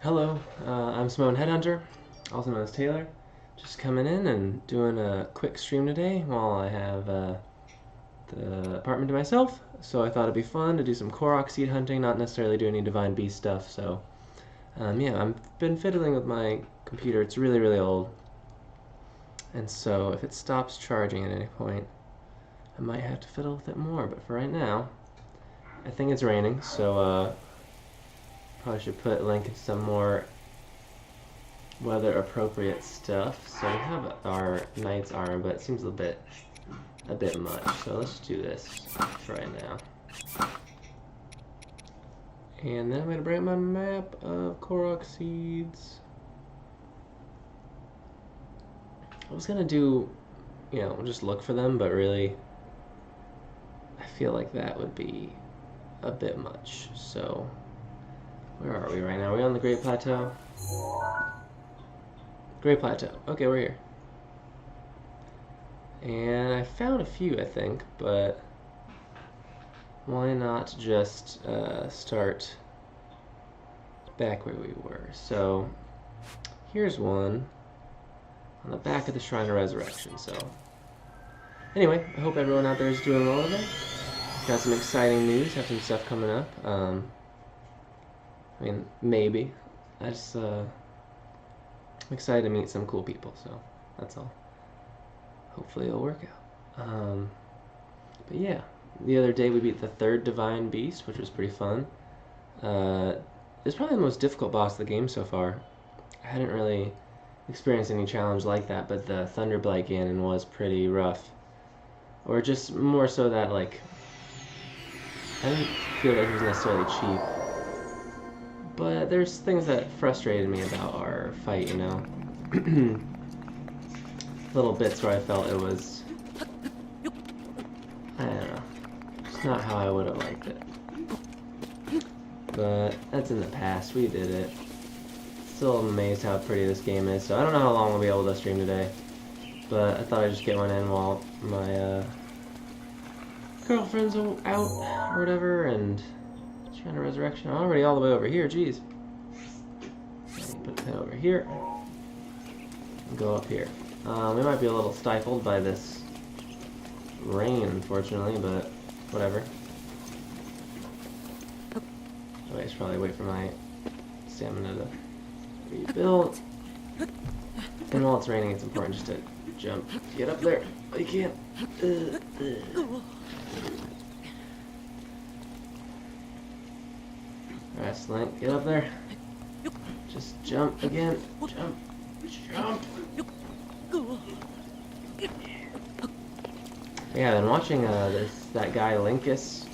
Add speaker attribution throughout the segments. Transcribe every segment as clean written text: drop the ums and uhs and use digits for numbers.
Speaker 1: Hello, I'm Simone Headhunter, also known as Taylor. Just coming in and doing a quick stream today while I have the apartment to myself. So I thought it'd be fun to do some Korok seed hunting, not necessarily do any Divine Beast stuff. So yeah, I've been fiddling with my computer. It's really, really old. And so if it stops charging at any point, I might have to fiddle with it more. But for right now, I think it's raining, so probably should put a link to some more weather appropriate stuff. So we have our knight's arm, but it seems a bit much. So let's do this for right now. And then I'm gonna bring up my map of Korok seeds. I was gonna do, just look for them, but really, I feel like that would be a bit much. So, where are we right now? Are we on the Great Plateau? Great Plateau. Okay, we're here. And I found a few, I think, but why not just start back where we were? So, here's one on the back of the Shrine of Resurrection. So, anyway, I hope everyone out there is doing well today. Got some exciting news, have some stuff coming up. I mean, maybe. I'm excited to meet some cool people, so that's all. Hopefully it'll work out. But yeah, the other day we beat the third Divine Beast, which was pretty fun. It's probably the most difficult boss of the game so far. I hadn't really experienced any challenge like that, but the Thunderblight Ganon was pretty rough. Or just more so that, like, I didn't feel like it was necessarily cheap. But there's things that frustrated me about our fight, Little bits where I felt it was, I don't know, just not how I would have liked it. But that's in the past, we did it. Still amazed how pretty this game is, so I don't know how long we'll be able to stream today. But I thought I'd just get one in while my girlfriend's out or whatever, and Shrine of Resurrection. I'm already all the way over here, jeez. Put that over here. And go up here. We might be a little stifled by this rain, unfortunately, but whatever. Oh, I should probably wait for my stamina to rebuild. And while it's raining, it's important just to jump. Get up there. Oh, you can't. Alright, Slink, get up there. Just jump again. Jump. Jump. Yeah, I've been watching that guy Linkus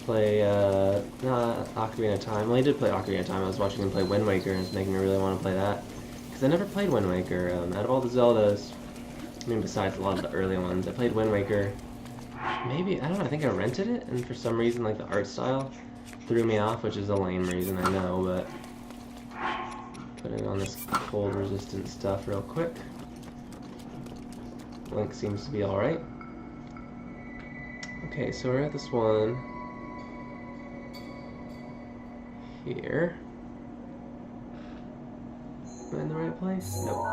Speaker 1: play Ocarina of Time. Well, he did play Ocarina of Time. I was watching him play Wind Waker, and it's making me really want to play that. Because I never played Wind Waker. Out of all the Zeldas, I mean, besides a lot of the early ones, I played Wind Waker. Maybe, I don't know, I think I rented it, and for some reason, like, the art style threw me off, which is a lame reason, I know, but putting on this cold resistant stuff real quick. Link seems to be alright. Okay, so we're at this one here. Am I in the right place? Nope.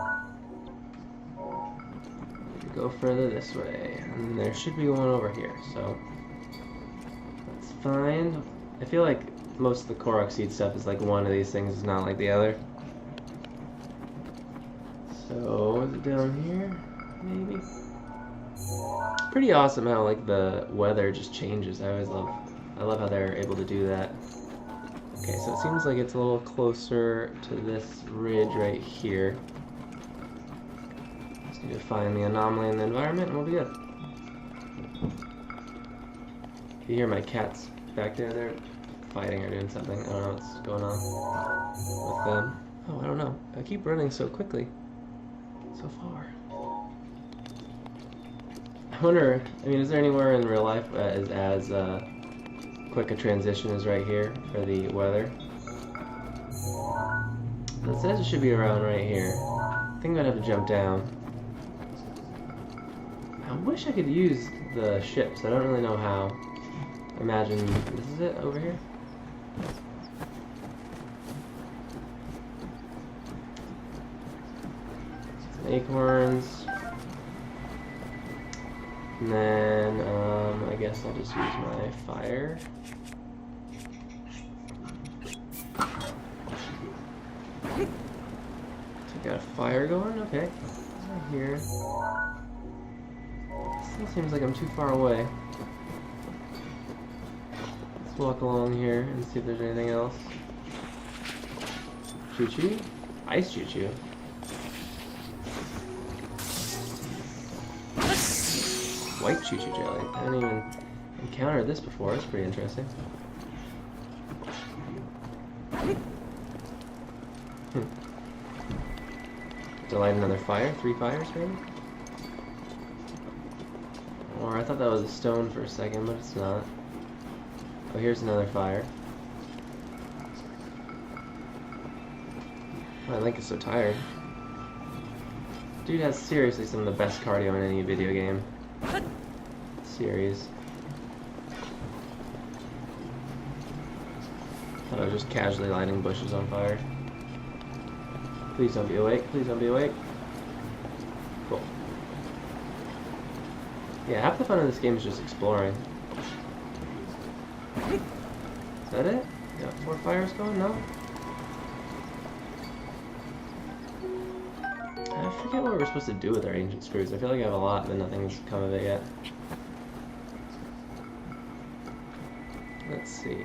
Speaker 1: Go further this way, and there should be one over here, so that's fine. I feel like most of the Korok seed stuff is like one of these things is not like the other. So, is it down here? Maybe? Pretty awesome how like the weather just changes. I love how they're able to do that. Okay, so it seems like it's a little closer to this ridge right here. Just need to find the anomaly in the environment and we'll be good. If you hear my cats back there, they're fighting or doing something. I don't know what's going on with them. Oh, I don't know. I keep running so quickly. So far. I wonder, I mean, is there anywhere in real life is as quick a transition as right here for the weather? It says it should be around right here. I think I'm gonna have to jump down. I wish I could use the ships. I don't really know how. I imagine this is it over here. acorns. And then, I guess I'll just use my fire. So got a fire going? Okay. Right here. Still seems like I'm too far away. Let's walk along here and see if there's anything else. Choo-choo? Ice choo-choo. White choo-choo jelly. I haven't even encountered this before. It's pretty interesting. To light another fire? 3 fires, maybe? Or I thought that was a stone for a second, but it's not. Oh, here's another fire. Oh, Link is so tired. Dude has seriously some of the best cardio in any video game series. Thought I was just casually lighting bushes on fire. Please don't be awake. Please don't be awake. Cool. Yeah, half the fun of this game is just exploring. Is that it? Got 4 fires going? No? I forget what we're supposed to do with our ancient screws. I feel like I have a lot, but nothing's come of it yet. Let's see.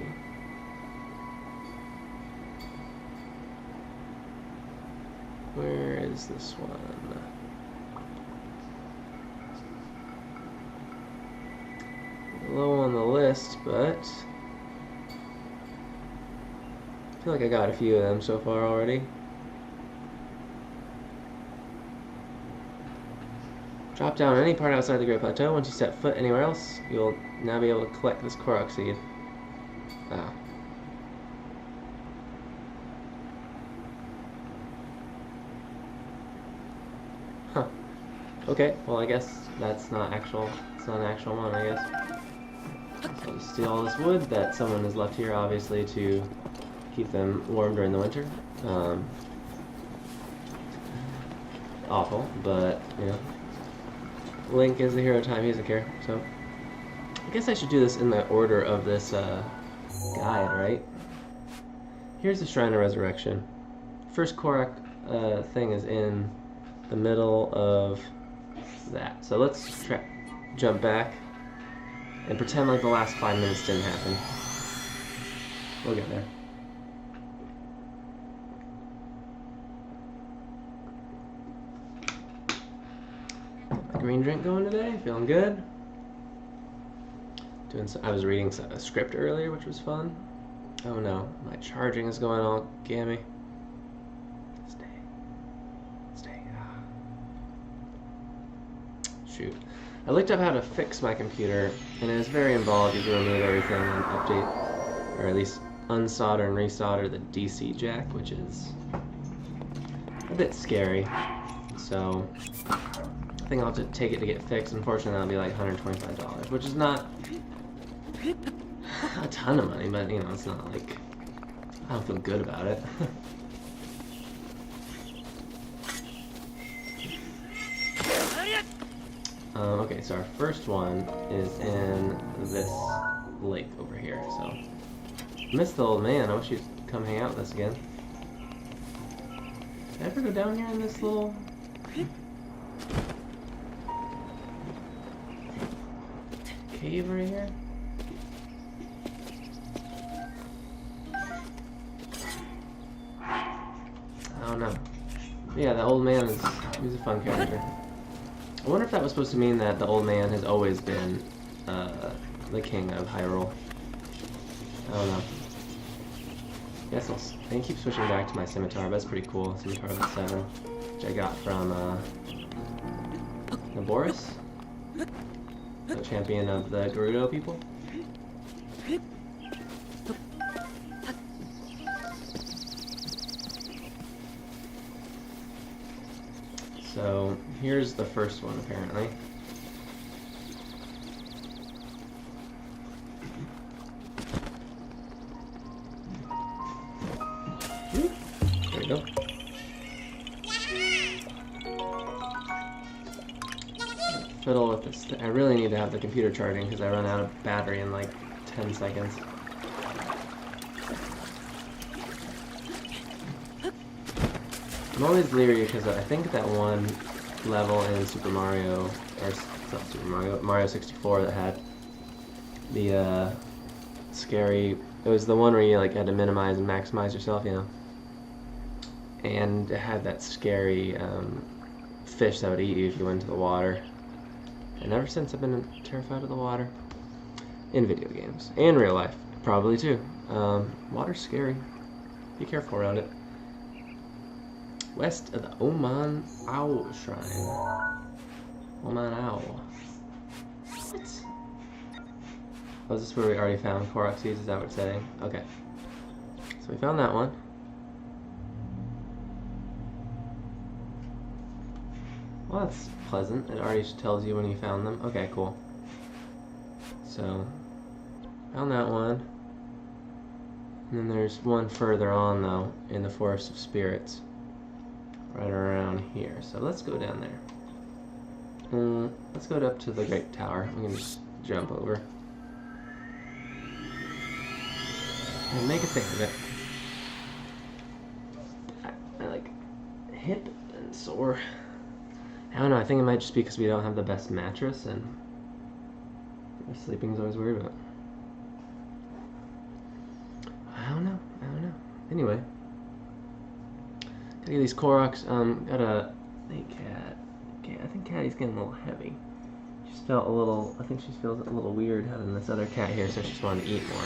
Speaker 1: Where is this one? Low on the list, but I feel like I got a few of them so far already. Drop down any part outside the Great Plateau. Once you set foot anywhere else, you'll now be able to collect this Korok seed. Ah. Huh. Okay, well I guess that's not actual, it's not an actual one, I guess. So I'll just steal all this wood that someone has left here, obviously, to keep them warm during the winter. Awful, but, you know. Link is the hero time, he doesn't care, so. I guess I should do this in the order of this guide, right? Here's the Shrine of Resurrection. First Korok thing is in the middle of that. So let's jump back and pretend like the last 5 minutes didn't happen. We'll get there. Green drink going today, feeling good. I was reading a script earlier, which was fun. Oh no, my charging is going all gammy. Stay. Shoot. I looked up how to fix my computer, and it is very involved. You can remove everything and update, or at least unsolder and resolder the DC jack, which is a bit scary. So I think I'll have to take it to get fixed. Unfortunately, that'll be like $125, which is not a ton of money, but you know, it's not like I don't feel good about it. Okay, so our first one is in this lake over here. So missed the old man. I wish he'd come hang out with us again. Did I ever go down here in this little cave right here? I don't know. Yeah, the old man he's a fun character. I wonder if that was supposed to mean that the old man has always been the king of Hyrule. I don't know. Guess I can keep switching back to my scimitar, but that's pretty cool. Scimitar level 7, which I got from Boris, the champion of the Gerudo people. So here's the first one, apparently. There we go. fiddle with this. I really need to have the computer charging because I run out of battery in like 10 seconds. I'm always leery because I think that one level in Super Mario, or it's not Super Mario, Mario 64 that had the scary, it was the one where you like had to minimize and maximize yourself, you know, and it had that scary fish that would eat you if you went into the water. And ever since I've been terrified of the water in video games and real life, probably too. Water's scary. Be careful around it. West of the Oman Owl Shrine. Oman Owl. What? Oh, is this where we already found Korok seeds? Is that what it's saying? Okay. So we found that one. Well, that's pleasant. It already tells you when you found them. Okay, cool. So, found that one. And then there's one further on, though, in the Forest of Spirits. Right around here. So let's go down there. Let's go up to the Great Tower. We can just jump over. And make a thing of it. I like hip and sore. I don't know, I think it might just be because we don't have the best mattress and sleeping is always weird, but I don't know. Anyway. Gotta get these Koroks. Gotta hey cat. Okay, I think Caddy's getting a little heavy. She's felt a little, I think she feels a little weird having this other cat here, so she's wanting to eat more.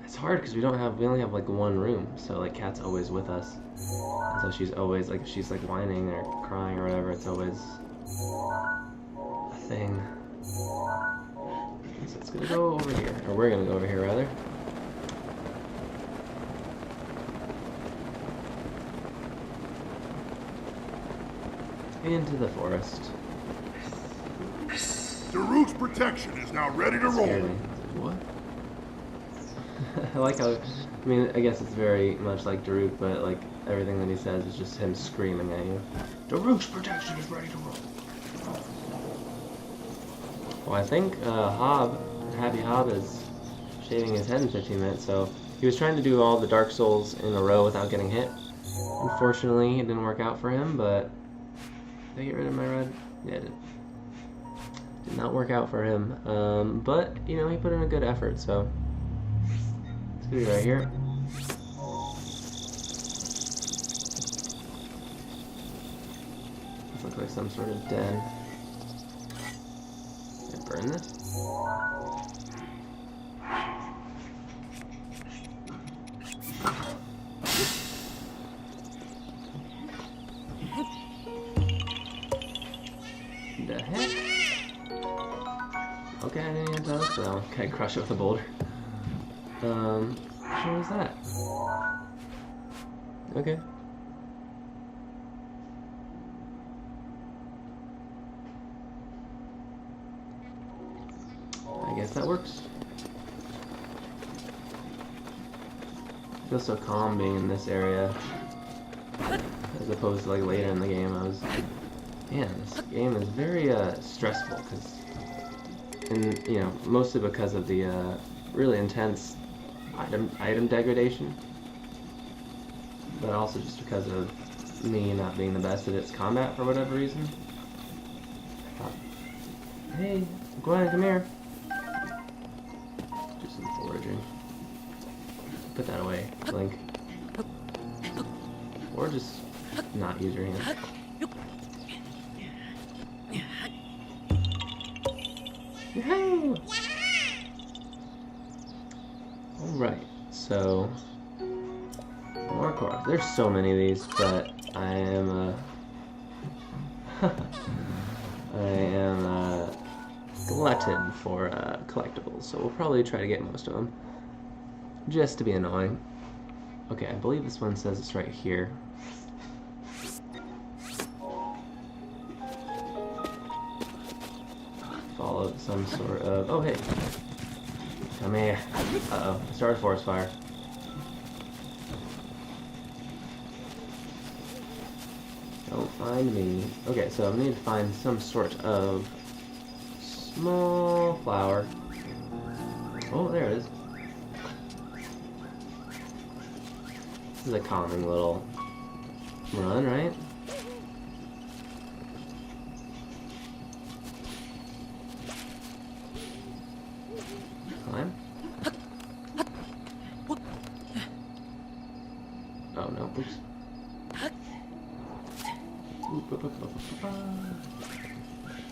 Speaker 1: It's hard because we only have like one room, so like Cat's always with us. And so she's always like, if she's like whining or crying or whatever, it's always a thing. So it's gonna go over here, or we're gonna go over here rather. Into the forest.
Speaker 2: Daruk's protection is now ready to roll.
Speaker 1: What? I like how, I mean, I guess it's very much like Daruk, but like everything that he says is just him screaming at you.
Speaker 2: Daruk's protection is ready to roll.
Speaker 1: Well, I think Happy Hob is shaving his head in 15 minutes, so he was trying to do all the Dark Souls in a row without getting hit. Unfortunately, it didn't work out for him, but did I get rid of my red? Yeah, I did. Did not work out for him, but, you know, he put in a good effort, so it's gonna be right here. This looks like some sort of den. Can I burn this? The heck? Okay, I didn't even touch that one. Can I crush it with a boulder? What was that? Okay. I guess that works. It feels so calm being in this area, as opposed to like later in the game. Man, this game is very stressful and you know, mostly because of the really intense item degradation, but also just because of me not being the best at its combat for whatever reason. Hey, Gwen, come here. Do some foraging. Put that away, Link. Or just not use your hand. Yahoo! Alright, so more Korok. There's so many of these, but I am glutton for collectibles, so we'll probably try to get most of them, just to be annoying. Okay, I believe this one says it's right here. Follow some sort of... Oh, hey. Come here. Uh-oh. Started a forest fire. Oh. Find me. Okay, so I need to find some sort of small flower. Oh, there it is. This is a calming little run, right? Climb. Oh no, oops.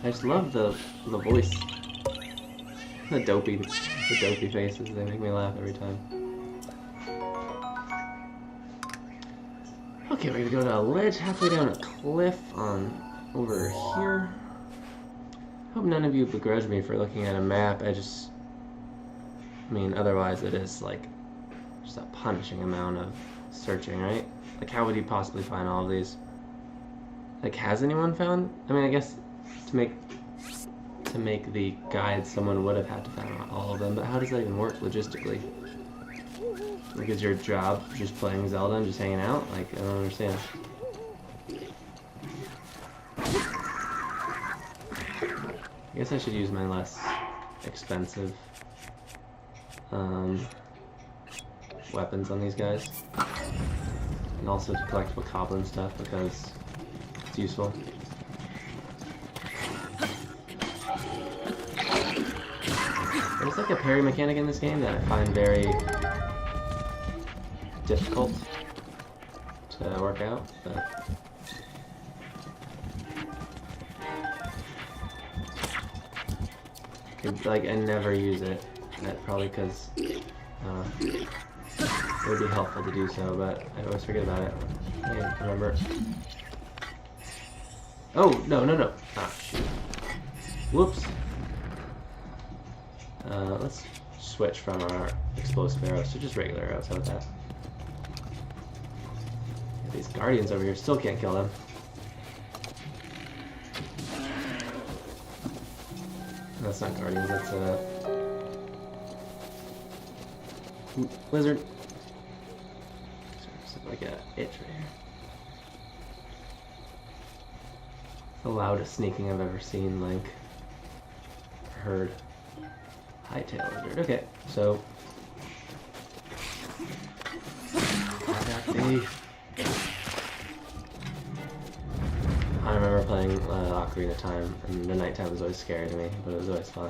Speaker 1: I just love the voice. The dopey faces, they make me laugh every time. Okay, we're gonna go to a ledge halfway down a cliff on over here. Hope none of you begrudge me for looking at a map. I mean, otherwise it is like just a punishing amount of searching, right? Like, how would you possibly find all of these? Like, has anyone found? I mean, I guess to make the guide, someone would have had to find all of them, but how does that even work logistically? Like, is your job just playing Zelda and just hanging out? Like, I don't understand. I guess I should use my less expensive weapons on these guys. And also to collectible goblin stuff because it's useful. There's like a parry mechanic in this game that I find very difficult to work out, but I never use it. Probably because it would be helpful to do so, but I always forget about it. I can't remember. Oh, no. Ah, shoot. Whoops. Let's switch from our explosive arrows to just regular arrows. How about that? These guardians over here still can't kill them. That's not guardians, that's lizard. Something like a itch right here. The loudest sneaking I've ever seen, like, heard. Hightail lizard. Okay, so I remember playing Ocarina of Time, and the nighttime was always scary to me, but it was always fun.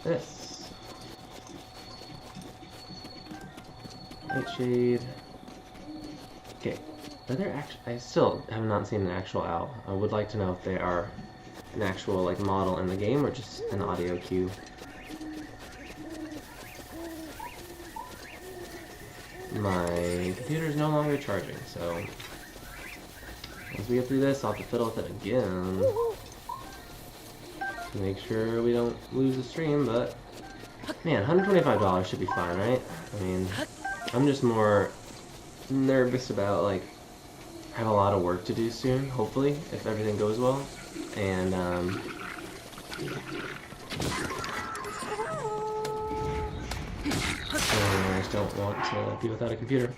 Speaker 1: This. Nightshade. Okay. Are there I still have not seen an actual owl. I would like to know if they are an actual like model in the game or just an audio cue. My computer is no longer charging, so once we get through this, I'll have to fiddle with it again to make sure we don't lose the stream, but man, $125 should be fine, right? I mean, I'm just more nervous about, like, I have a lot of work to do soon, hopefully, if everything goes well, and I just don't want to be without a computer.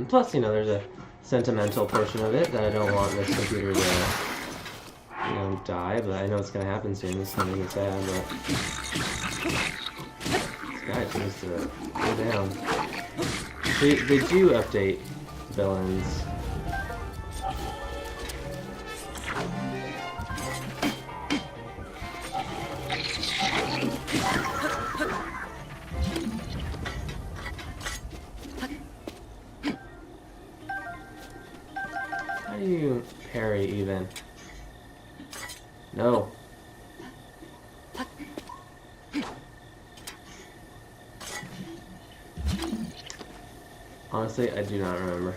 Speaker 1: Plus, you know, there's a sentimental portion of it that I don't want this computer to, you know, die, but I know it's going to happen soon. It's going to be sad, but this guy seems to go down. They do update villains. How do you parry even? No. Honestly, I do not remember.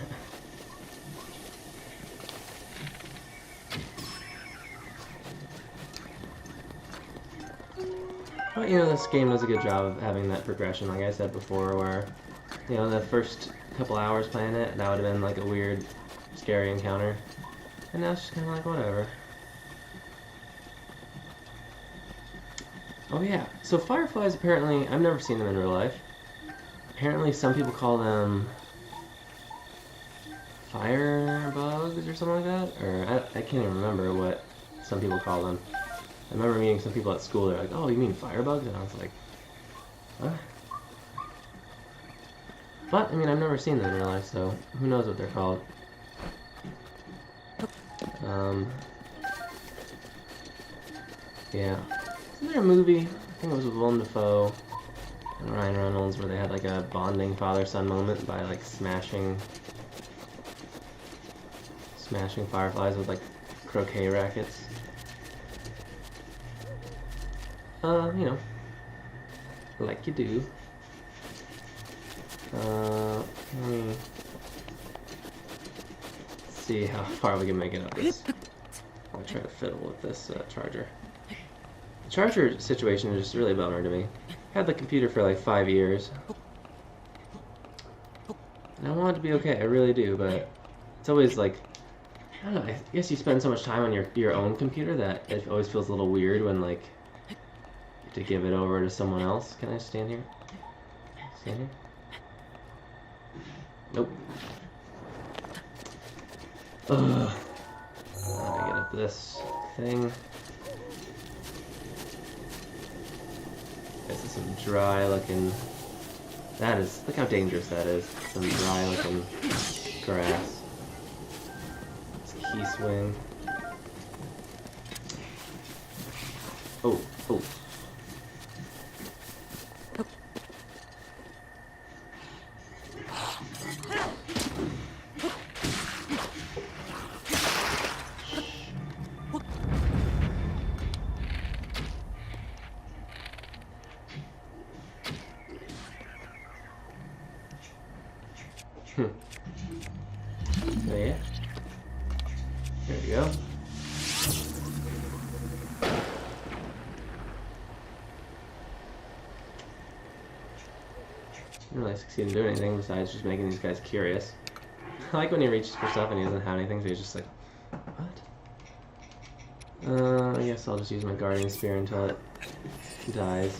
Speaker 1: But, you know, this game does a good job of having that progression, like I said before, where, you know, the first couple hours playing it, that would have been like a weird, scary encounter. And now it's just kind of like, whatever. Oh yeah, so fireflies apparently, I've never seen them in real life. Apparently some people call them fire bugs or something like that? Or I can't even remember what some people call them. I remember meeting some people at school, they're like, oh, you mean firebugs? And I was like, what? But, I mean, I've never seen them in real life, so who knows what they're called. Yeah. Isn't there a movie, I think it was with Willem Dafoe and Ryan Reynolds, where they had like a bonding father-son moment by like smashing fireflies with like croquet rackets? You know, like you do. Let me see how far we can make it up this. I'll try to fiddle with this charger. The charger situation is just really a bummer to me. Had the computer for like 5 years, and I want it to be okay. I really do, but it's always like, I don't know. I guess you spend so much time on your own computer that it always feels a little weird when like you have to give it over to someone else. Can I stand here? Stand here? Nope. Ugh. How do I get up this thing? This is some dry looking. That is. Look how dangerous that is. Some dry looking grass. It's a key swing. Oh, oh. So yeah, there we go. Didn't really succeed in doing anything besides just making these guys curious. I like when he reaches for stuff and he doesn't have anything, so he's just like, what? I guess I'll just use my guardian spear until it dies.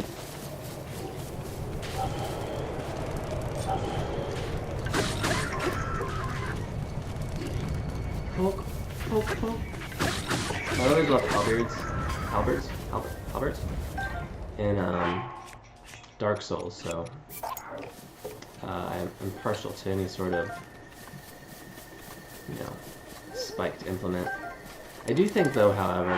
Speaker 1: Poke, poke, poke. I always love halberds in Dark Souls, so I'm partial to any sort of, you know, spiked implement. I do think, though, however,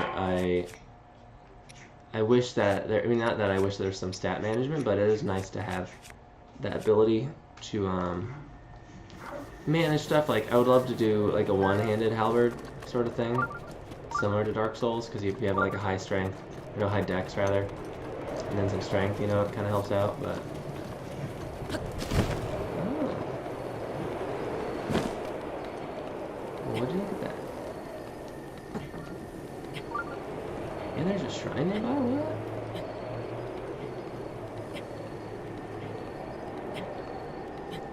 Speaker 1: I wish that there. I mean, not that I wish there was some stat management, but it is nice to have that ability to manage stuff. Like, I would love to do like a one-handed halberd sort of thing, similar to Dark Souls, because if you have like a high strength, high dex rather, and then some strength, it kind of helps out. But would you look at that? And there's a shrine nearby.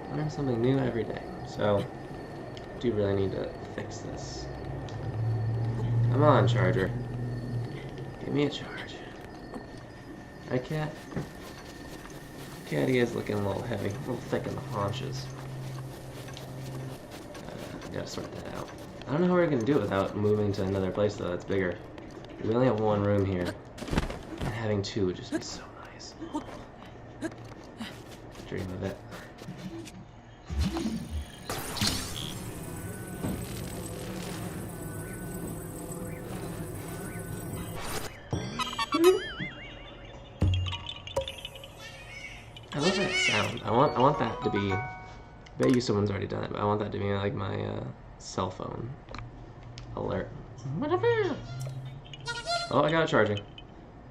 Speaker 1: What? Learn something new every day. So, I do really need to fix this. Come on, charger. Give me a charge. Hi, cat. Catty is looking a little heavy, a little thick in the haunches. Gotta sort that out. I don't know how we're gonna do it without moving to another place though that's bigger. We only have one room here, and having two would just be so nice. Dream of it. I love that sound. I want that to be. I bet you someone's already done it, but I want that to be like my cell phone alert. Oh, I got it charging.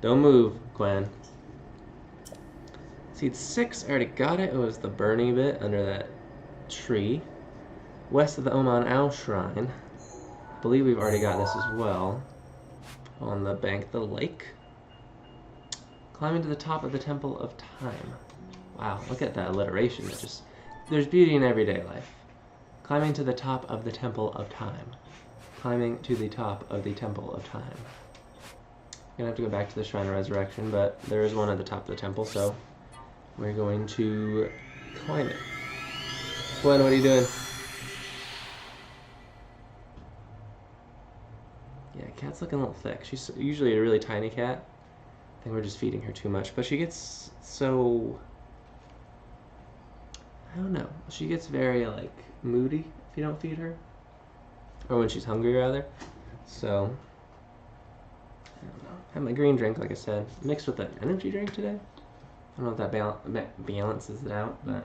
Speaker 1: Don't move, Gwen. Seed 6, I already got it. It was the Bernie bit under that tree. West of the Oman Owl Shrine. I believe we've already got this as well. On the bank of the lake. Climbing to the top of the Temple of Time. Wow, look at that alliteration. It just, there's beauty in everyday life. Climbing to the top of the Temple of Time. Climbing to the top of the Temple of Time. Gonna have to go back to the Shrine of Resurrection, but there is one at the top of the temple, so we're going to climb it. Gwen, what are you doing? Cat's looking a little thick. She's usually a really tiny cat. I think we're just feeding her too much, but she gets so... I don't know. She gets very, like, moody if you don't feed her. Or when she's hungry, rather. So, I don't know. I have my green drink, like I said, mixed with an energy drink today. I don't know if that balances it out, but...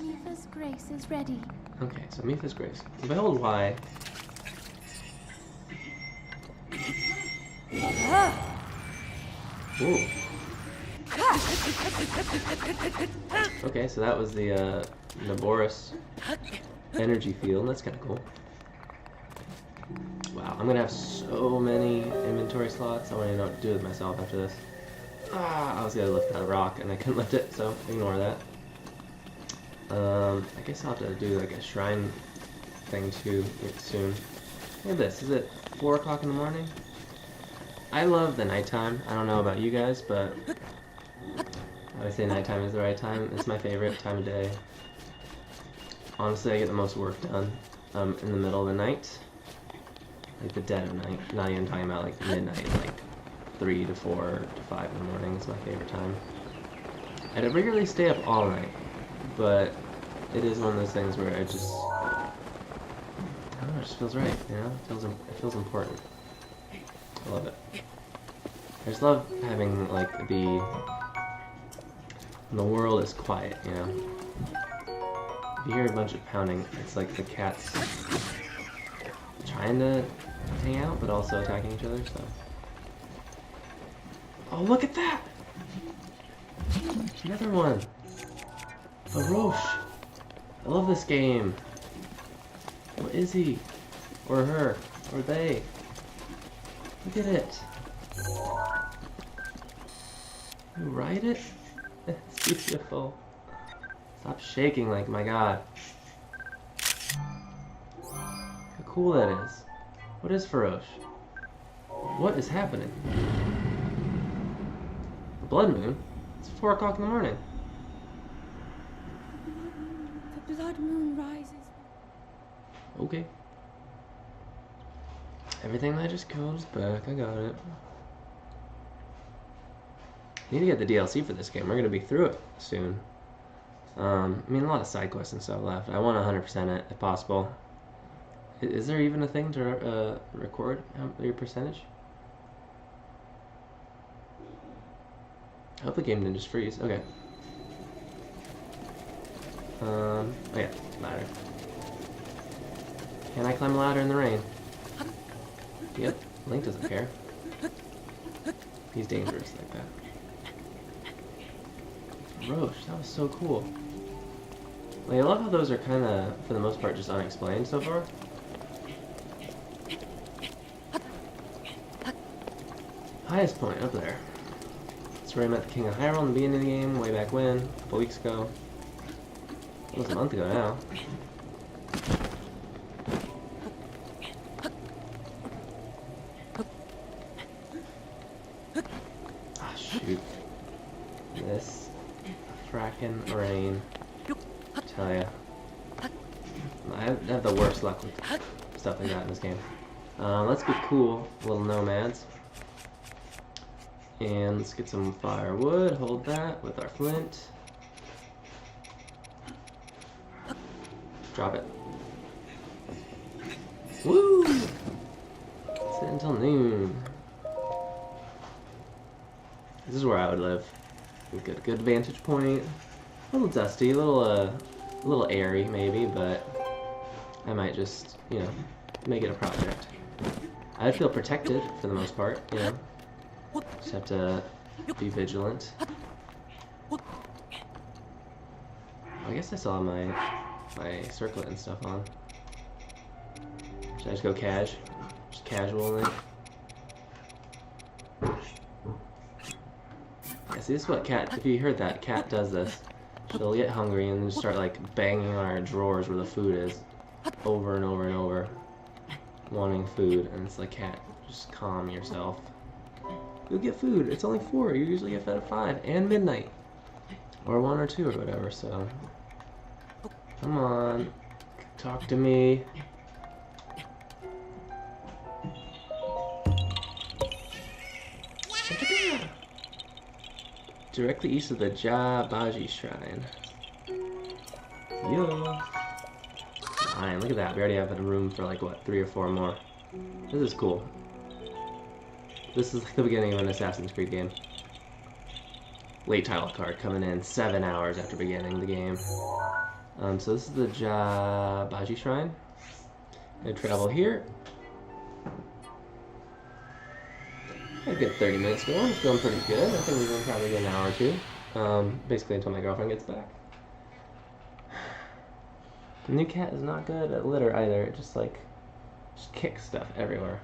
Speaker 3: Mifa's grace is ready.
Speaker 1: Okay, so Mifa's grace. Behold why. Ooh. Okay, so that was the Naboris energy field. That's kind of cool. Wow, I'm gonna have so many inventory slots. I want to know what to do with myself after this. I was gonna lift that rock and I couldn't lift it, so ignore that. I guess I'll have to do like a shrine thing too soon. Look at this. Is it 4 o'clock in the morning? I love the nighttime. I don't know about you guys, but I would say nighttime is the right time. It's my favorite time of day. Honestly, I get the most work done in the middle of the night. Like the dead of night. Not even talking about like midnight, like 3 to 4 to 5 in the morning is my favorite time. I regularly stay up all night, but it is one of those things where I just, I don't know, it just feels right, you know? It feels important. I love it. I just love having like when the world is quiet, you know? If you hear a bunch of pounding, it's like the cats trying to hang out, but also attacking each other, so. Oh, look at that! Another one! A Roche! I love this game! What is he? Or her? Or they? Look at it! You ride it? It's beautiful. Stop shaking like, my god. How cool that is. What is Feroche? What is happening? The blood moon? It's 4 o'clock in the morning.
Speaker 3: The blood moon rises.
Speaker 1: Okay. Everything I just killed is back. I got it. I need to get the DLC for this game. We're going to be through it soon. I mean, a lot of side quests and stuff left. I want to 100% it, if possible. Is there even a thing to record your percentage? I hope the game didn't just freeze. Okay. Oh yeah, ladder. Can I climb a ladder in the rain? Yep, Link doesn't care. He's dangerous like that. Roche, that was so cool. Like, I love how those are kind of, for the most part, just unexplained so far. Highest point, up there. That's where I met the King of Hyrule in the beginning of the game, way back when, a couple weeks ago. Almost a month ago now. Ah, shoot. This frackin' rain. I tell ya. I have the worst luck with stuff like that in this game. Let's be cool, little nomads. And let's get some firewood, hold that with our flint. Drop it. Woo! Sit until noon. This is where I would live. Good vantage point. A little dusty, a little airy maybe, but I might just, you know, make it a project. I'd feel protected for the most part, you know. Just have to be vigilant. I guess I still have my circlet and stuff on. Should I just go just casual in it? Yeah, see, this is what Cat, if you heard that, Cat does this. She'll get hungry and then just start like banging on our drawers where the food is over and over and over, wanting food, and it's like, Cat, just calm yourself. You'll get food. It's only 4. You usually get fed at 5 and midnight. Or 1 or 2 or whatever, so. Come on. Talk to me. Directly east of the Baji Shrine. Yo. Fine, look at that. We already have a room for like, what, 3 or 4 more. This is cool. This is like the beginning of an Assassin's Creed game. Late title card coming in 7 hours after beginning the game. So this is the Baji Shrine. Gonna travel here. I get 30 minutes going. It's going pretty good. I think we're going to probably get an hour or 2. Basically until my girlfriend gets back. The new cat is not good at litter either. It just kicks stuff everywhere.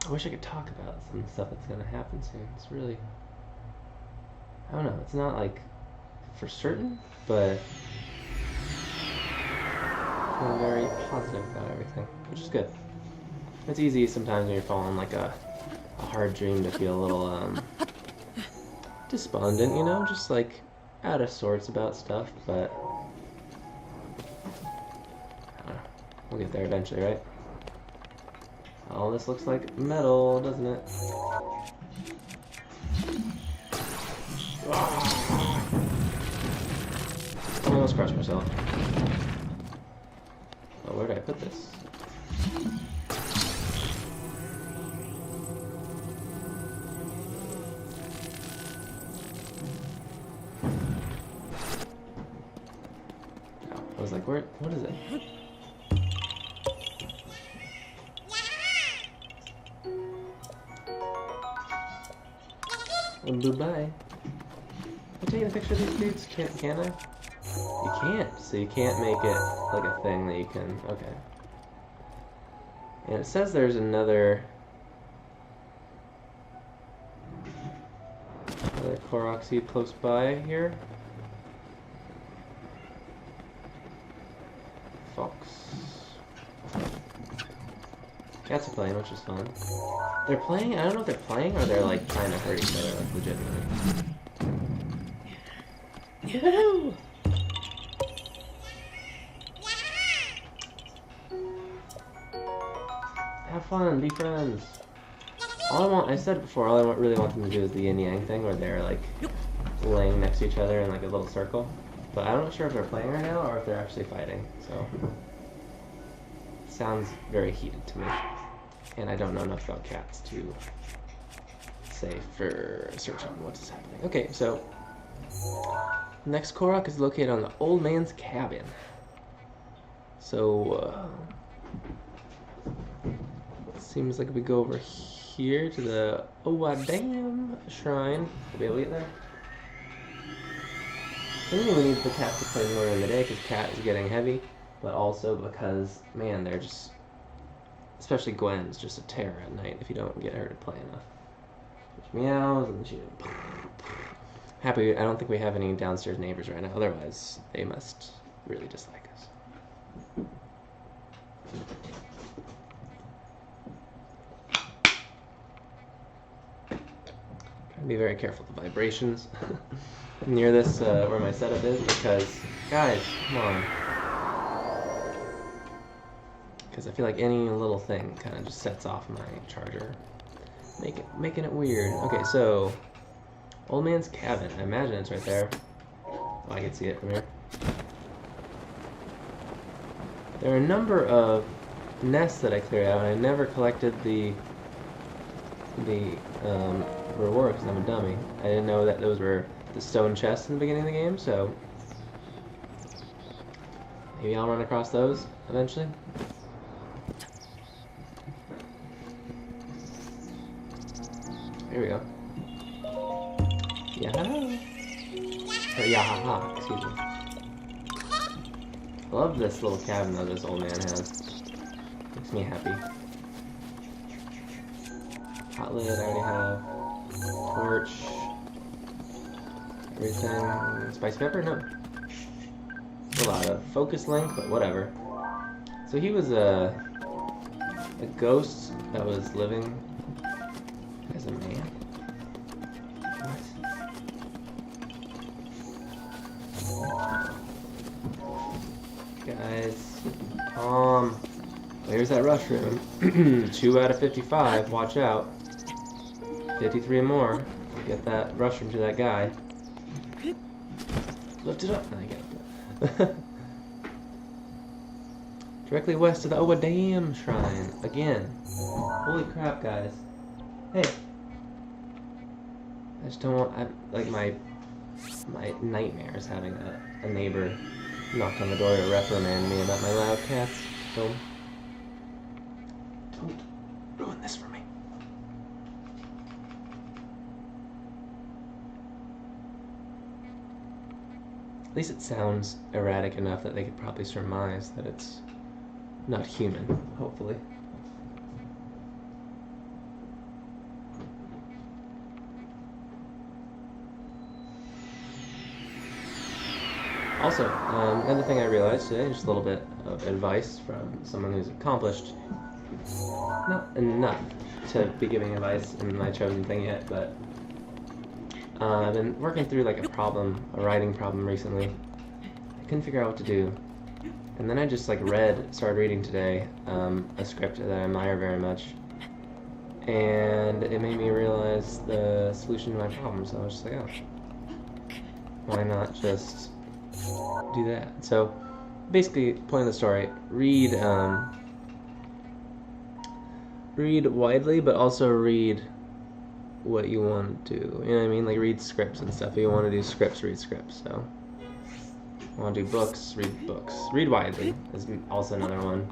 Speaker 1: I wish I could talk about some stuff that's going to happen soon. It's really, I don't know. It's not like for certain, but I'm very positive about everything, which is good. It's easy sometimes when you're following like a hard dream to feel a little despondent, you know, just like out of sorts about stuff, but I don't know. We'll get there eventually, right? All this looks like metal, doesn't it? I almost crushed myself. Oh, where did I put this? I was like, where? What is it? Goodbye. I'm taking a picture of these dudes. Can I? You can't. So you can't make it like a thing that you can. Okay. And it says there's another Korok seed close by here. Fox. Cats are playing, which is fun. They're playing, I don't know if they're playing or they're like trying to hurt each other, like legitimately. Woohoo! Have fun, be friends. I said before, all I really want them to do is the yin yang thing where they're like laying next to each other in like a little circle. But I'm not sure if they're playing right now or if they're actually fighting, so. Sounds very heated to me. And I don't know enough about cats to say for certain what is happening. Okay, so next Korok is located on the old man's cabin. So seems like we go over here to the Dam Shrine. We'll be able to get there. I think we need the cat to play more in the day because cat is getting heavy, but also because, man, they're just, especially Gwen's just a terror at night if you don't get her to play enough. She meows and she. Happy, I don't think we have any downstairs neighbors right now, otherwise they must really dislike us. Be very careful with the vibrations near this where my setup is because, guys, come on. Because I feel like any little thing kind of just sets off my charger, making it weird. Okay, so old man's cabin. I imagine it's right there. Oh, I can see it from here. There are a number of nests that I cleared out, and I never collected the reward because I'm a dummy. I didn't know that those were the stone chests in the beginning of the game, so maybe I'll run across those eventually. Here we go. Yaha! Yaha, excuse me. I love this little cabin that this old man has. Makes me happy. Hot lid, I already have. Torch. Everything. Spice pepper? No. A lot of focus link, but whatever. So he was a ghost that was living as a man. Guys, calm. Here's that rush room. 2 out of 55. Watch out. 53 more. Get that rush room to that guy. Lift it up. I get it. Directly west of the Owa Dam Shrine. Again. Holy crap, guys. Hey. I just don't want... like, my nightmare is having a neighbor knock on the door to reprimand me about my loud cats. So, don't ruin this for me. At least it sounds erratic enough that they could probably surmise that it's not human, hopefully. Also, another thing I realized today, just a little bit of advice from someone who's accomplished, not enough to be giving advice in my chosen thing yet, but I've been working through like a writing problem recently. I couldn't figure out what to do. And then I just like started reading today, a script that I admire very much. And it made me realize the solution to my problem, so I was just like, oh, why not just do that? So basically, point of the story, read widely, but also read what you want to do. You know what I mean? Like read scripts and stuff. If you want to do scripts, read scripts. So if you want to do books, read books. Read widely is also another one.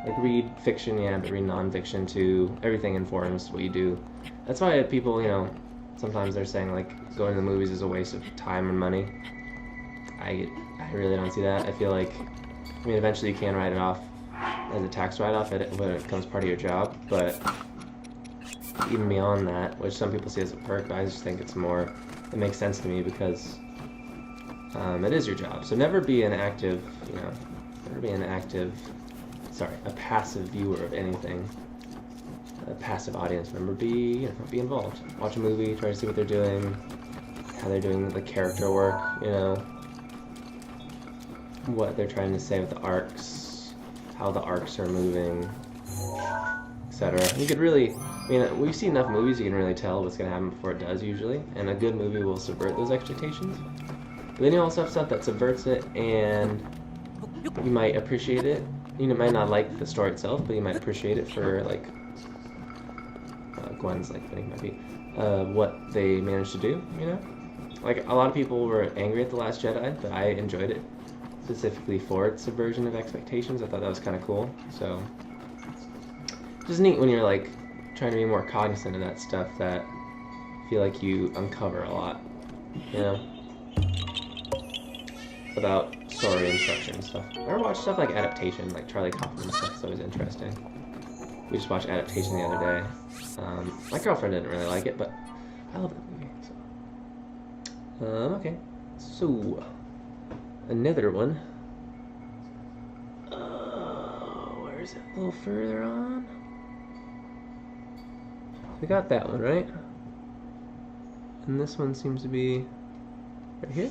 Speaker 1: Like read fiction, yeah, but read nonfiction too. Everything informs what you do. That's why people, you know, sometimes they're saying like going to the movies is a waste of time and money. I really don't see that. I feel like, I mean, eventually you can write it off as a tax write-off when it becomes part of your job, but even beyond that, which some people see as a perk, I just think it's more, it makes sense to me because it is your job. So never be an active, you know, a passive viewer of anything, a passive audience member. Be involved. Watch a movie, try to see what they're doing, how they're doing the character work, you know, what they're trying to say with the arcs, how the arcs are moving, etc. You could really, I mean, we've seen enough movies, you can really tell what's going to happen before it does usually, and a good movie will subvert those expectations. But then you also have stuff that subverts it, and you might appreciate it. You might not like the story itself, but you might appreciate it for, like, Gwen's, like, what it might be, what they managed to do, you know? Like, a lot of people were angry at The Last Jedi, but I enjoyed it, specifically for its subversion of expectations. I thought that was kind of cool, so... Just neat when you're, like, trying to be more cognizant of that stuff that I feel like you uncover a lot, you know? About story and structure and stuff. I ever watch stuff like Adaptation, like Charlie Kaufman stuff is always interesting. We just watched Adaptation the other day. My girlfriend didn't really like it, but I love that movie. So. Okay. So, another one. Where is it? A little further on? We got that one, right? And this one seems to be right here.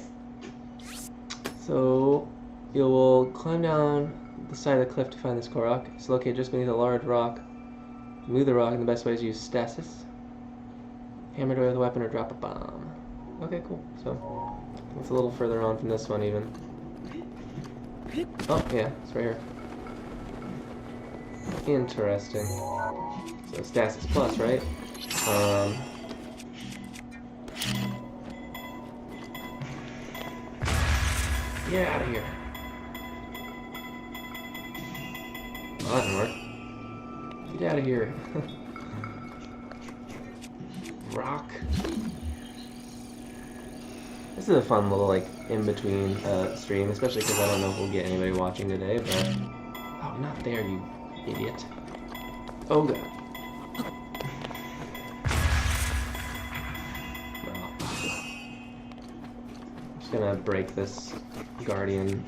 Speaker 1: So, you will climb down the side of the cliff to find this Korok. It's located just beneath a large rock. Move the rock, and the best way is to use stasis. Hammer it away with a weapon or drop a bomb. Okay, cool. So, it's a little further on from this one, even. Oh, yeah, it's right here. Interesting. So, stasis plus, right? Get out of here. Well, that didn't work. Get out of here. Rock. This is a fun little, like, in-between stream, especially because I don't know if we'll get anybody watching today, but... Oh, not there, you idiot. Oh, God. Well, I'm just gonna break this Guardian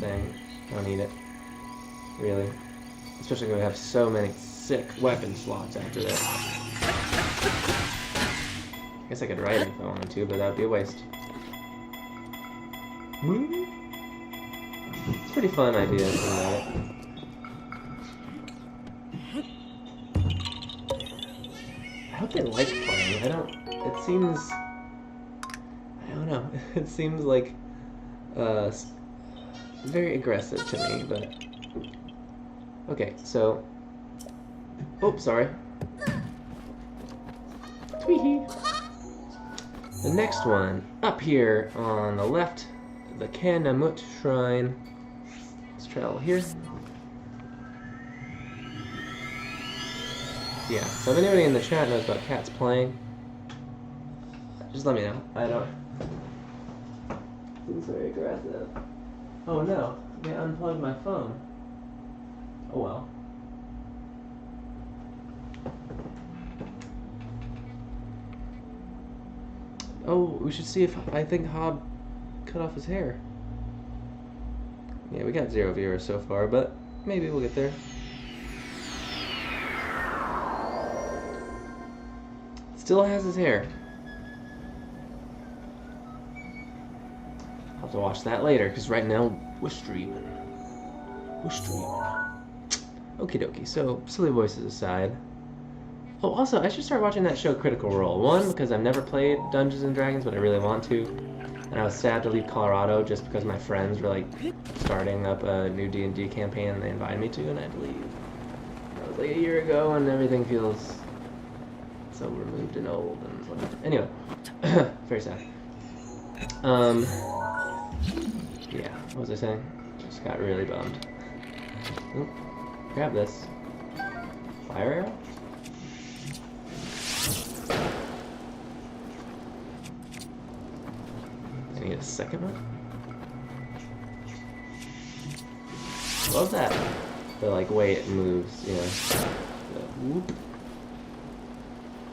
Speaker 1: thing. I don't need it. Really. Especially when we have so many sick weapon slots after this. I guess I could ride it if I wanted to, but that would be a waste. pretty fun idea from that. I hope they like playing. It seems, I don't know, it seems like very aggressive to me, but okay, so, oh, sorry. Tweety. The next one, up here on the left, the Kanamut Shrine. Let's travel here. Yeah, so if anybody in the chat knows about cats playing, just let me know. I don't... Seems very aggressive. Oh no, they unplugged my phone. Oh well. Oh, we should see if I think Hob cut off his hair. Yeah, we got 0 viewers so far, but maybe we'll get there. Still has his hair. I'll have to watch that later, because right now we're streaming. We're streaming. Okie dokie, so silly voices aside. Oh, also, I should start watching that show Critical Role. One, because I've never played Dungeons and Dragons, but I really want to. And I was sad to leave Colorado just because my friends were like starting up a new D&D campaign and they invited me to, and I had to leave. That was like a year ago, and everything feels so removed and old and whatever. Anyway, very sad. Yeah, what was I saying? Just got really bummed. Oop, grab this. Fire arrow? I need a second one? Love that. The like way it moves, you know. The whoop.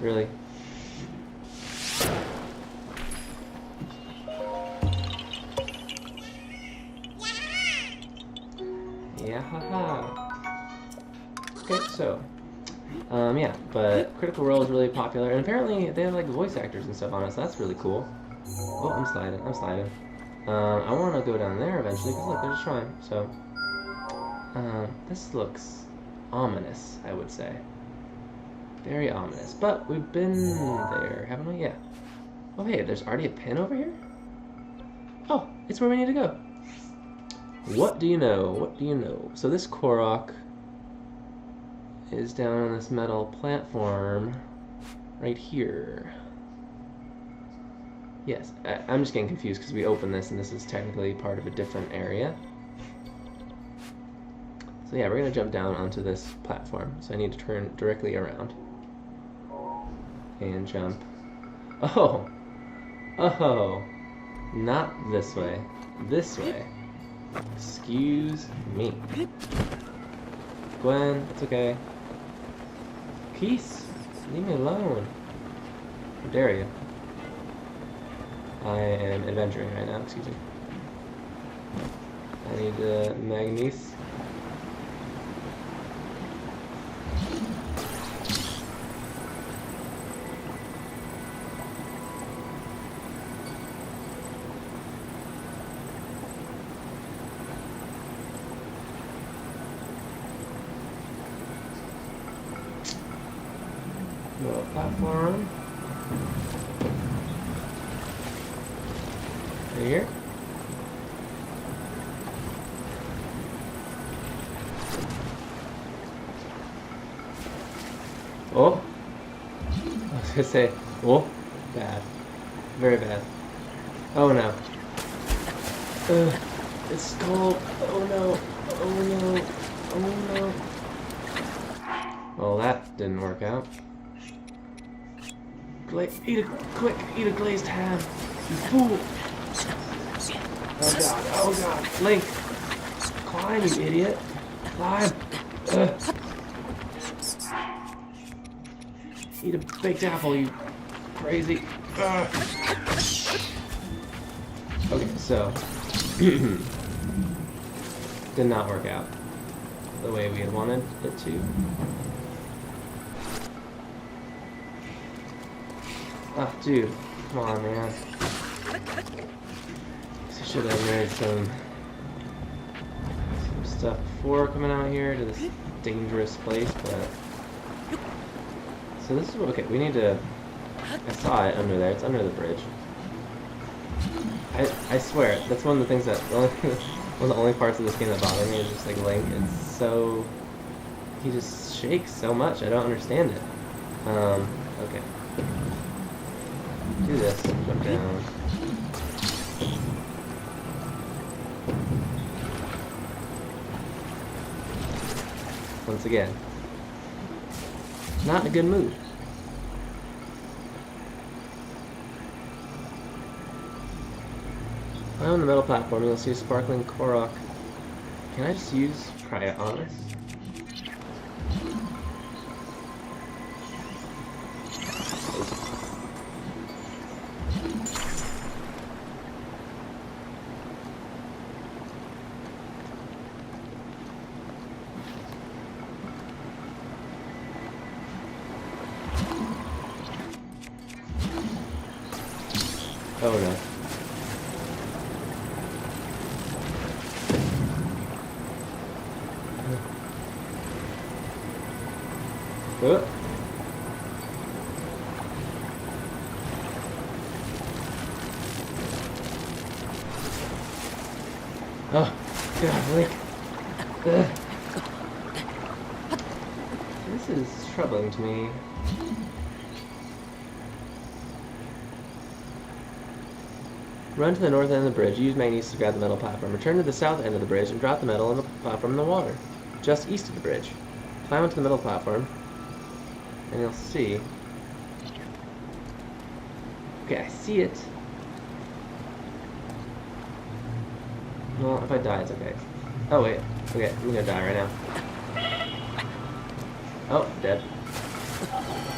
Speaker 1: Really? Yeah, haha. Okay, so, yeah, but Critical Role is really popular, and apparently they have like voice actors and stuff on it, so that's really cool. Oh, I'm sliding. I want to go down there eventually, because look, there's a shrine, so, this looks ominous, I would say. Very ominous, but we've been there, haven't we? Yeah. Oh, hey, there's already a pin over here? Oh, it's where we need to go. What do you know? What do you know? So this Korok is down on this metal platform right here. Yes, I'm just getting confused because we opened this and this is technically part of a different area. So yeah, we're going to jump down onto this platform. So I need to turn directly around. And jump. Oh! Oh! Not this way. This way. Excuse me. Gwen, it's okay. Peace. Leave me alone. How dare you? I am adventuring right now, excuse me. I need the Magnese. Little platform. Right here. Oh. I was gonna say, oh, bad. Very bad. Oh no. It's cold. Oh no. Oh no. Oh no. Well, that didn't work out. Eat a glazed ham, you fool! Oh god, Link! Climb, you idiot! Climb! Eat a baked apple, you crazy! Okay, so... did not work out the way we had wanted it to. Oh, dude, come on, man. I should have made some stuff before coming out here to this dangerous place, but... So this is what... Okay, we need to... I saw it under there. It's under the bridge. I swear, that's one of the things that... one of the only parts of this game that bother me is just like Link. It's so... He just shakes so much. I don't understand it. Okay. Do this. Jump down. Once again. Not in a good mood. On the metal platform, you'll see a sparkling Korok. Can I just use Cryonis? Oh no. Oh, God, Link. This is troubling to me. Run to the north end of the bridge, use magnetes to grab the metal platform. Return to the south end of the bridge and drop the metal on the platform in the water, just east of the bridge. Climb onto the metal platform, and you'll see... Okay, I see it. Well, if I die, it's okay. Oh, wait. Okay, I'm gonna die right now. Oh, dead.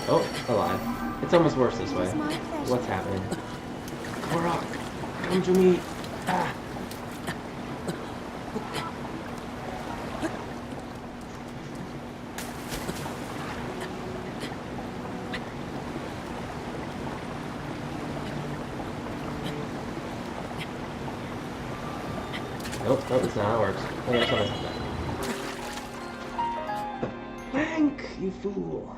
Speaker 1: Oh, alive. It's almost worse this way. What's happening? Korok, come to me. Ah. Nope, that's not how it works. Okay, that's what I said. Link, you fool.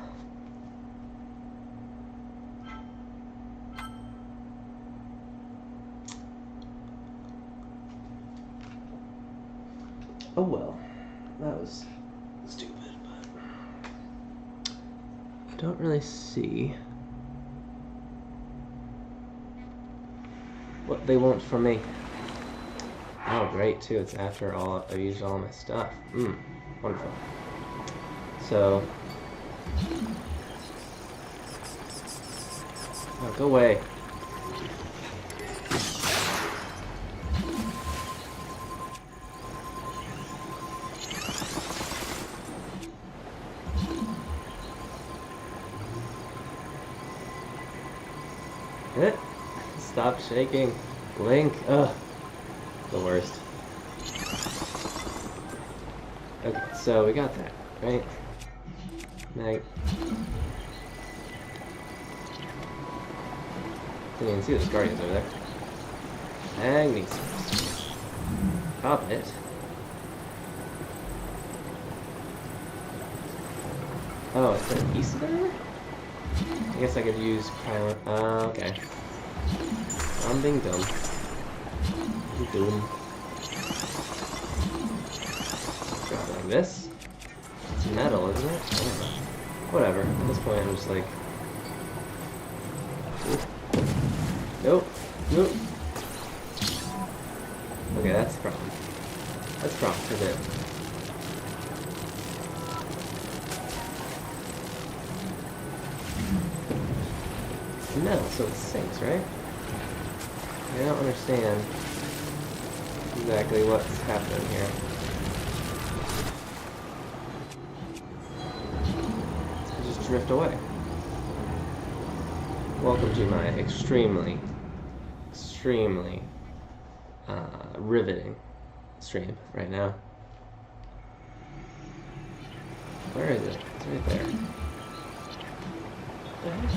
Speaker 1: Oh well, that was stupid, but I don't really see what they want from me. Oh, great, too. It's after I've used all my stuff. Wonderful. So... Oh, go away. Stop shaking. Link. Ugh. The worst. Okay, so we got that, right? Mag. Didn't even see those guardians over there. Magnesis. Pop it. Oh, is there a piece of there? I guess I could use cryo. Okay. I'm being dumb. Doom. Grab like this. It's metal, isn't it? I don't know. Whatever. At this point, I'm just like... Nope. Nope. Okay, that's the problem. That's the problem. That's it. It's metal, so it sinks, right? I don't understand exactly what's happening here. I just drift away. Welcome to my extremely riveting stream right now. Where is it? It's right there. What the heck?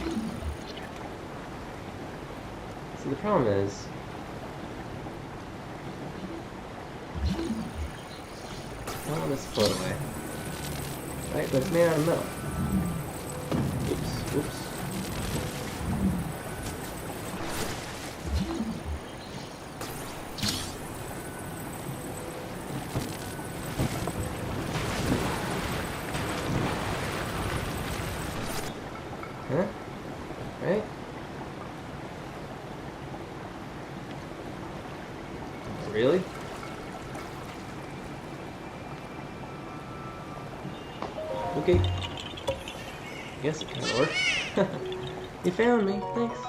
Speaker 1: See, the problem is... Oh, this float away. Right, but it's made out of metal. Oops, oops. Huh? Right? Really? Okay. I guess it kind of worked. You found me. Thanks.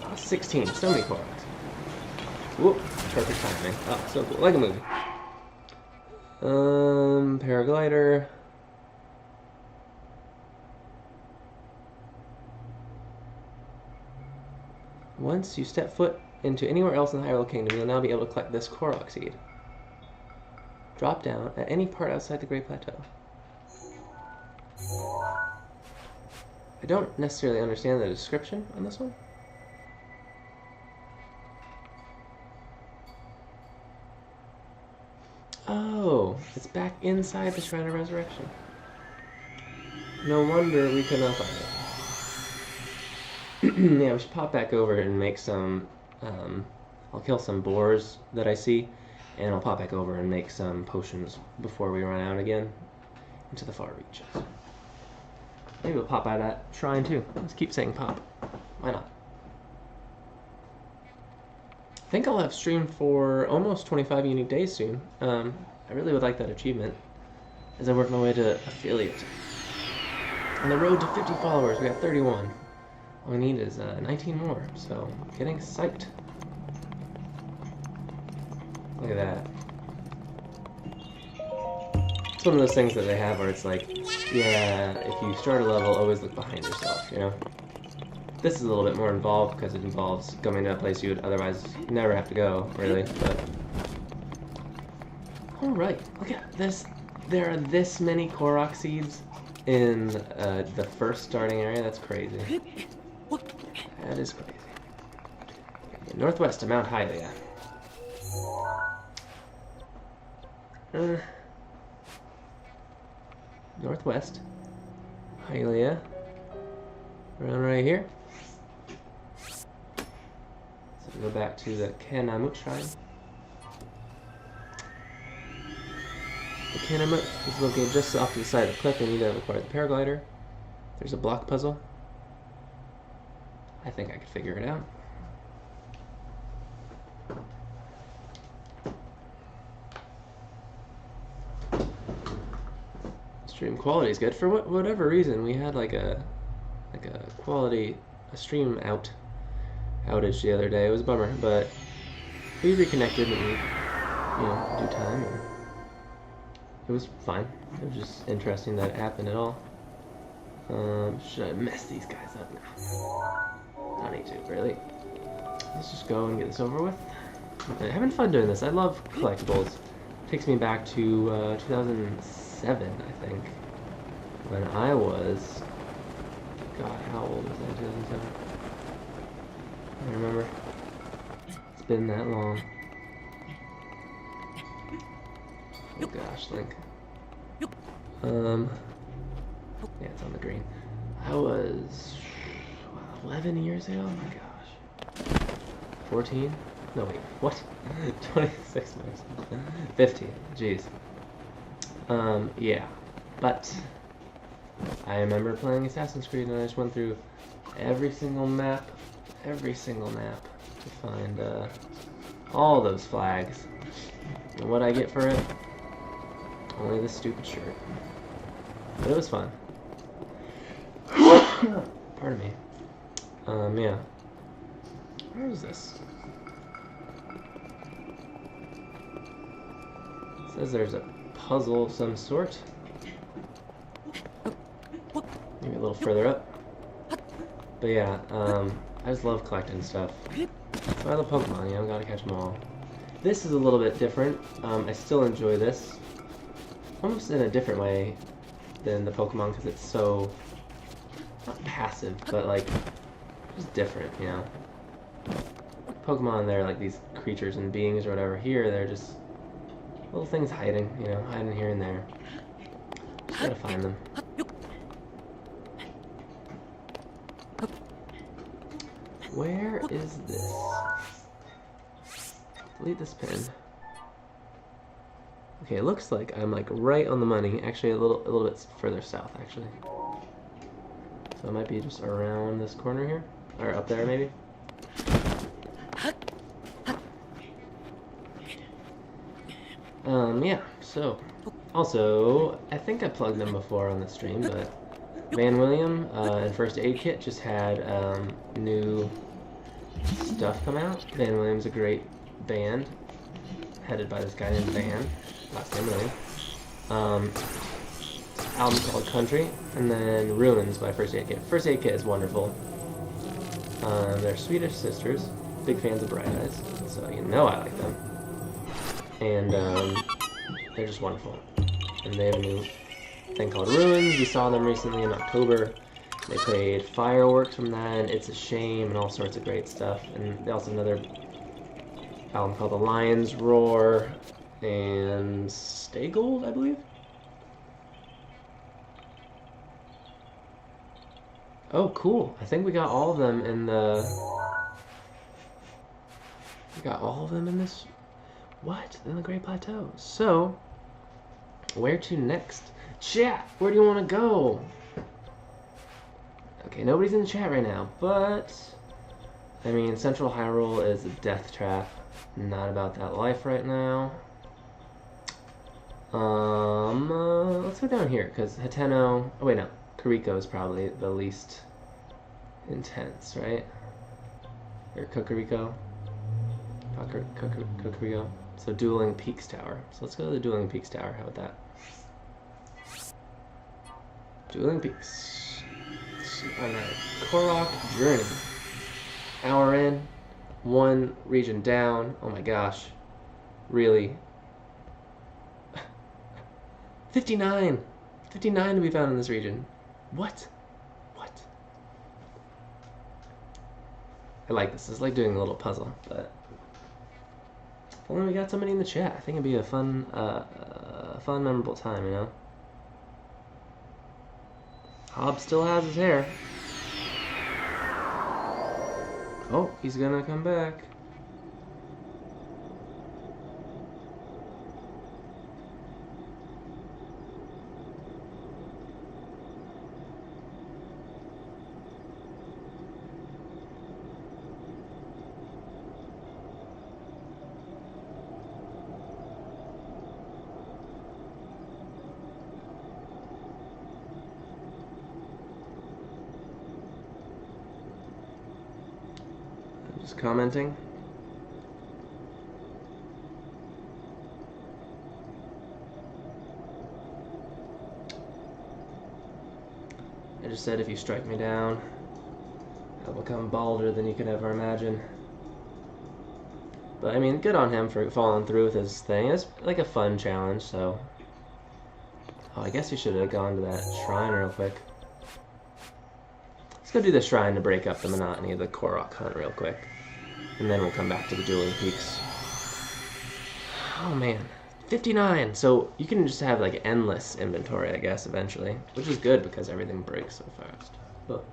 Speaker 1: Oh, 16. So many Koroks. Whoop. Perfect timing. Oh, so cool. Like a movie. Paraglider. Once you step foot into anywhere else in the Hyrule Kingdom, you'll now be able to collect this Korok seed. Drop down at any part outside the Great Plateau. I don't necessarily understand the description on this one. Oh, it's back inside the Shrine of Resurrection. No wonder we could not find it. Yeah, we should pop back over and make some, I'll kill some boars that I see, and I'll pop back over and make some potions before we run out again into the far reaches. Maybe we'll pop by that shrine too. Let's keep saying pop. Why not? I think I'll have streamed for almost 25 unique days soon. I really would like that achievement as I work my way to affiliate. On the road to 50 followers, we got 31. All we need is 19 more, so getting psyched. Look at that. It's one of those things that they have where it's like, yeah, if you start a level, always look behind yourself, you know? This is a little bit more involved because it involves going to a place you would otherwise never have to go, really, but... Alright, look at this. There are this many Korok seeds in the first starting area. That's crazy. That is crazy. Okay, northwest of Mount Hylia. Northwest. Hylia. Around right here. So we go back to the Kenamut Shrine. The Kenamut is located just off to the side of the cliff and you gotta require the paraglider. There's a block puzzle. I think I could figure it out. Stream quality is good. For whatever reason, we had like a stream outage the other day. It was a bummer, but we reconnected and we, due time, and it was fine. It was just interesting that it happened at all. Should I mess these guys up now? Don't need to, really. Let's just go and get this over with. I'm having fun doing this. I love collectibles. It takes me back to 2007, I think, when I was... God, how old was I in 2007? I don't remember. It's been that long. Oh gosh, Link. Yeah, it's on the green. I was 11 years ago? Oh my gosh. 14? No, wait, what? 26 minutes. 15, jeez. Yeah. But I remember playing Assassin's Creed and I just went through every single map to find all those flags. And what I get for it? Only this stupid shirt. But it was fun. Pardon me. Yeah. Where is this? It says there's a puzzle of some sort. Maybe a little further up. But yeah, I just love collecting stuff. So I love Pokemon, gotta catch them all. This is a little bit different. I still enjoy this. Almost in a different way than the Pokemon, because it's so... not passive, but like... just different, Pokemon, they're like these creatures and beings or whatever. Here, they're just... little things hiding, you know, hiding here and there. Just gotta find them. Where is this? Delete this pin. Okay, it looks like I'm like right on the money. Actually, a little bit further south, actually. So it might be just around this corner here, or up there maybe. Yeah. So, also, I think I plugged them before on the stream, but Van William and First Aid Kit just had new stuff come out. Van William's a great band, headed by this guy named Van, last name William. Album called Country, and then Ruins by First Aid Kit. First Aid Kit is wonderful. They're Swedish sisters, big fans of Bright Eyes, so you know I like them. And they're just wonderful. And they have a new thing called Ruins. We saw them recently in October. They played Fireworks from that, and It's a Shame, and all sorts of great stuff. And they also have another album called The Lion's Roar and Stay Gold, I believe. Oh, cool. I think we got all of them in the... We got all of them in this... What? In the Great Plateau. So, where to next? Chat! Where do you want to go? Okay, nobody's in the chat right now, but... I mean, Central Hyrule is a death trap. Not about that life right now. Let's go down here, because Hateno... Oh, wait, no. Koriko is probably the least intense, right? Or Kokoriko? Kokoriko. So Dueling Peaks Tower. So let's go to the Dueling Peaks Tower. How about that? Dueling Peaks. On a Korok journey. Hour in, one region down. Oh my gosh. Really? 59! 59 to be found in this region. What? What? I like this. It's like doing a little puzzle, but if only we got somebody in the chat. I think it'd be a fun, memorable time, you know? Hob still has his hair. Oh, he's gonna come back. Just commenting. I just said if you strike me down, I'll become balder than you could ever imagine. But I mean, good on him for following through with his thing. It's like a fun challenge, so... Oh, I guess we should have gone to that shrine real quick. Let's go do the shrine to break up the monotony of the Korok hunt real quick. And then we'll come back to the Dueling Peaks. Oh man, 59! So you can just have like endless inventory, I guess, eventually. Which is good because everything breaks so fast. But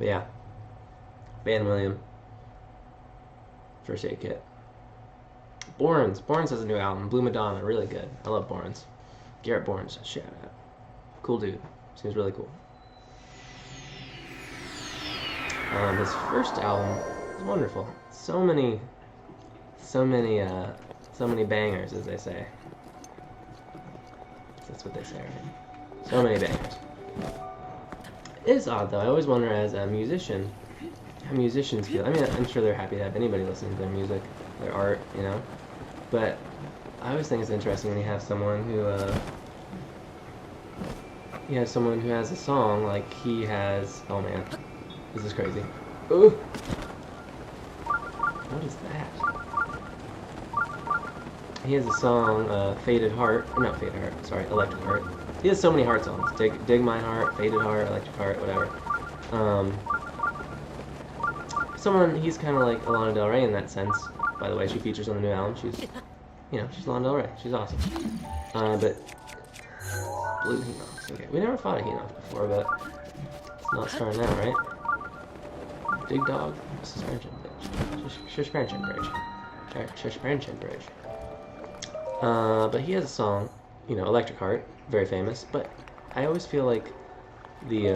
Speaker 1: yeah. Van William. First Aid Kit. Borns has a new album. Blue Madonna, really good. I love Borns. Garrett Borns, shout out. Cool dude. Seems really cool. His first album is wonderful. So many bangers, as they say. That's what they say, right? So many bangers. It is odd, though. I always wonder, as a musician, how musicians feel. I mean, I'm sure they're happy to have anybody listening to their music, their art, you know? But I always think it's interesting when you have someone who, has a song like he has. Oh man, this is crazy. Ooh, what is that? He has a song, Faded Heart. Or not Faded Heart. Sorry, Electric Heart. He has so many heart songs. Dig My Heart, Faded Heart, Electric Heart, whatever. he's kind of like Lana Del Rey in that sense. By the way, she features on the new album. She's, she's Lana Del Rey. She's awesome. But blue Hinox. Okay, we never fought a Hinox before, but it's not starting now, right? Big dog, suspension bridge. Suspension bridge. Suspension bridge. But he has a song, Electric Heart, very famous. But I always feel like the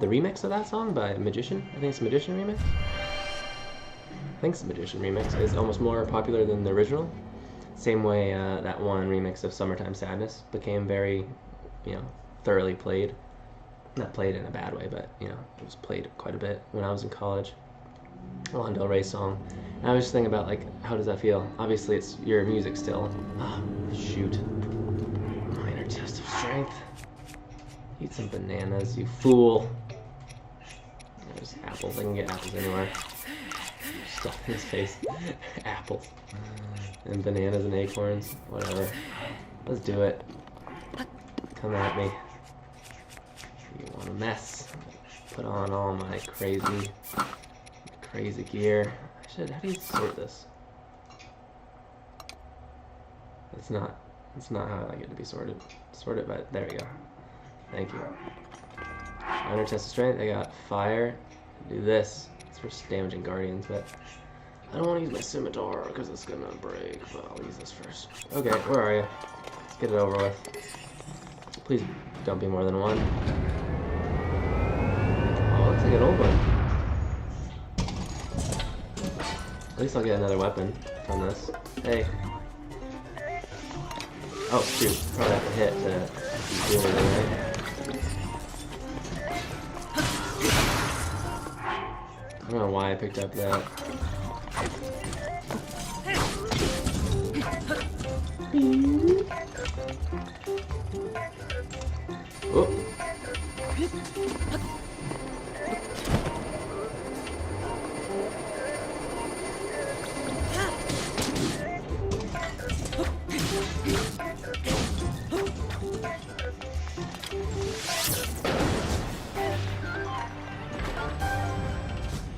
Speaker 1: remix of that song by Magician, I think it's a Magician remix. I think it's the Magician remix is almost more popular than the original. Same way that one remix of Summertime Sadness became very, thoroughly played. Not played in a bad way, but it was played quite a bit when I was in college. Lana Del Rey song. And I was just thinking about like, how does that feel? Obviously, it's your music still. Oh, shoot. Minor test of strength. Eat some bananas, you fool. There's apples. I can get apples anywhere. Stuff in his face. Apples. And bananas and acorns. Whatever. Let's do it. Come at me. You want a mess? Put on all my crazy gear. How do you sort this? It's not how I like it to be sorted. Sort it, but there we go. Thank you. Minor test of strength. I got fire. Do this. It's for damaging guardians, but I don't want to use my scimitar because it's gonna break. But I'll use this first. Okay, where are you? Let's get it over with. Please don't be more than one. Oh, looks like an old one. At least I'll get another weapon from this. Hey. Oh, shoot. Probably have to hit to do anything, right? I don't know why I picked up that. Oh.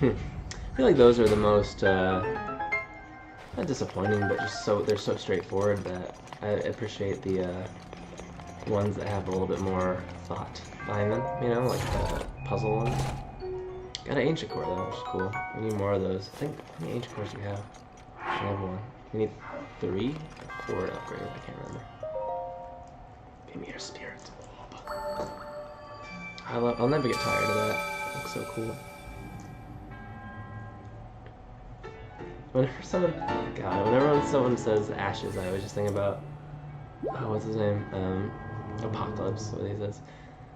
Speaker 1: I feel like those are the most, not disappointing, but just they're so straightforward that I appreciate the ones that have a little bit more thought behind them, like the puzzle ones. Got an ancient core though, which is cool. We need more of those. I think, how many ancient cores do we have? I have one. We need 3 or 4 to upgrade, I can't remember. Give me your spirit orb. I'll never get tired of that. It looks so cool. Whenever someone says ashes, I always just think about, what's his name? Apocalypse, what he says.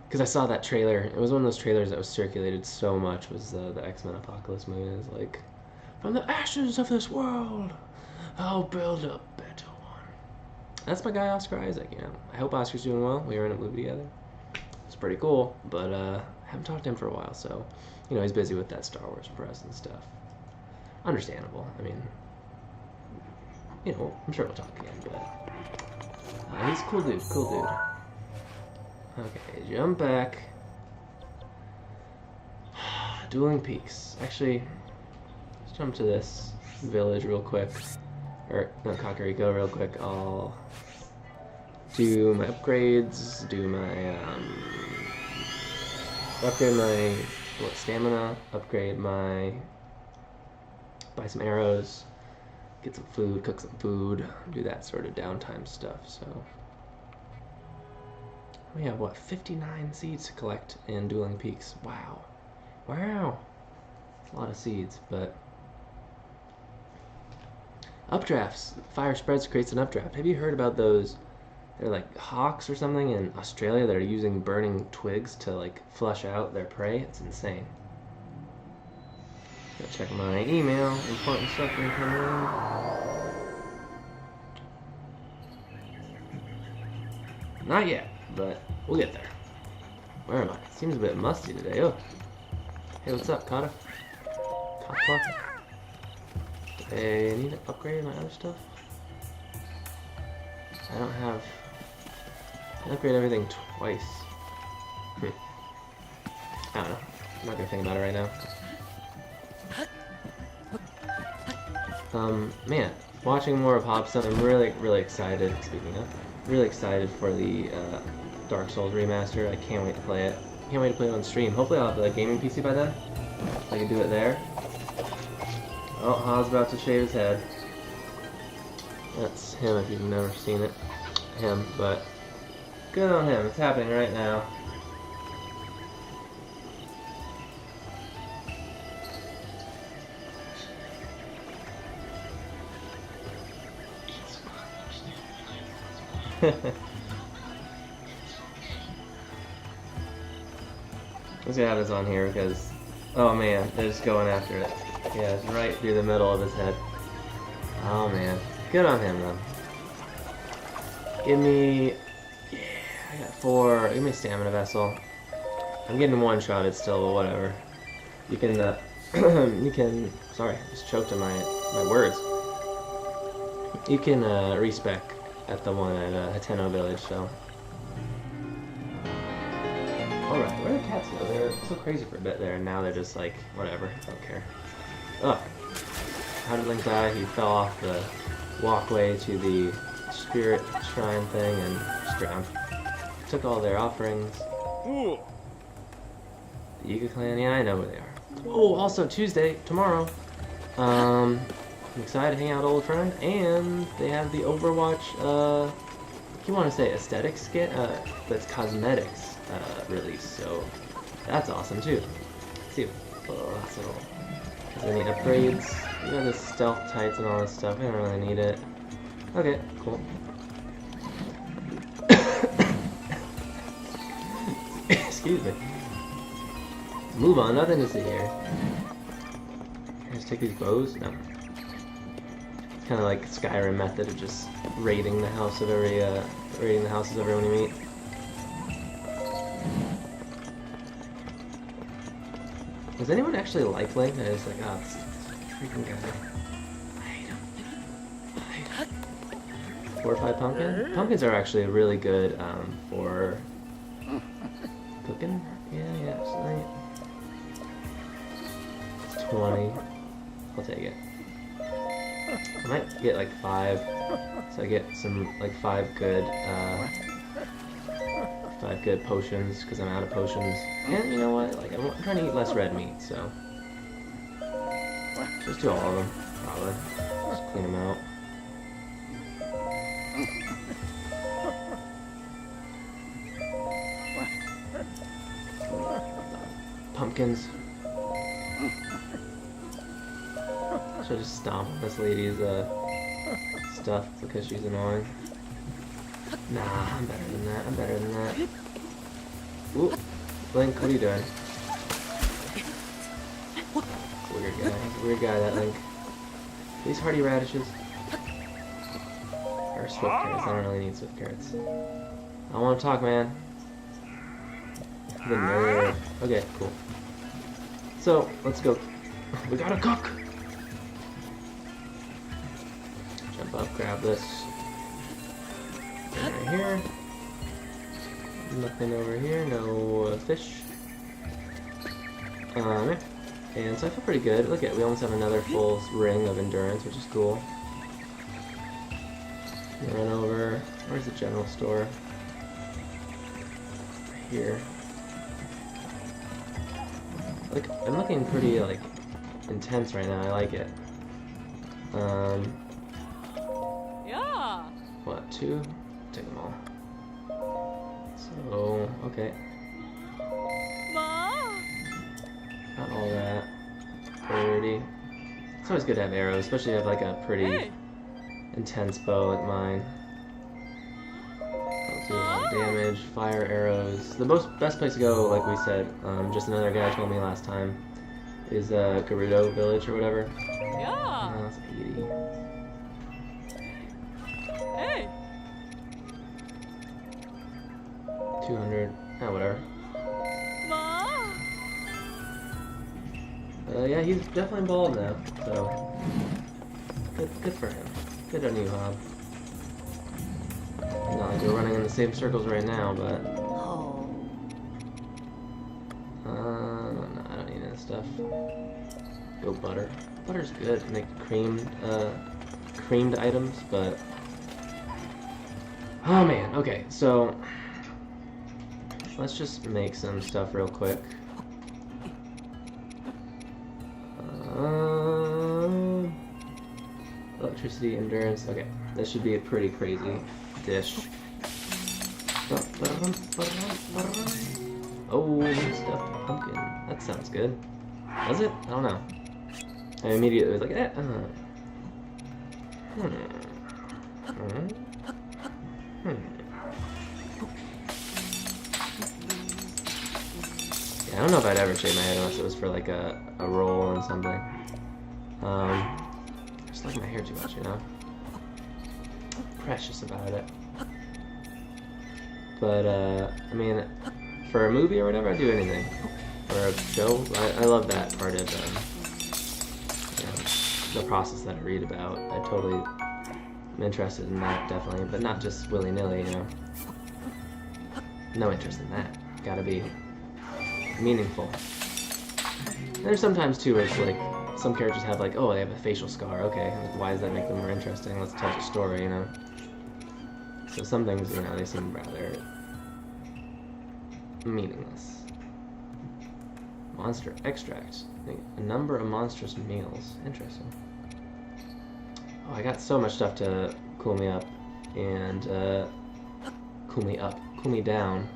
Speaker 1: Because I saw that trailer. It was one of those trailers that was circulated so much, was the X-Men Apocalypse movie. It was like, from the ashes of this world, I'll build a better one. That's my guy Oscar Isaac, I hope Oscar's doing well. We were in a movie together. It's pretty cool, but I haven't talked to him for a while, so, he's busy with that Star Wars press and stuff. Understandable. I mean, I'm sure we'll talk again, but he's a cool dude. Okay, jump back. Dueling Peaks. Actually, let's jump to this village real quick. Or, no, Kakariko real quick. I'll do my upgrades, upgrade my stamina, buy some arrows, get some food, cook some food, do that sort of downtime stuff. So we have 59 seeds to collect in Dueling Peaks. Wow. A lot of seeds, but updrafts. Fire spreads, creates an updraft. Have you heard about those? They're like hawks or something in Australia that are using burning twigs to like flush out their prey. It's insane. Gotta check my email. Important stuff been coming in. Not yet, but we'll get there. Where am I? Seems a bit musty today. Oh. Hey, what's up, Kata? Kata? Hey, I need to upgrade my other stuff. I don't have... I upgrade everything twice. I don't know. I'm not gonna think about it right now. Man, watching more of Hob stuff, I'm really, really excited. Speaking of, really excited for the Dark Souls remaster. I can't wait to play it. Can't wait to play it on stream. Hopefully I'll have the gaming PC by then. I can do it there. Oh, Hob's about to shave his head. That's him if you've never seen it. Him, but good on him. It's happening right now. Let's have this on here because, oh man, they're just going after it. Yeah, it's right through the middle of his head. Oh man, good on him though. Give me, yeah, I got 4. Give me a stamina vessel. I'm getting one-shotted still, but whatever. You can, you can. Sorry, I just choked on my words. You can respec at the one at Hateno Village, so. Alright, where are the cats go? They were so crazy for a bit there, and now they're just like, whatever, don't care. Oh, how did Link die? He fell off the walkway to the spirit shrine thing and just drowned. Took all their offerings.
Speaker 2: Ooh.
Speaker 1: The Yiga clan, yeah, I know where they are. Oh, also Tuesday, tomorrow. I'm excited to hang out with old friend, and they have the Overwatch, if you want to say aesthetic skit, that's cosmetics release, so that's awesome too. Let's see, oh, so I need upgrades. You got the stealth tights and all this stuff. I don't really need it. Okay, cool. Excuse me. Move on, nothing to see here. Can I just take these bows? No. It's kind of like Skyrim method of just raiding the house of raiding the houses of everyone you meet. Does anyone actually like Link? I was like, oh, it's freaking guy. I hate him. I hate him. Fortified pumpkin? Pumpkins are actually really good for cooking. Yeah, tonight. It's 20. I'll take it. I might get like 5, so I get some like 5 good potions because I'm out of potions. And you know what? Like I'm trying to eat less red meat, so just do all of them, probably. Just clean them out. Pumpkins. Should I just stomp on this lady's stuff because she's annoying? Nah, I'm better than that. I'm better than that. Ooh, Link, what are you doing? Weird guy, that Link. These hardy radishes. Or swift carrots. I don't really need swift carrots. I don't want to talk, man. The nerd. Okay, cool. So, let's go. We gotta cook! Jump up, grab this. Right here. Nothing over here, no fish. Yeah. And so I feel pretty good. Look at, we almost have another full ring of endurance, which is cool. Run over. Where's the general store? Right here. Like, I'm looking pretty, like, intense right now. I like it.
Speaker 4: Yeah.
Speaker 1: What, 2? Take them all. So, okay.
Speaker 4: Ma.
Speaker 1: Got all that. 30. It's always good to have arrows, especially if you have like a pretty intense bow like mine. I'll do a lot of damage, fire arrows. The best place to go, like we said, just another guy told me last time, is Gerudo Village or whatever.
Speaker 4: Yeah.
Speaker 1: That's 80.
Speaker 4: Hey.
Speaker 1: 200. Oh, whatever.
Speaker 4: Ma.
Speaker 1: Yeah, he's definitely bald now, so good for him. Good on you, Hob. Not like we're running in the same circles right now, but
Speaker 4: Oh.
Speaker 1: no, I don't need that stuff. Goat butter. Butter's good to make creamed items, but oh man. Okay, so let's just make some stuff real quick. Electricity, endurance. Okay, this should be a pretty crazy dish. Oh, stuffed pumpkin. That sounds good. Does it? I don't know. I immediately was like, eh. Yeah, I don't know if I'd ever shave my head unless it was for like a roll and something. I just like my hair too much, you know? Precious about it. But, I mean, for a movie or whatever, I'd do anything. Or a show, I love that part of you know, the process that I read about. I totally am interested in that, definitely, but not just willy-nilly, you know. No interest in that. Gotta be meaningful. And there's sometimes, too, where it's like, some characters have like, oh, they have a facial scar, okay, like, why does that make them more interesting? Let's tell a story, you know. So some things, you know, they seem rather meaningless. Monster extract. A number of monstrous meals. Interesting. Oh, I got so much stuff to cool me up and cool me down.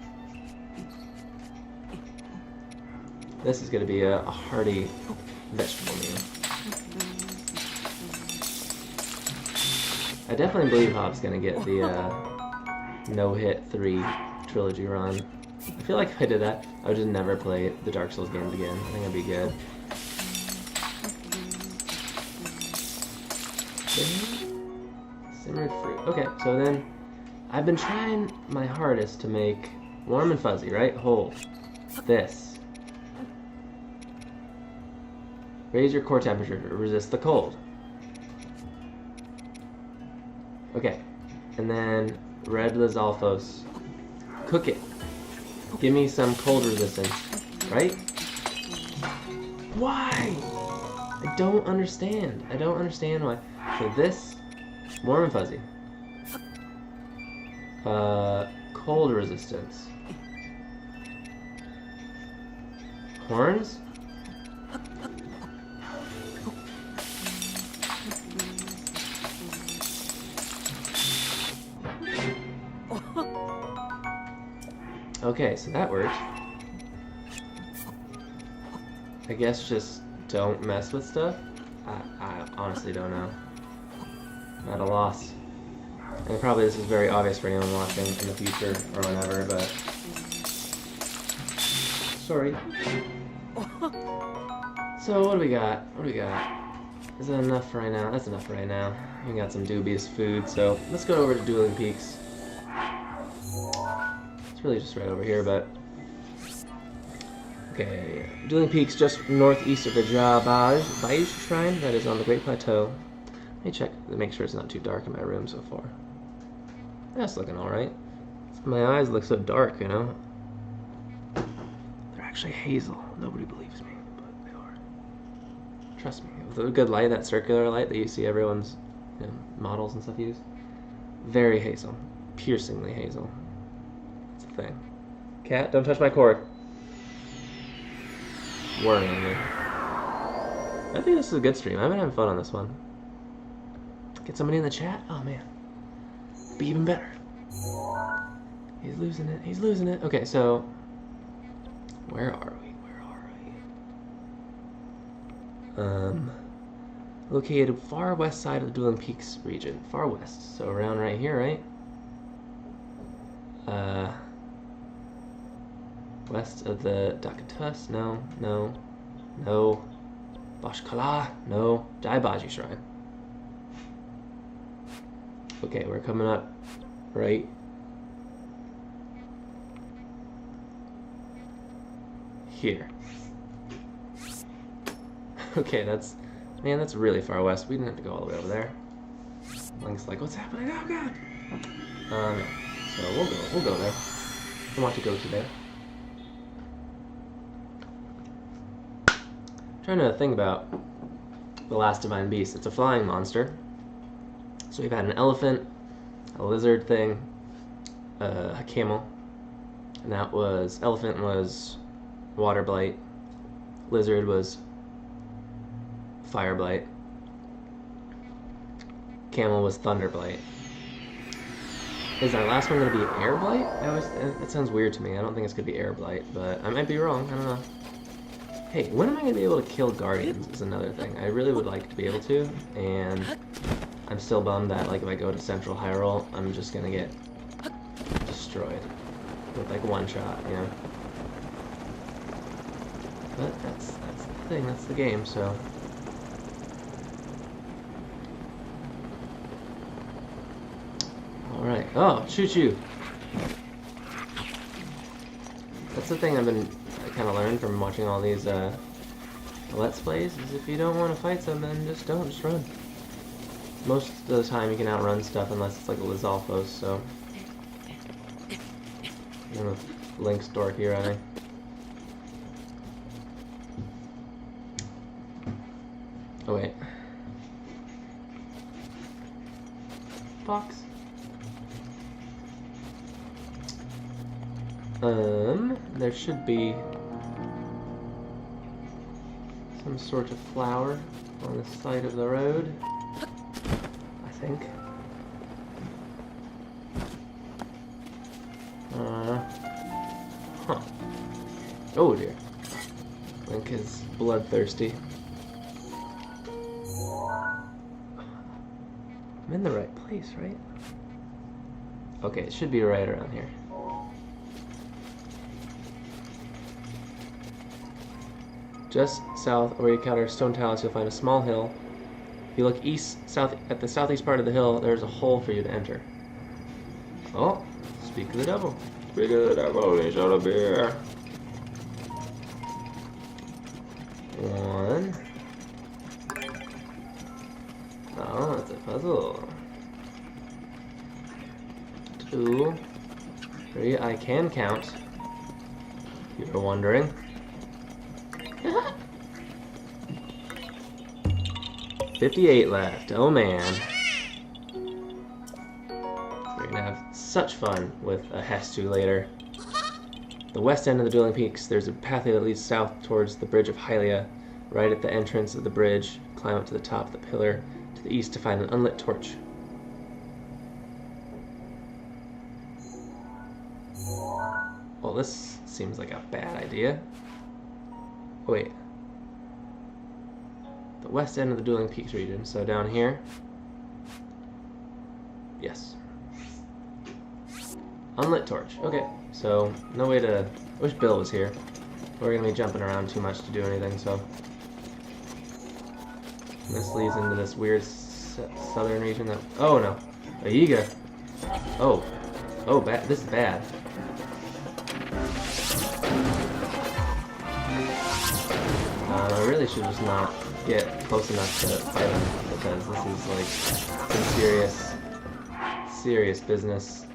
Speaker 1: This is going to be a hearty vegetable meal. I definitely believe Hop's going to get the no-hit 3 trilogy run. I feel like if I did that, I would just never play the Dark Souls games again. I think it'd be good. Simmered fruit. Okay, so then I've been trying my hardest to make warm and fuzzy, right? Whole. This. Raise your core temperature to resist the cold. Okay. And then red Lizalfos. Cook it. Give me some cold resistance, right? Why? I don't understand. I don't understand why. So this, warm and fuzzy. Cold resistance. Horns? Okay, so that worked. I guess just don't mess with stuff? I honestly don't know. I'm at a loss. And probably this is very obvious for anyone watching in the future or whenever, but... Sorry. So what do we got? What do we got? Is that enough for right now? That's enough for right now. We got some dubious food, so let's go over to Dueling Peaks. It's really just right over here, but... Okay, Dueling Peaks just northeast of the Baj Shrine that is on the Great Plateau. Let me check to make sure it's not too dark in my room so far. That's looking alright. My eyes look so dark, you know? They're actually hazel. Nobody believes me, but they are. Trust me. With a good light, that circular light that you see everyone's models and stuff use. Very hazel. Piercingly hazel. It's a thing. Cat, don't touch my cord. Worrying me. I think this is a good stream. I've been having fun on this one. Get somebody in the chat? Oh man. Be even better. He's losing it. He's losing it. Okay, so where are we? Located far west side of the Dueling Peaks region. Far west. So around right here, right? West of the Dakatus? No. Bashkala? No. Daibaji Shrine. Okay, we're coming up right here. Okay, that's really far west. We didn't have to go all the way over there. Link's like, what's happening? Oh god. So we'll go there. I want to go to there. Trying to think about the last divine beast. It's a flying monster. So we've had an elephant, a lizard thing, a camel, and that was, elephant was water blight, lizard was fire blight, camel was thunder blight. Is our last one going to be air blight? That sounds weird to me. I don't think it's going to be air blight, but I might be wrong. I don't know. Hey, when am I going to be able to kill guardians is another thing. I really would like to be able to, and I'm still bummed that, like, if I go to Central Hyrule, I'm just going to get destroyed with, like, one shot, you know? But that's the thing. That's the game, so... Alright. Oh, choo-choo! That's the thing I've been kind of learned from watching all these Let's Plays, is if you don't want to fight something, just don't, just run. Most of the time you can outrun stuff unless it's like a Lizalfos, so... I don't know if Link's dorky running. Oh wait. Box. There should be some sort of flower on the side of the road, I think. Huh. Oh dear. Link is bloodthirsty. I'm in the right place, right? Okay, it should be right around here. Just south where you encounter Stone Talus, you'll find a small hill. If you look south at the southeast part of the hill, there's a hole for you to enter. Oh, speak of the devil. Speak of the devil, he shall appear. One. Oh, it's a puzzle. 2, 3. I can count. If you're wondering. 58 left. Oh man. We're gonna have such fun with a Hestu later. The west end of the Dueling Peaks, there's a pathway that leads south towards the Bridge of Hylia. Right at the entrance of the bridge, climb up to the top of the pillar to the east to find an unlit torch. Well, this seems like a bad idea. Oh, wait. The west end of the Dueling Peaks region, so down here. Yes. Unlit torch. Okay, so no way to... I wish Bill was here. We're gonna be jumping around too much to do anything, so... This leads into this weird southern region that... Oh no! A Yiga! Oh. Oh, bad. This is bad. I really should just not get close enough to fight him, because this is like some serious business.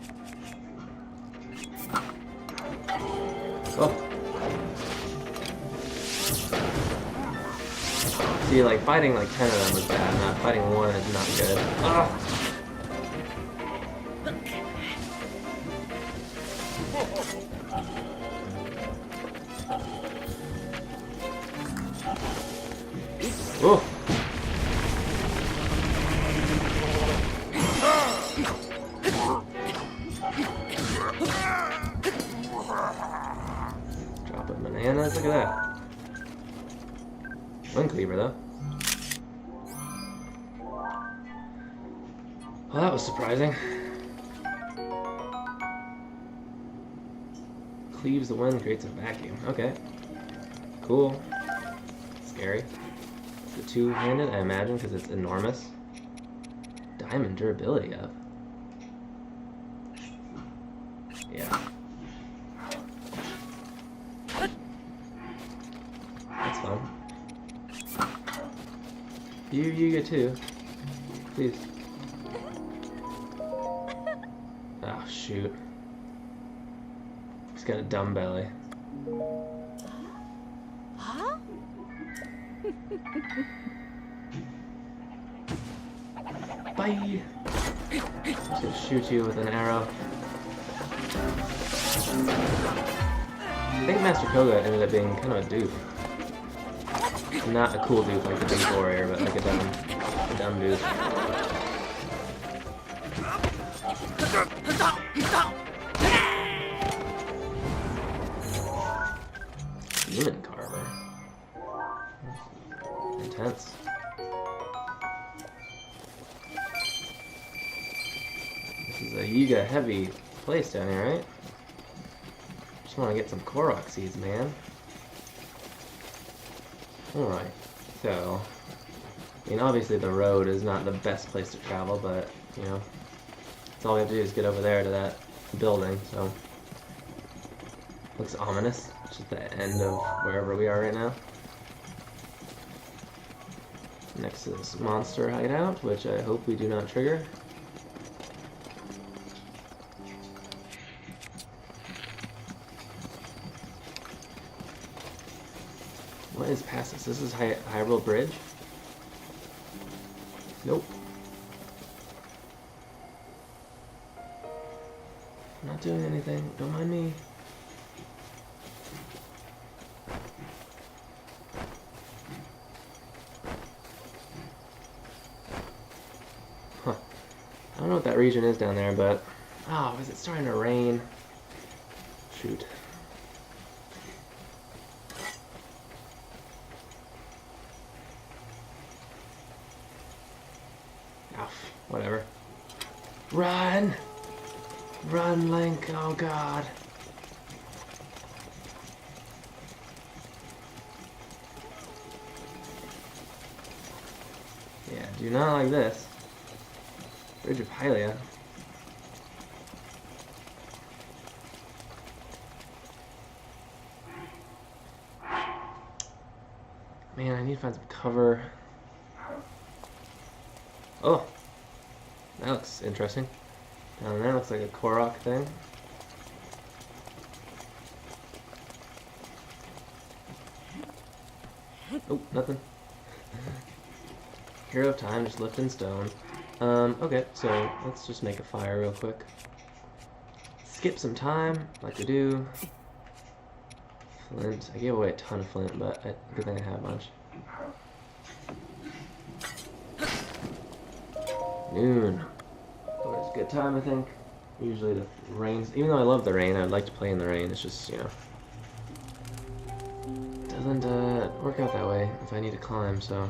Speaker 1: Oh. See, like fighting like 10 of them is bad, not fighting one is not good. Ah. Oh. Dropping bananas, look at that. One cleaver though. Well, that was surprising. Cleaves the wind, creates a vacuum. Okay. Cool. Scary. The two-handed, I imagine, because it's enormous. Diamond durability up. Yeah. That's fun. You get too. Please. Oh, shoot. He's got a dumb belly.
Speaker 4: Huh?
Speaker 1: Bye! I'm just gonna shoot you with an arrow. I think Master Koga ended up being kind of a doof. Not a cool doof like the big warrior, but like a dumb doof. Demon Carver. Intense. This is a Yiga heavy place down here, right? Just want to get some Korok seeds, man. Alright, so, I mean, obviously the road is not the best place to travel, but, you know, that's all we have to do is get over there to that building, so. Looks ominous. It's just the end of wherever we are right now. Next to this monster hideout, which I hope we do not trigger. What is past this? This is Hyrule Bridge? Nope. I'm not doing anything. Don't mind me. Huh. I don't know what that region is down there, but... Oh, is it starting to rain? Shoot. Whatever. Run! Run, Link! Oh god. Yeah, do not like this. Bridge of Hylia. Man, I need to find some cover. Oh! That looks interesting. Down there looks like a Korok thing. Oh, nothing. Hero of Time, just lifting stone. Okay, so let's just make a fire real quick. Skip some time, like we do. Flint. I gave away a ton of flint, but good thing I have a bunch. Noon. It's a good time, I think. Usually the rain, even though I love the rain, I'd like to play in the rain. It's just, you know, doesn't work out that way if I need to climb, so.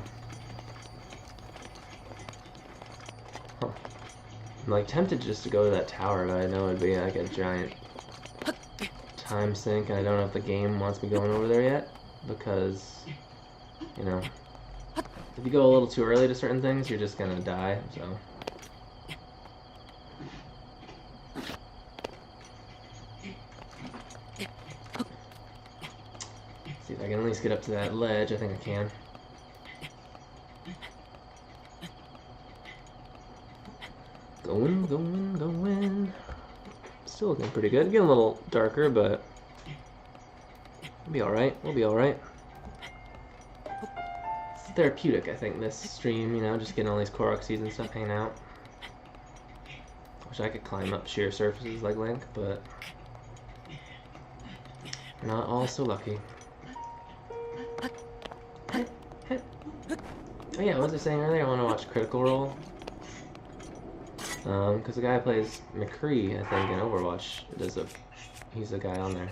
Speaker 1: Huh. I'm like tempted just to go to that tower, but I know it'd be like a giant time sink, and I don't know if the game wants me going over there yet, because, you know, if you go a little too early to certain things, you're just gonna die, so. See if I can at least get up to that ledge. I think I can. Going. Still looking pretty good. Getting a little darker, but we'll be alright. We'll be alright. It's therapeutic, I think, this stream, you know, just getting all these Korok seeds and stuff hanging out. Wish I could climb up sheer surfaces like Link, but not all so lucky. Oh yeah, what was I saying earlier? I want to watch Critical Role. Because the guy who plays McCree, I think, in Overwatch, he's the guy on there.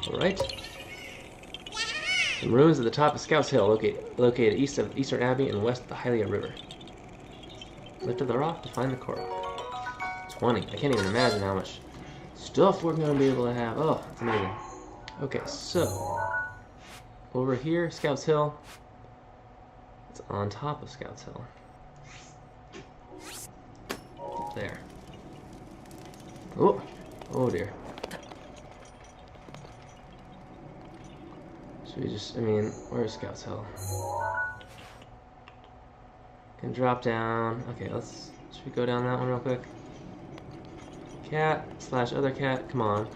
Speaker 1: Alright. Some ruins at the top of Scouts Hill, located east of Eastern Abbey and west of the Hylia River. Lift of the rock to find the Korok. 20. I can't even imagine how much stuff we're going to be able to have. Oh, it's amazing. Okay, so over here, Scouts Hill. It's on top of Scouts Hill. There. Oh dear. Should we just, I mean, where's Scouts Hill? Can drop down. Okay, should we go down that one real quick? Cat slash other cat, come on.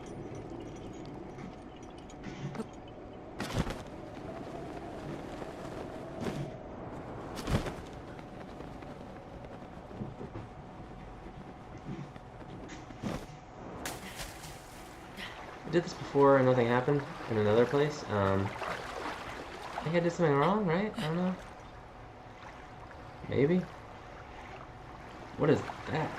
Speaker 1: I did this before and nothing happened in another place. I think I did something wrong, right? I don't know. Maybe? What is that?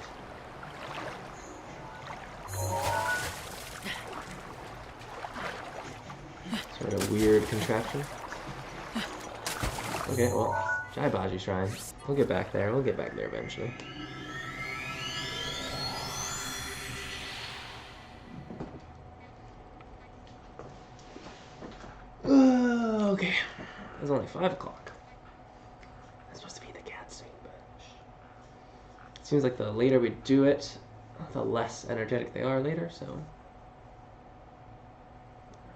Speaker 1: Sort of weird contraption. Okay, well, Jaibaji Shrine. We'll get back there. We'll get back there eventually. Okay. It's only 5 o'clock. It's supposed to be the cat soon, but it seems like the later we do it, the less energetic they are later, so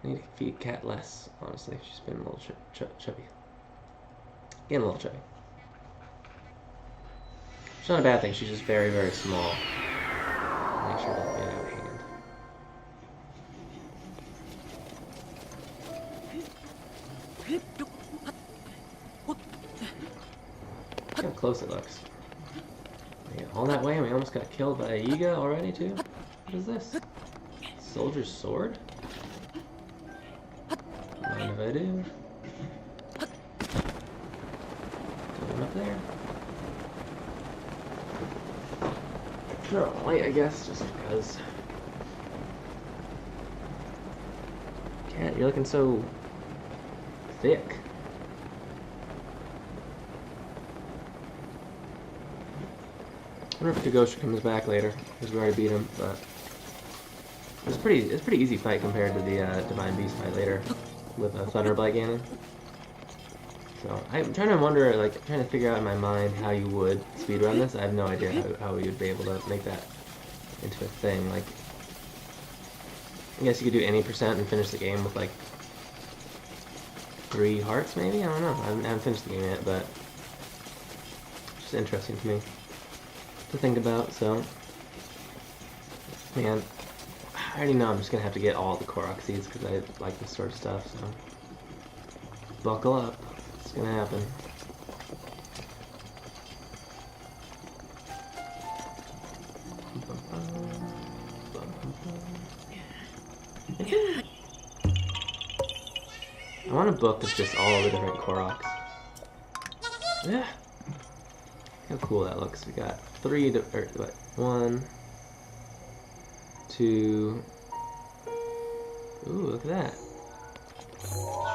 Speaker 1: I need to feed Cat less, honestly. She's been a little chubby. Getting a little chubby. It's not a bad thing, she's just very, very small. Make sure it doesn't get out of hand. Look how close it looks. Man, all that way and we almost got killed by a Yiga already too? What is this? Soldier's sword? Mind if I do? Going up there? No, light I guess, just because. Cat, you're looking so thick. I wonder if Kagosha comes back later, because we already beat him, but it's a pretty easy fight compared to the Divine Beast fight later with Thunderblight Ganon. So I'm trying to wonder, like, trying to figure out in my mind how you would speedrun this. I have no idea how you'd be able to make that into a thing. Like, I guess you could do any percent and finish the game with like 3 hearts, maybe? I don't know. I haven't finished the game yet, but it's just interesting to me to think about. So, man, I already know I'm just gonna have to get all the Korok seeds because I like this sort of stuff. So, buckle up. It's gonna happen. I want a book of just all the different Koroks. Yeah. How cool that looks. We got 3 to, or what? 1, 2. Ooh, look at that.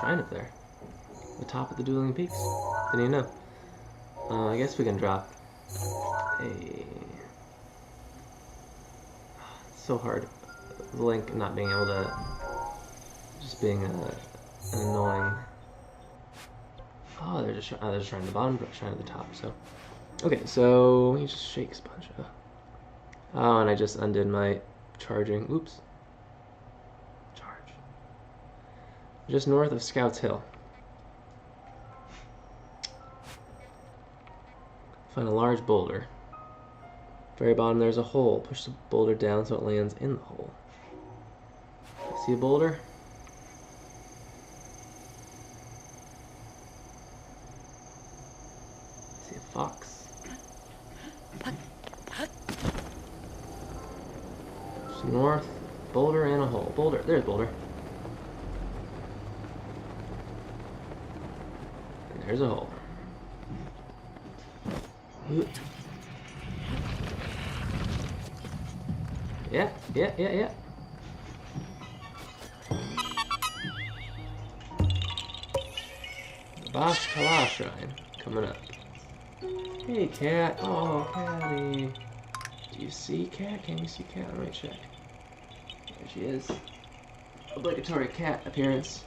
Speaker 1: Shrine up there. The top of the Dueling Peaks. Didn't even know. I guess we can drop a... It's so hard. Link not being able to... Just being an annoying... Oh, they're just trying the bottom, but trying to the top, so... Okay, so he just shakes a bunch of... Oh, and I just undid my charging. Oops. Charge. Just north of Scouts Hill. Find a large boulder. Very bottom there's a hole. Push the boulder down so it lands in the hole. See a boulder? See a fox. Just north, boulder and a hole. Boulder, there's boulder. And there's a hole. Yeah. Bosch Kala Shrine coming up. Hey, cat. Oh, Catty. Do you see cat? Can you see cat? Let me check. There she is. Obligatory cat appearance.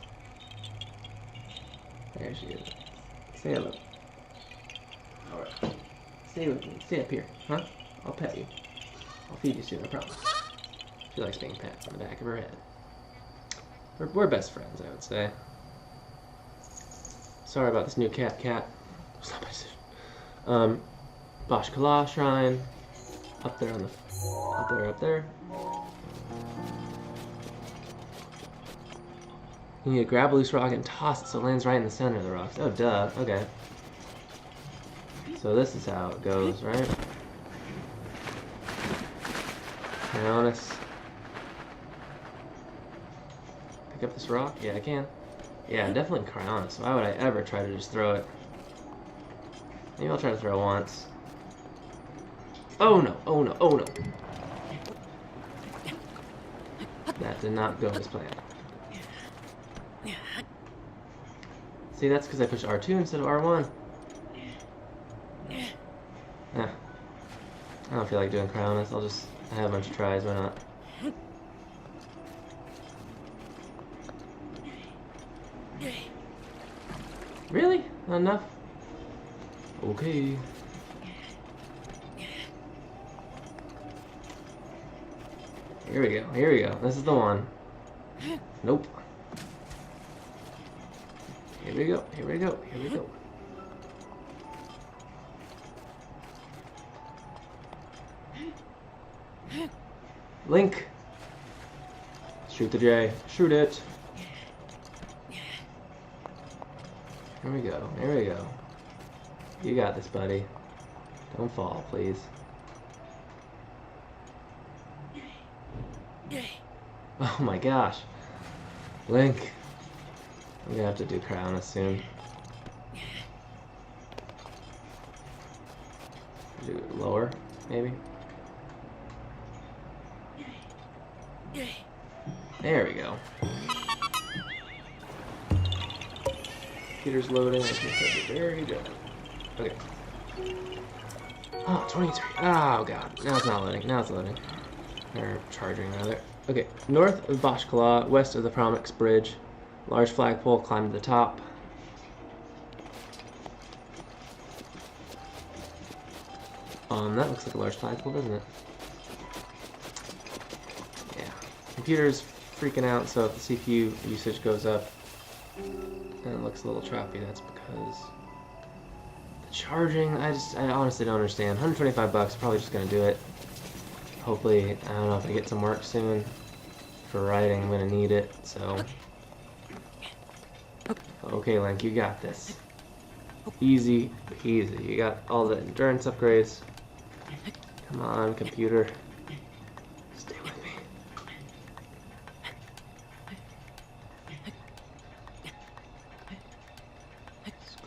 Speaker 1: There she is. Say hello. Alright. Stay with me. Stay up here. Huh? I'll pet you. I'll feed you soon, I promise. She likes being pet on the back of her head. We're best friends, I would say. Sorry about this new cat. It's not my decision. Bosch Kala Shrine. Up there on the, up there. You need to grab a loose rock and toss it so it lands right in the center of the rocks. Oh, duh. Okay. So this is how it goes, right? Cryonis. Pick up this rock? Yeah, I can. Yeah, definitely Cryonis. Why would I ever try to just throw it? Maybe I'll try to throw once. Oh no, oh no, oh no. That did not go as planned. See, that's because I pushed R2 instead of R1. Yeah. I don't feel like doing Cryonis. I have a bunch of tries, why not? Really? Not enough? Okay. Here we go, here we go. This is the one. Nope. Here we go, here we go, here we go. Link! Shoot the J. Shoot it! Here we go, here we go. You got this, buddy. Don't fall, please. Oh my gosh. Link. I'm gonna have to do Cryonis soon. Do it lower, maybe? There we go. Computer's loading. I think there you go. Okay. Oh, 23. Oh god. Now it's not loading. Now it's loading. Or charging, rather. Okay. North of Bashkala, west of the Promix Bridge. Large flagpole, climb to the top. That looks like a large flagpole, doesn't it? Yeah. Computer's freaking out, so if the CPU usage goes up and it looks a little choppy, that's because the charging, I honestly don't understand. 125 bucks, probably just gonna do it. Hopefully, I don't know if I get some work soon for writing, I'm gonna need it, so. Okay, Link, you got this. Easy peasy. You got all the endurance upgrades. Come on, computer. Stay with me. Just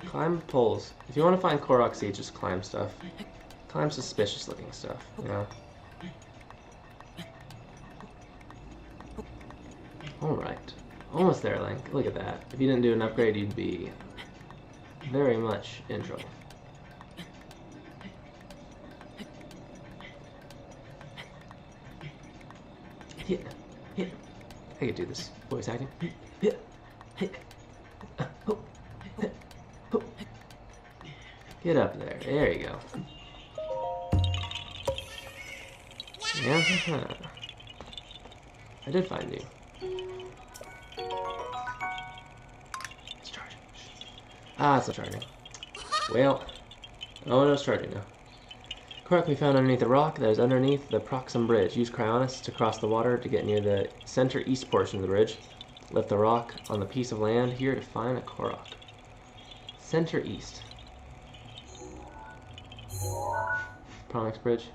Speaker 1: climb poles. If you want to find Korok seeds, just climb stuff. Climb suspicious looking stuff, you know? Alright. Almost there, Link. Look at that. If you didn't do an upgrade, you'd be very much in trouble. Hit. Hit. I could do this voice acting. Hit. Hit. Oh. Hit. Oh. Get up there. There you go. Yeah. I did find you. It's charging. Ah, it's not charging. Well. Oh, no, it's charging now. Korok we found underneath the rock that is underneath the Proxim Bridge. Use Cryonis to cross the water to get near the center east portion of the bridge. Lift the rock on the piece of land here to find a Korok. Center east. Promix Bridge.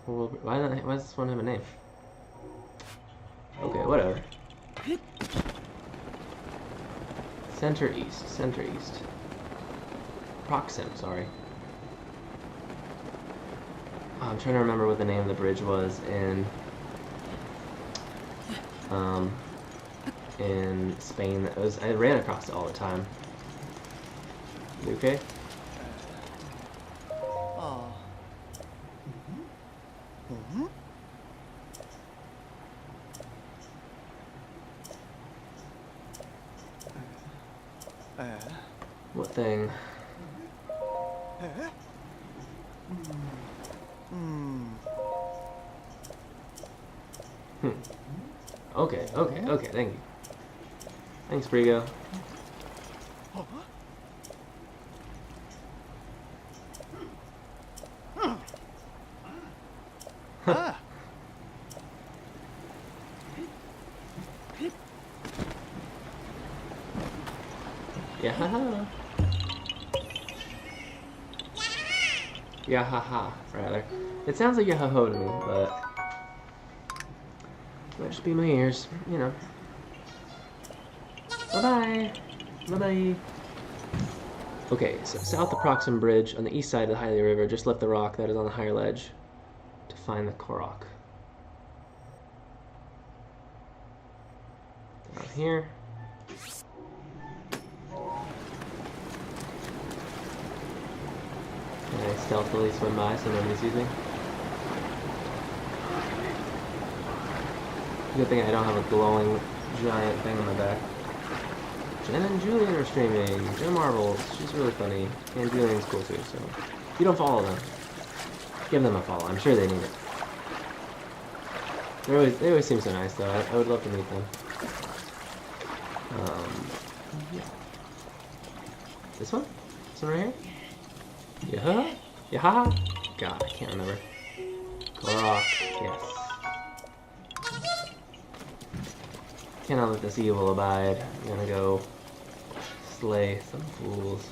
Speaker 1: Why does this one have a name? Okay, whatever. Center east. Center east. Proxim, sorry. Oh, I'm trying to remember what the name of the bridge was in Spain. I ran across it all the time. You okay?
Speaker 5: Oh. Mm-hmm.
Speaker 1: What thing? Okay, thank you. Thanks, Brigo.
Speaker 5: Ah.
Speaker 1: Yeah, haha. Yeah, haha, rather. It sounds like yahaho to me, but might just be my ears, you know. Bye-bye. Bye-bye. Okay, so south of Proxim Bridge, on the east side of the Hylia River, just left the rock that is on the higher ledge to find the Korok. Down here. Can I stealthily swim by so nobody sees me? Good thing I don't have a glowing giant thing on my back. Jen and Julian are streaming. Jen Marbles, she's really funny. And Julian's cool too, so if you don't follow them, give them a follow. I'm sure they need it. They always seem so nice though. I would love to meet them. Yeah. This one? This one right here? Yeah? Yeah? God, I can't remember. Korok, yes. Cannot let this evil abide. I'm gonna go slay some fools.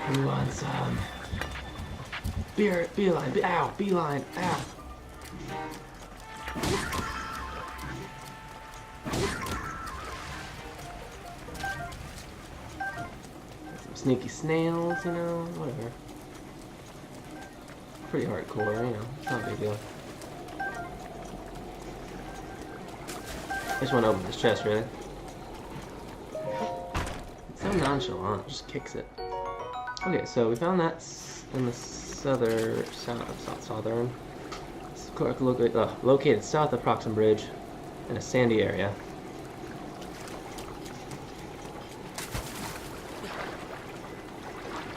Speaker 1: Who wants some? Beeline, ow, beeline, ow. Some sneaky snails, you know, whatever. Pretty hardcore, you know, it's not a big deal. I just want to open this chest, really. It's so nonchalant, just kicks it. Okay, so we found that in the southern, located south of Proxim Bridge in a sandy area.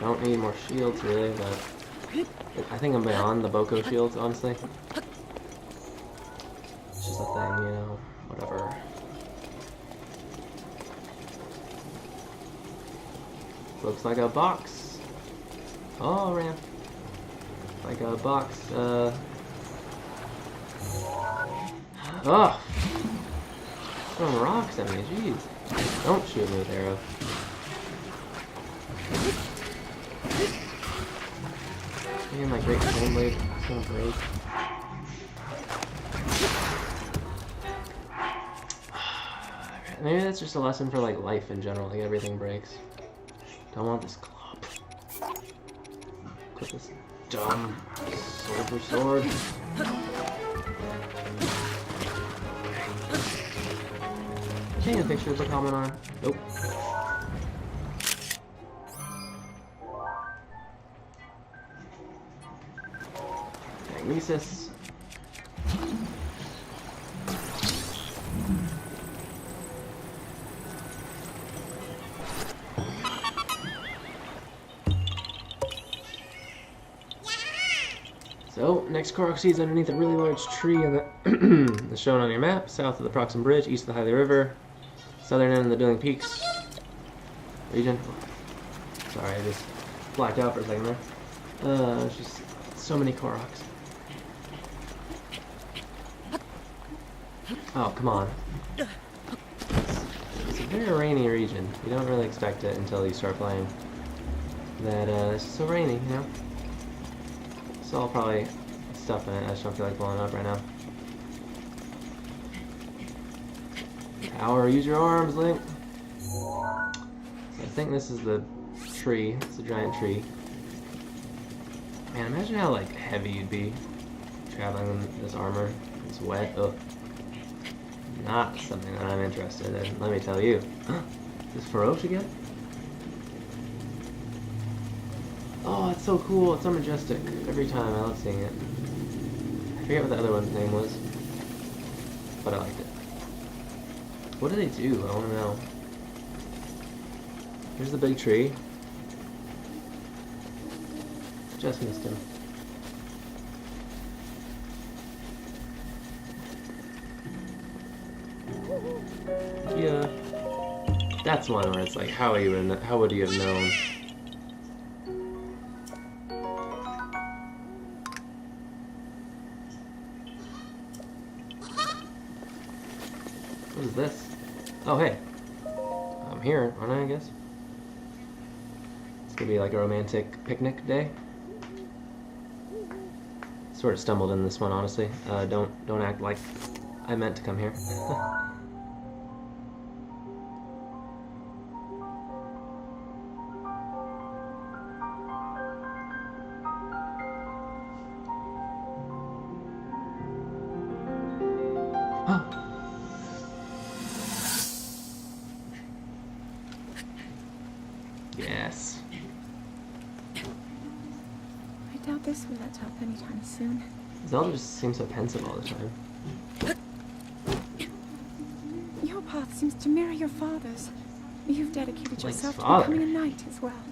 Speaker 1: Don't need more shields really, but I think I'm beyond the Boko shields, honestly. It's just a thing, you know, whatever. Looks like a box. Oh, ramp. Like a box, Oh! Throwing rocks at me, jeez. Don't shoot me with arrows. Man, my great stone blade is gonna break. Maybe that's just a lesson for like life in general, like everything breaks. Don't want this club. Put this dumb silver sword. Taking a picture of the comment on. Nope. Magnesis. So, next Korok seed is underneath a really large tree on the that's shown on your map, south of the Proxim Bridge, east of the Hylia River, southern end of the Dueling Peaks region. Sorry, I just blacked out for a second there. There's just so many Koroks. Oh, come on. It's a very rainy region. You don't really expect it until you start playing. That it's so rainy, you know? It's all probably stuff in it. I just don't feel like blowing up right now. Power, use your arms, Link. So I think this is the tree. It's a giant tree. Man, imagine how like heavy you'd be traveling in this armor. It's wet. Ugh. Not something that I'm interested in. Let me tell you. Is this Feroce again? Oh, it's so cool. It's so majestic. Every time I love seeing it. I forget what the other one's name was, but I liked it. What do they do? I want to know. Here's the big tree. Just missed him. that's one where it's like, how would you have known? What is this? Oh, hey. I'm here, aren't I guess? It's gonna be like a romantic picnic day. Sort of stumbled in this one, honestly. Don't act like I meant to come here. Yes.
Speaker 3: I doubt this will let up anytime soon.
Speaker 1: Zelda just seems so pensive all the time.
Speaker 3: Your path seems to mirror your father's. You've dedicated
Speaker 1: Link's
Speaker 3: yourself to
Speaker 1: father?
Speaker 3: becoming a knight as well.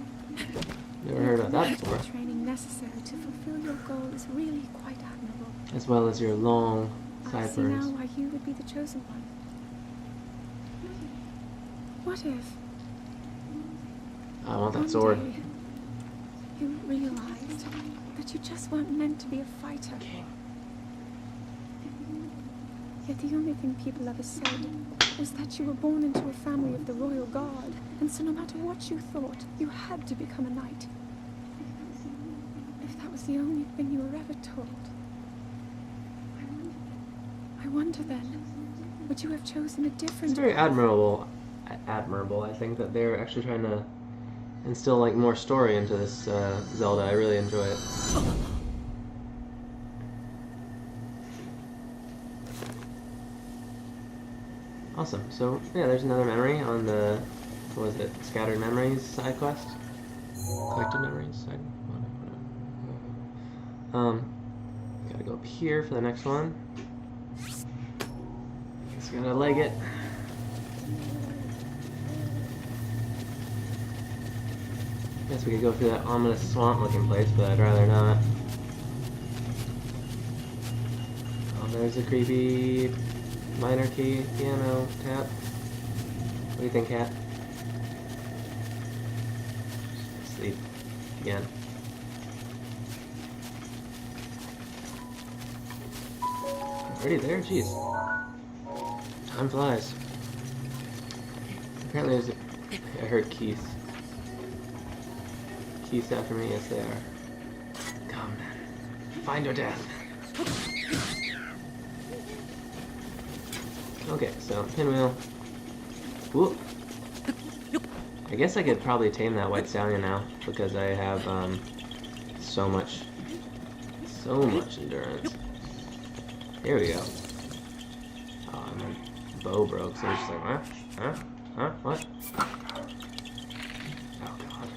Speaker 1: Never heard of that before.
Speaker 3: The training necessary to fulfill your goal is really quite admirable.
Speaker 1: As well as your long
Speaker 3: I see now
Speaker 1: sideburns.
Speaker 3: why you would be the chosen one. What if
Speaker 1: I want that
Speaker 3: one
Speaker 1: sword.
Speaker 3: day you realized that you just weren't meant to be a fighter? Yet the only thing people ever said was that you were born into a family of the royal guard, and so no matter what you thought, you had to become a knight. If that was the only thing you were ever told, I wonder then, would you have chosen a different
Speaker 1: It's very
Speaker 3: path?
Speaker 1: admirable, I think, that they're actually trying to instill like more story into this Zelda. I really enjoy it. Awesome. So yeah, there's another memory on the, what was it, Scattered Memories side quest? Collected Memories side. Gotta go up here for the next one. Just gotta leg it. Guess we could go through that ominous swamp-looking place, but I'd rather not. Oh, there's a creepy minor key piano tap. What do you think, Cat? Sleep again. Already there? Jeez. Time flies. Apparently there's I heard Keith. Keith's after me? Yes, they are. Come then. Find your death. Okay, so pinwheel. Whoop. I guess I could probably tame that white stallion now because I have so much endurance. Here we go. Oh, my bow broke, so it's just like, huh? What? Oh god.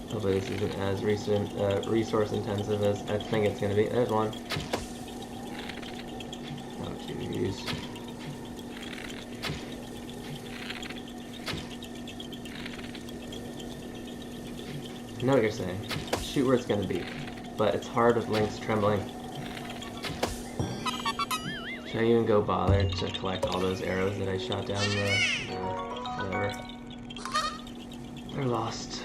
Speaker 1: Hopefully this isn't as resource intensive as I think it's gonna be. There's one. Oh jeez. I know what you're saying. Shoot where it's gonna be. But it's hard with Link's trembling. Should I even go bother to collect all those arrows that I shot down the... whatever. They're lost.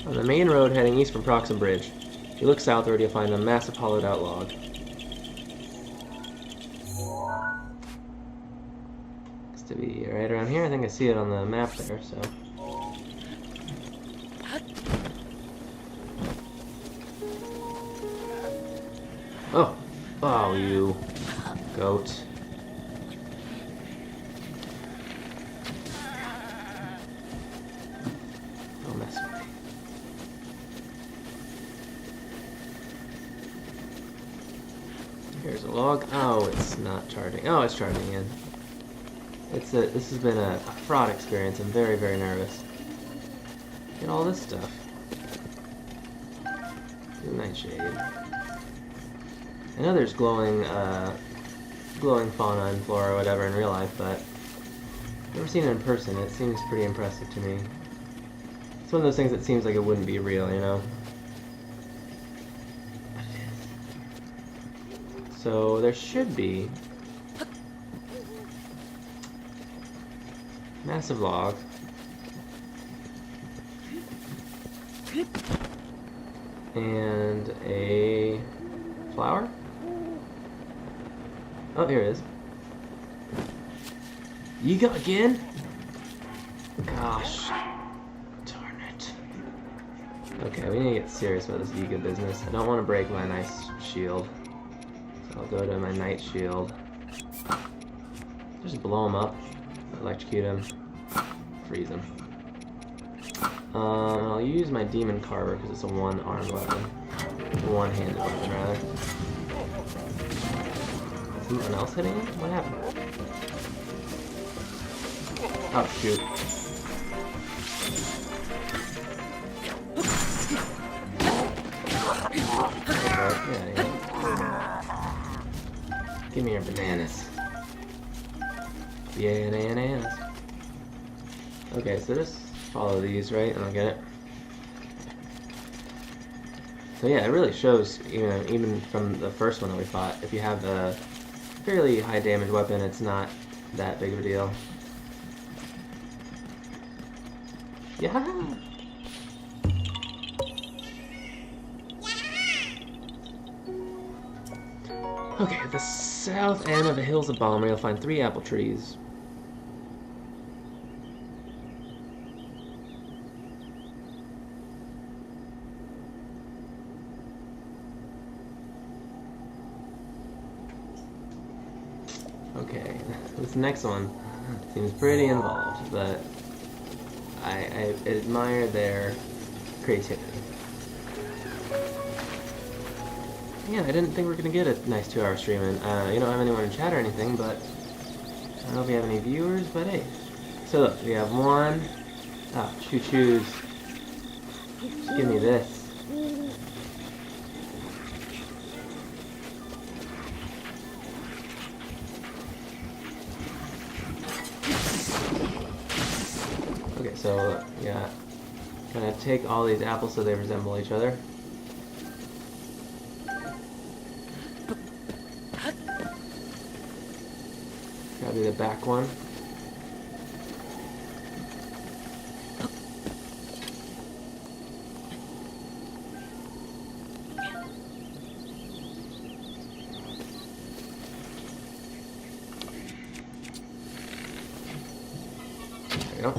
Speaker 1: On the main road heading east from Proxim Bridge. If you look southward, you'll find a massive hollowed-out log. It's to be right around here. I think I see it on the map there, so... Oh, you goat. Don't mess with me. Here's a log. Oh, it's not charging. Oh, it's charging in. This has been a fraud experience. I'm very, very nervous. Get all this stuff. Good nightshade. I know there's glowing fauna and flora or whatever in real life, but I've never seen it in person. It seems pretty impressive to me. It's one of those things that seems like it wouldn't be real, you know? But it is. So there should be massive log. And a flower? Oh, here it is. Yiga again? Gosh. Darn it. Okay, we need to get serious about this Yiga business. I don't want to break my nice shield. So I'll go to my knight shield. Just blow him up. Electrocute him. Freeze him. I'll use my demon carver because it's a one-armed weapon. One-handed weapon, rather. Something else hitting him? What happened? Oh, shoot. Give me your bananas. Yeah, bananas. Okay, so just follow these, right? And I'll get it. So yeah, it really shows, you know, even from the first one that we fought, if you have a fairly high damage weapon, it's not that big of a deal. Yeah. Okay, at the south end of the hills of Balmer, you'll find 3 apple trees. Okay, this next one seems pretty involved, but I admire their creativity. Yeah, I didn't think we were gonna get a nice 2-hour stream, and you don't have anyone in chat or anything, but I don't know if we have any viewers, but hey. So look, we have one. Ah, choose. Just give me this. Okay, so yeah, gonna take all these apples so they resemble each other. Gotta be the back one. There we go.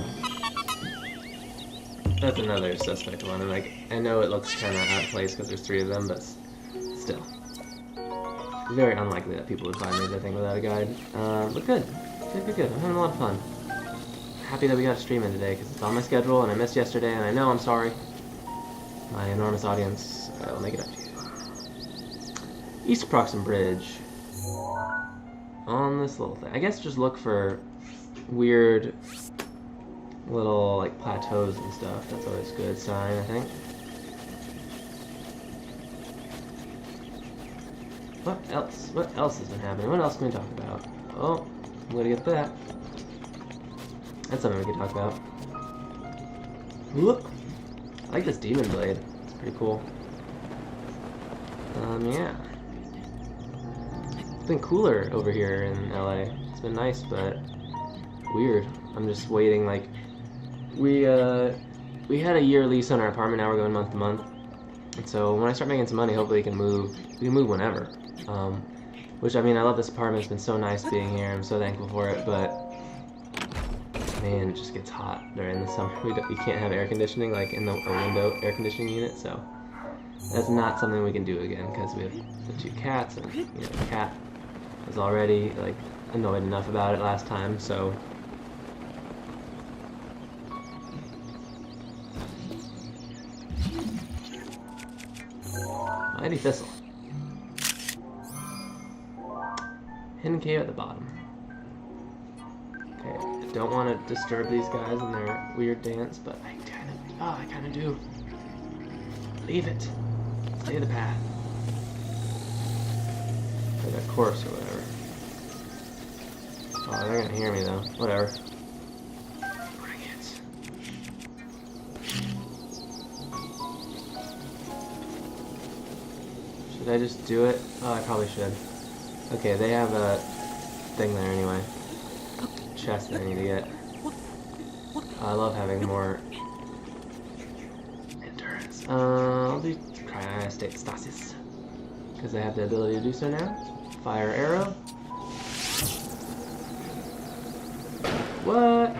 Speaker 1: That's another suspect one, and like, I know it looks kind of out of place because there's 3 of them, but still. Very unlikely that people would find these, I think, without a guide. But good. Good. I'm having a lot of fun. Happy that we got a stream in today, because it's on my schedule, and I missed yesterday, and I know I'm sorry. My enormous audience, I'll make it up to you. East Proxim Bridge. On this little thing. I guess just look for weird little, like, plateaus and stuff. That's always a good sign, I think. What else? What else has been happening? What else can we talk about? Oh, I'm gonna get that. That's something we can talk about. Look! I like this demon blade. It's pretty cool. Yeah. It's been cooler over here in LA. It's been nice, but weird. I'm just waiting, like, we had a year lease on our apartment, now we're going month to month. And so when I start making some money, hopefully we can move whenever. Which, I mean, I love this apartment. It's been so nice being here. I'm so thankful for it, but man, it just gets hot during the summer. You can't have air conditioning, like in a window air conditioning unit, so that's not something we can do again because we have the 2 cats, and you know, the cat was already like annoyed enough about it last time, so. Mighty Thistle. Hidden cave at the bottom. Okay, I don't want to disturb these guys in their weird dance, but I kind of do. Leave it. Stay the path. Or that course or whatever. Oh, they're gonna hear me though. Whatever. Bring it. Should I just do it? Oh, I probably should. Okay, they have a thing there anyway. Chest that I need to get. I love having more endurance. I'll do cryostate stasis. Because I have the ability to do so now. Fire arrow. What?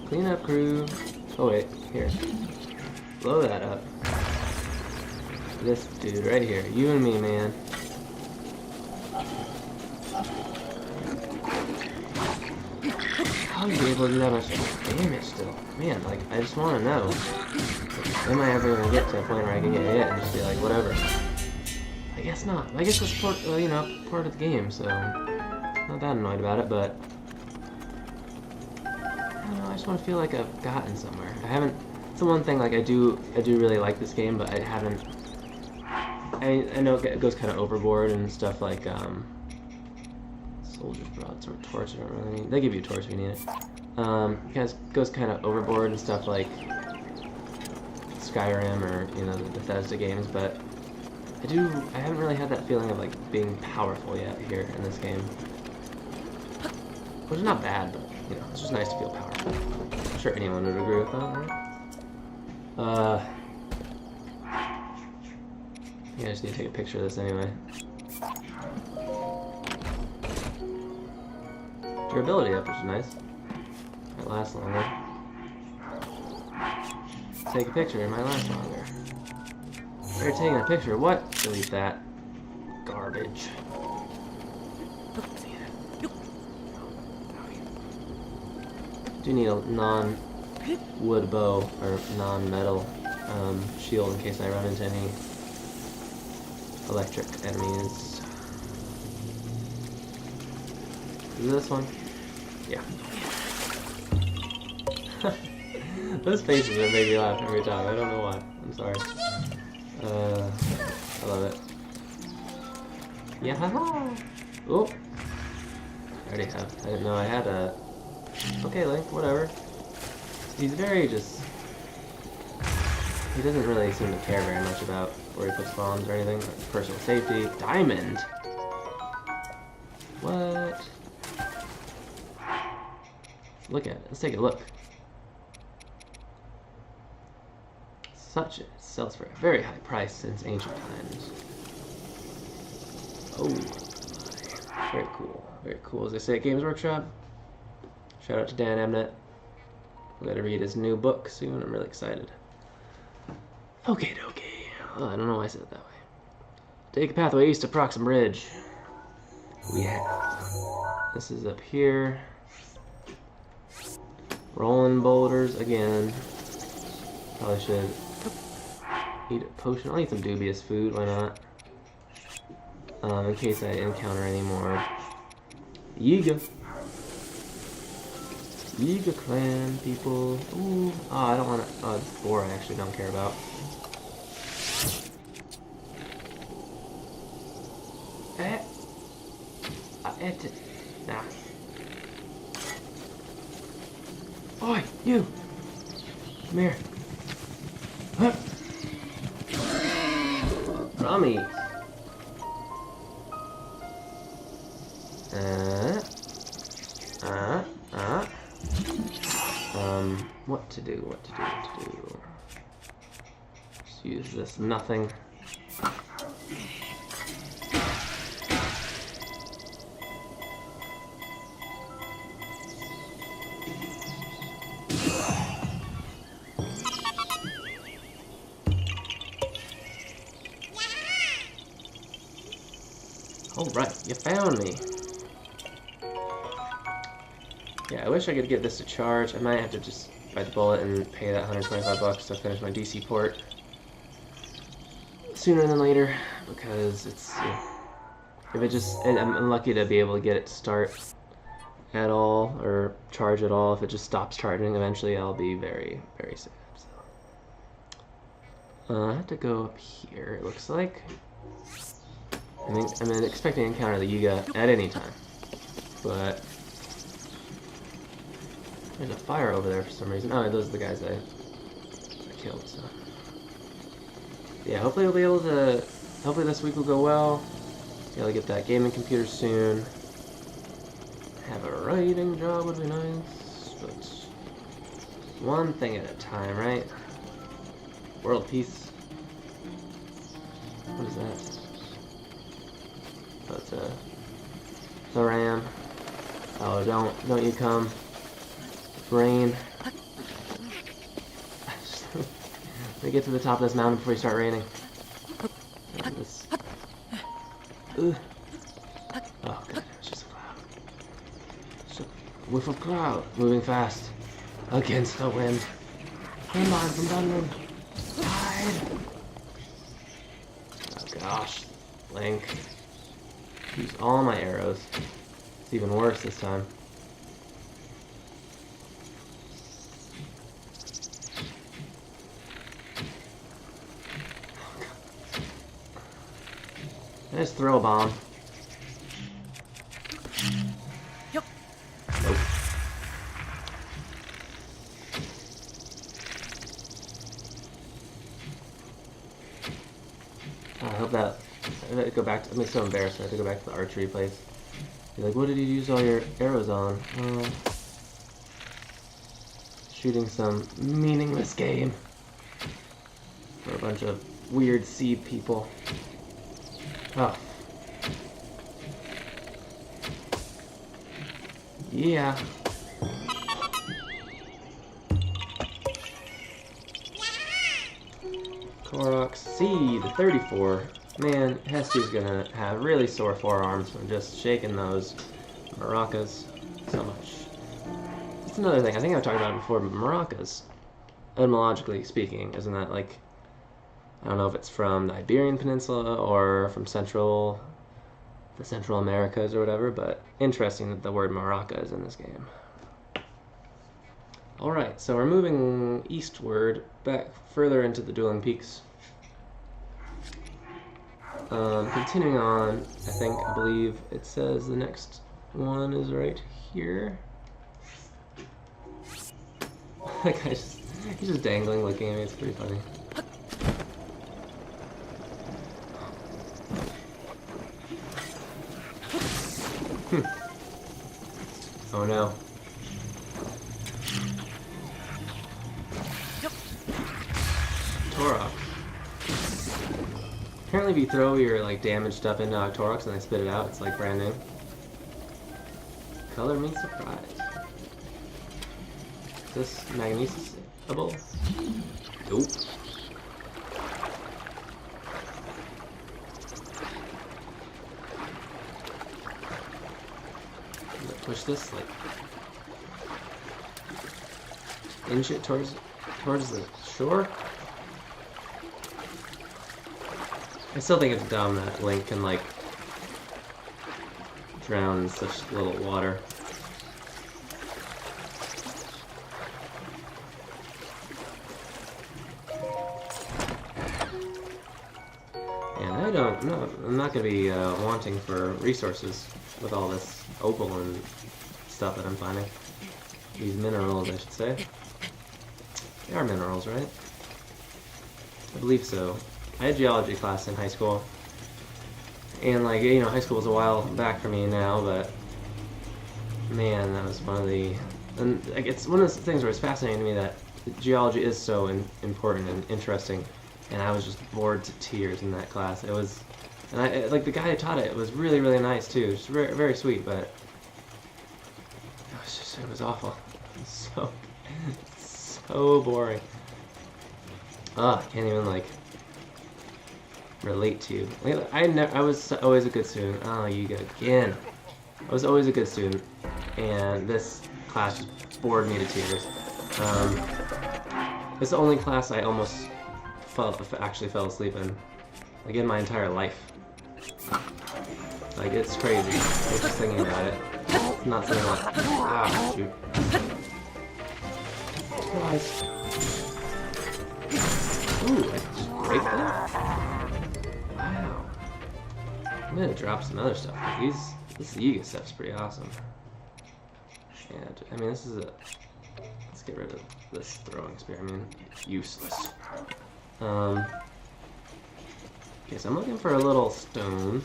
Speaker 1: Clean up, crew. Oh wait, here. Blow that up. This dude right here. You and me, man. How are you able to do that much damage still? Man, like, I just want to know. Am I ever going to get to a point where I can get hit and just be like, whatever? I guess not. I guess it's part, you know, part of the game, so not that annoyed about it, but I don't know, I just want to feel like I've gotten somewhere. I haven't. It's the one thing, like, I do really like this game, but I haven't. I know it goes kind of overboard and stuff like soldier's broadsword, torch. I don't really need. They give you a torch if you need it. Goes kind of overboard and stuff like Skyrim or, you know, the Bethesda games, but I haven't really had that feeling of like being powerful yet here in this game. Which is not bad, but you know, it's just nice to feel powerful. I'm sure anyone would agree with that, right? Yeah, I just need to take a picture of this anyway. Durability up, which is nice. Might last longer. Take a picture, it might last longer. They're taking a picture. What? Delete that. Garbage. Do need a non-wood bow or non-metal shield in case I run into any electric enemies. Is this one? Yeah. Those faces that make me laugh every time. I don't know why. I'm sorry. I love it. Yeah, haha! Oh! I already have. I didn't know I had a. Okay, Link, whatever. He's very just. He doesn't really seem to care very much about where he puts bombs or anything. Like personal safety. Diamond! What? Look at it. Let's take a look. Such it sells for a very high price since ancient times. Oh my. Very cool. Very cool. As they say at Games Workshop. Shout out to Dan Abnett. I'm going to read his new book soon. I'm really excited. Okay, dokie. Oh, I don't know why I said it that way. Take a pathway east to Proxim Ridge. We have. This is up here. Rolling boulders again. Probably should eat a potion. I'll eat some dubious food, why not? In case I encounter any more Yiga. Yiga clan people. Ooh. Oh, I don't want to. Oh, this boar I actually don't care about. Nah. Oi, you! Come here. Huh. Rummy. What to do, what to do, what to do. Just use this nothing. Alright, you found me. Yeah, I wish I could get this to charge. I might have to just bite the bullet and pay that $125 to finish my DC port sooner than later, because it's if it just I'm unlucky to be able to get it to start at all or charge at all. If it just stops charging, eventually I'll be very, very sad. So I have to go up here. It looks like. I'm expecting to encounter the Yiga at any time, but. There's a fire over there for some reason. Oh, those are the guys I killed, so. Yeah, hopefully we'll be able to hopefully this week will go well. Be able to get that gaming computer soon. Have a writing job would be nice, but one thing at a time, right? World peace. What is that? But the ram. Oh, don't you come. Rain. Let me get to the top of this mountain before you start raining. Ugh. Oh god, it's just a cloud. Just a whiff of cloud moving fast against the wind. Come on, from Dunman. Hide. Oh gosh, Link. Use all my arrows. It's even worse this time. Can I just throw a bomb?
Speaker 4: Yep.
Speaker 1: Nope. I hope that I have to go back to, I'm so embarrassed. I have to go back to the archery place. Be like, what did you use all your arrows on? Well, shooting some meaningless game for a bunch of weird seed people. Oh. Yeah. Korok seed 34. Man, Hesty's gonna have really sore forearms from just shaking those maracas so much. That's another thing. I think I've talked about it before, but maracas, etymologically speaking, isn't that like, I don't know if it's from the Iberian Peninsula or from the Central Americas or whatever, but interesting that the word maraca is in this game. Alright, so we're moving eastward, back further into the Dueling Peaks. Continuing on, I believe it says the next one is right here. That guy's he's just dangling looking at me, it's pretty funny. Oh no. Korok. Apparently if you throw your like damaged stuff into Toroks and they spit it out, it's like brand new. Color me surprised. Is this magnesable? Nope. Push this like inch it towards the shore. I still think it's dumb that Link can like drown in such little water. And I don't know, I'm not gonna be wanting for resources with all this opal and stuff that I'm finding. These minerals, I should say. They are minerals, right? I believe so. I had geology class in high school. And like, you know, high school was a while back for me now, but man, that was one of the, and like, it's one of those things where it's fascinating to me that geology is so important and interesting, and I was just bored to tears in that class. It was, and I like the guy who taught it was really, really nice too. Just very, very sweet, but it was awful. It was so boring. I can't even like relate to you. Like, I was always a good student. Oh, you go again. I was always a good student, and this class just bored me to tears. It's the only class I almost actually fell asleep in, like in my entire life. Like, it's crazy. Just thinking about it. It's not something like, ah, shoot. Guys. Ooh, I just break that? Wow. I'm gonna drop some other stuff. This Yiga stuff's pretty awesome. And, I mean, this is a... Let's get rid of this throwing spear. I mean, useless. Okay, so I'm looking for a little stone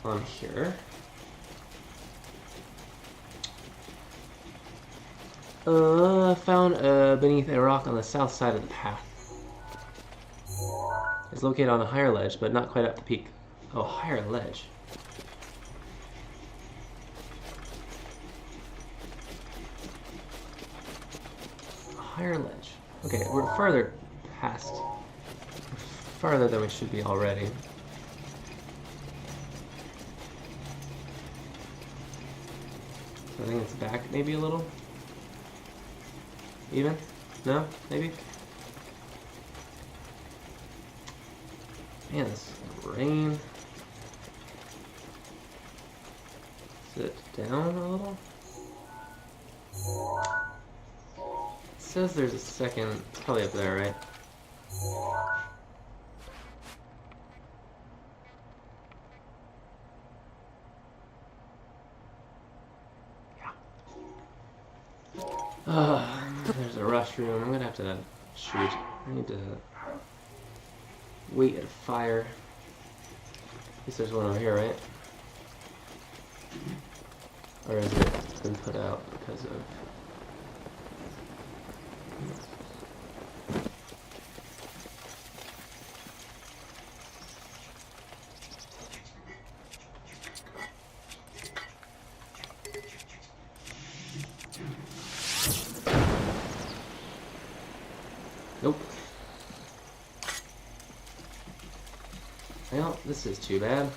Speaker 1: on here. Found beneath a rock on the south side of the path. It's located on a higher ledge, but not quite up the peak. Oh, higher ledge. Higher ledge. Okay, we're farther past. Farther than we should be already. I think it's back maybe a little. Even? No? Maybe? Man, this rain. Sit down a little. It says there's a second. It's probably up there, right? There's a rush room. I'm gonna have to shoot. I need to wait at a fire. At least there's one over here, right? Or has it been put out because of... Nope. Well, this is too bad.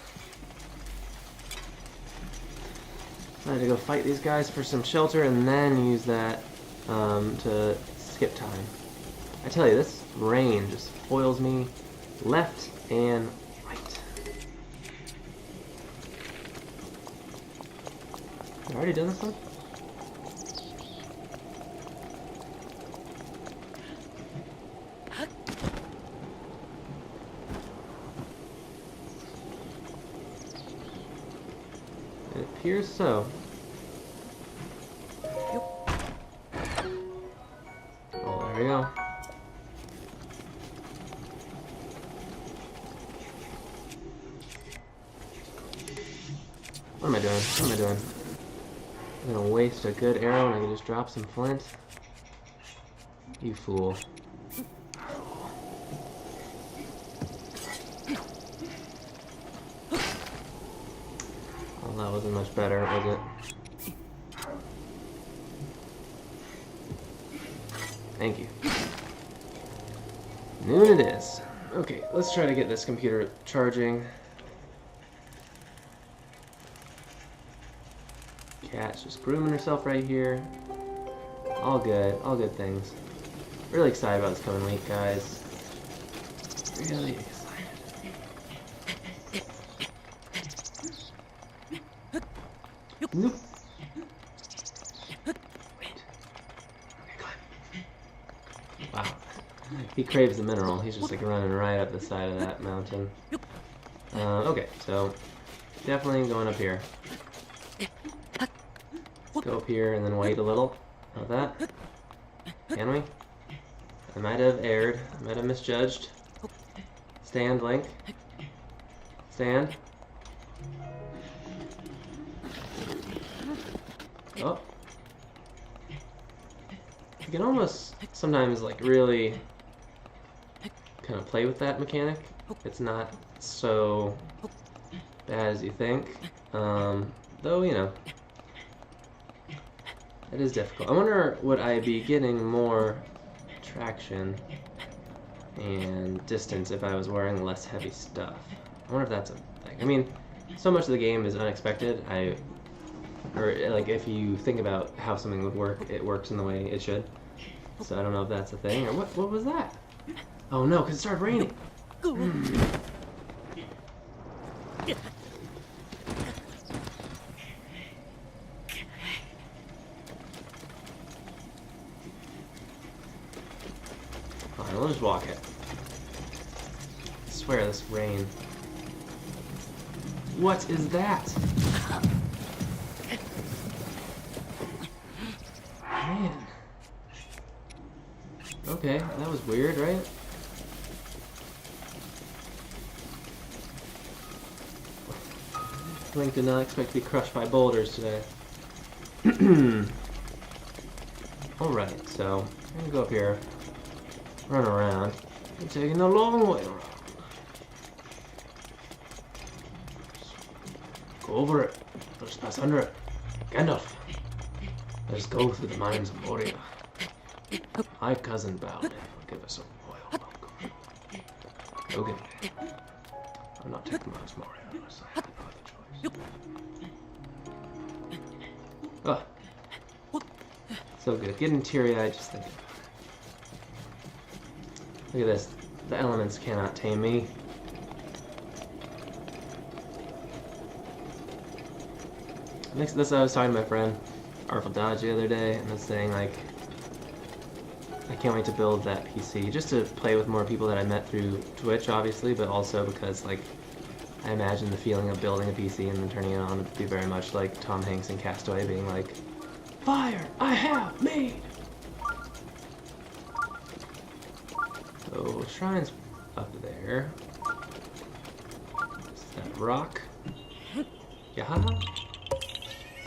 Speaker 1: I had to go fight these guys for some shelter and then use that to skip time. I tell you, this rain just foils me left and right. I already done this one? It appears so. Oh, there we go. What am I doing? What am I doing? I'm gonna waste a good arrow and I can just drop some flint? You fool. Well, that wasn't much better, was it? Thank you. Noon it is. Okay, let's try to get this computer charging. Cat's just grooming herself right here. All good things. Really excited about this coming week, guys. Really excited. Nope. Wait. Okay, climb. Wow. He craves the mineral. He's just like running right up the side of that mountain. Okay, so definitely going up here. Let's go up here and then wait a little. How about that? Can we? I might have erred. I might have misjudged. Stand, Link. Stand. Oh. You can almost sometimes like really kind of play with that mechanic. It's not so bad as you think. Though, you know, it is difficult. I wonder, would I be getting more traction and distance if I was wearing less heavy stuff? I wonder if that's a thing. I mean, so much of the game is unexpected. Or like if you think about how something would work, it works in the way it should. So I don't know if that's a thing, or what was that? Oh no, because it started raining. Alright, we'll just walk it. I swear, this rain. What is that? Man. Okay, that was weird, right? Link did not expect to be crushed by boulders today. Alright, so I'm gonna go up here, run around. I'm taking the long way around. Go over it. Let's pass under it. Gandalf. Let's go through the mines of Moria. My cousin Balin will give us a royal welcome. Go get it. I'm not taking Mines of Moria unless I have no other choice. Oh. So good. Getting teary-eyed just thinking. Look at this. The elements cannot tame me. Next, this I was talking to my friend Artful Dodge the other day, and was saying like, I can't wait to build that PC just to play with more people that I met through Twitch, obviously, but also because like I imagine the feeling of building a PC and then turning it on would be very much like Tom Hanks in Castaway being like, "Fire! I have made." So shrine's up there. Is that rock? Yeah.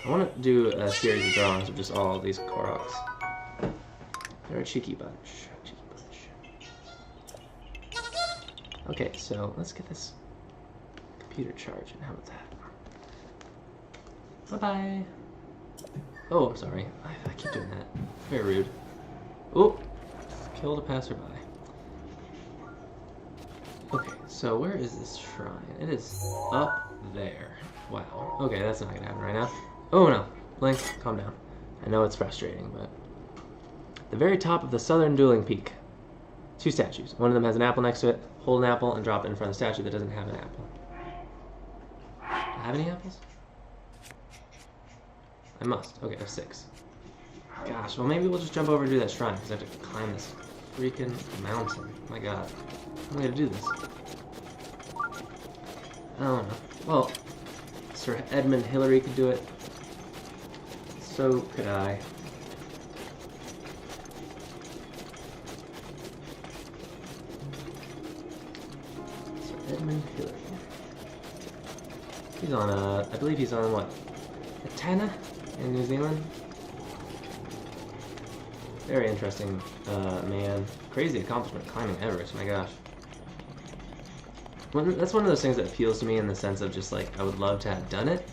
Speaker 1: I want to do a series of drawings of just all of these Koroks. They're a cheeky bunch. Okay, so let's get this computer charging. How about that? Bye-bye. Oh, I'm sorry. I keep doing that. Very rude. Oh! Killed a passerby. Okay, so where is this shrine? It is up there. Wow. Okay, that's not gonna happen right now. Oh no, Link, calm down. I know it's frustrating, but... the very top of the southern dueling peak. 2 statues. One of them has an apple next to it. Hold an apple and drop it in front of the statue that doesn't have an apple. Do I have any apples? I must. Okay, I have 6. Gosh, well maybe we'll just jump over and do that shrine, because I have to climb this freaking mountain. My god. How am I gonna do this? I don't know. Well, Sir Edmund Hillary could do it. So could I. Sir Edmund Hillary. He's on I believe he's on what? Atana in New Zealand? Very interesting man. Crazy accomplishment climbing Everest, my gosh. That's one of those things that appeals to me in the sense of just like, I would love to have done it,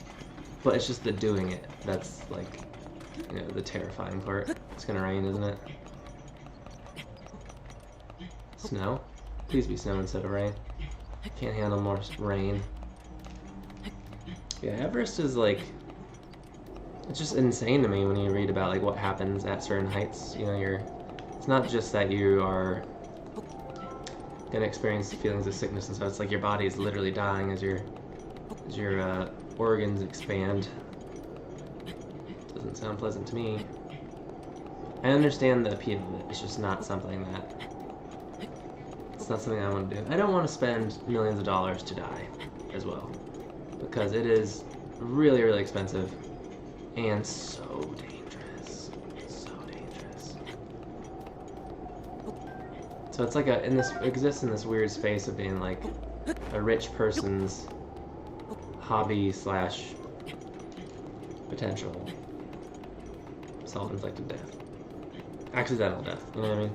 Speaker 1: but it's just the doing it. That's like, you know, the terrifying part. It's gonna rain, isn't it? Snow? Please be snow instead of rain. Can't handle more rain. Yeah, Everest is like, it's just insane to me when you read about like what happens at certain heights. You know, it's not just that you are gonna experience feelings of sickness and stuff. It's like your body is literally dying as your organs expand. Doesn't sound pleasant to me. I understand the appeal of it. It's just not something that. It's not something I want to do. I don't want to spend millions of dollars to die, as well, because it is really, really expensive and so dangerous. So dangerous. So it's like exists in this weird space of being like a rich person's hobby / potential self-inflicted death. Accidental death, you know what I mean?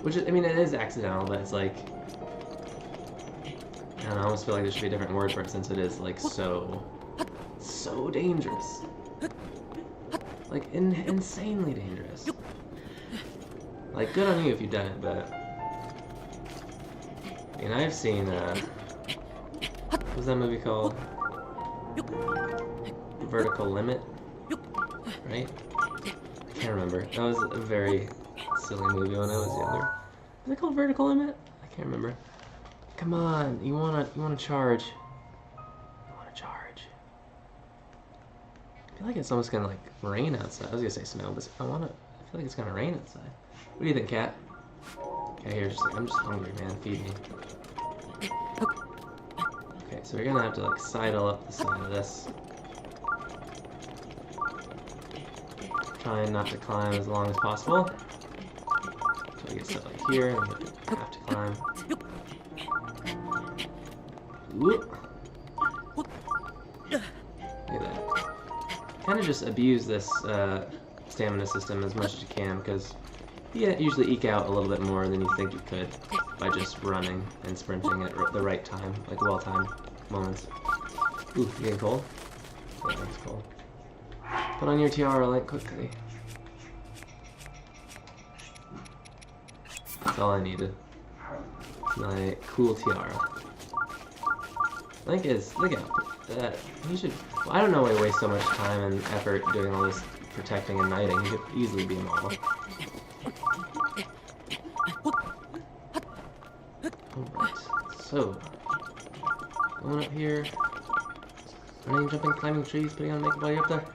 Speaker 1: Which is, I mean, it is accidental, but it's like, I don't know, I almost feel like there should be a different word for it since it is like so dangerous. Like insanely dangerous. Like, good on you if you've done it, but I mean, I've seen what was that movie called? Vertical Limit, right? I can't remember. That was a very silly movie when I was younger. Is it called Vertical Limit? I can't remember. Come on, you wanna charge? You wanna charge? I feel like it's almost gonna like rain outside. I was gonna say snow, but I feel like it's gonna rain outside. What do you think, Cat? Okay, here, I'm just hungry, man. Feed me. Okay, so we're gonna have to like sidle up the side of this. Trying not to climb as long as possible. So I get stuff like here, and I have to climb. Whoop. kind of just abuse this stamina system as much as you can, because you usually eke out a little bit more than you think you could by just running and sprinting at the right time, like well-timed moments. Ooh, you getting cold? Yeah, that's cold. Put on your tiara, Link, quickly. That's all I needed. My cool tiara. Link is, look at that. He should, well, I don't know why he wastes so much time and effort doing all this protecting and knighting. He could easily be a model. Alright, so, going up here, running, jumping, climbing trees, putting on makeup while you're up there.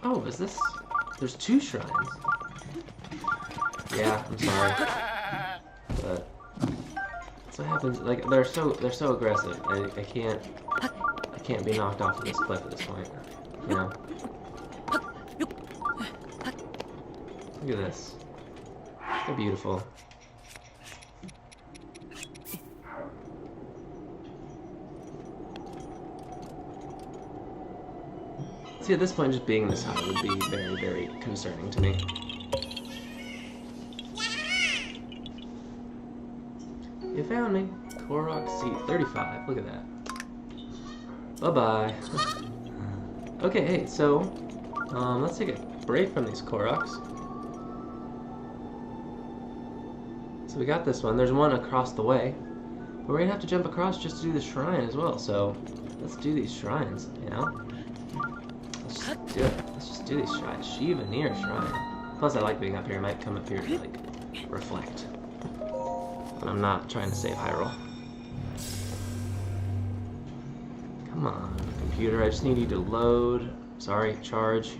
Speaker 1: Oh, is this, there's 2 shrines. Yeah, I'm sorry. But that's what happens. Like they're so aggressive. I can't be knocked off of this cliff at this point. You know. Look at this. They're beautiful. See, at this point, just being this high would be very, very concerning to me. You found me. Korok seat 35. Look at that. Bye-bye. Okay, hey, so, let's take a break from these Koroks. So we got this one. There's one across the way. But we're gonna have to jump across just to do the shrine as well. So, let's do these shrines, you know? Let's just do it. Let's just do these shrines. Shiva near shrine. Plus, I like being up here. I might come up here to, like, reflect. But I'm not trying to save Hyrule. Come on, computer, I just need you to load. Sorry, charge.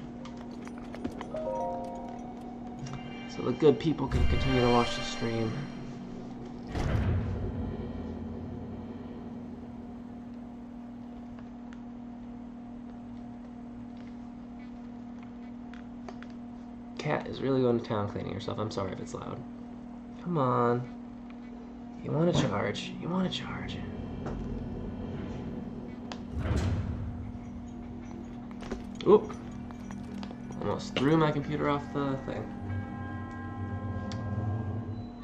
Speaker 1: So the good people can continue to watch the stream. Cat is really going to town cleaning herself. I'm sorry if it's loud. Come on. You want to charge. You want to charge. Oop. Almost threw my computer off the thing.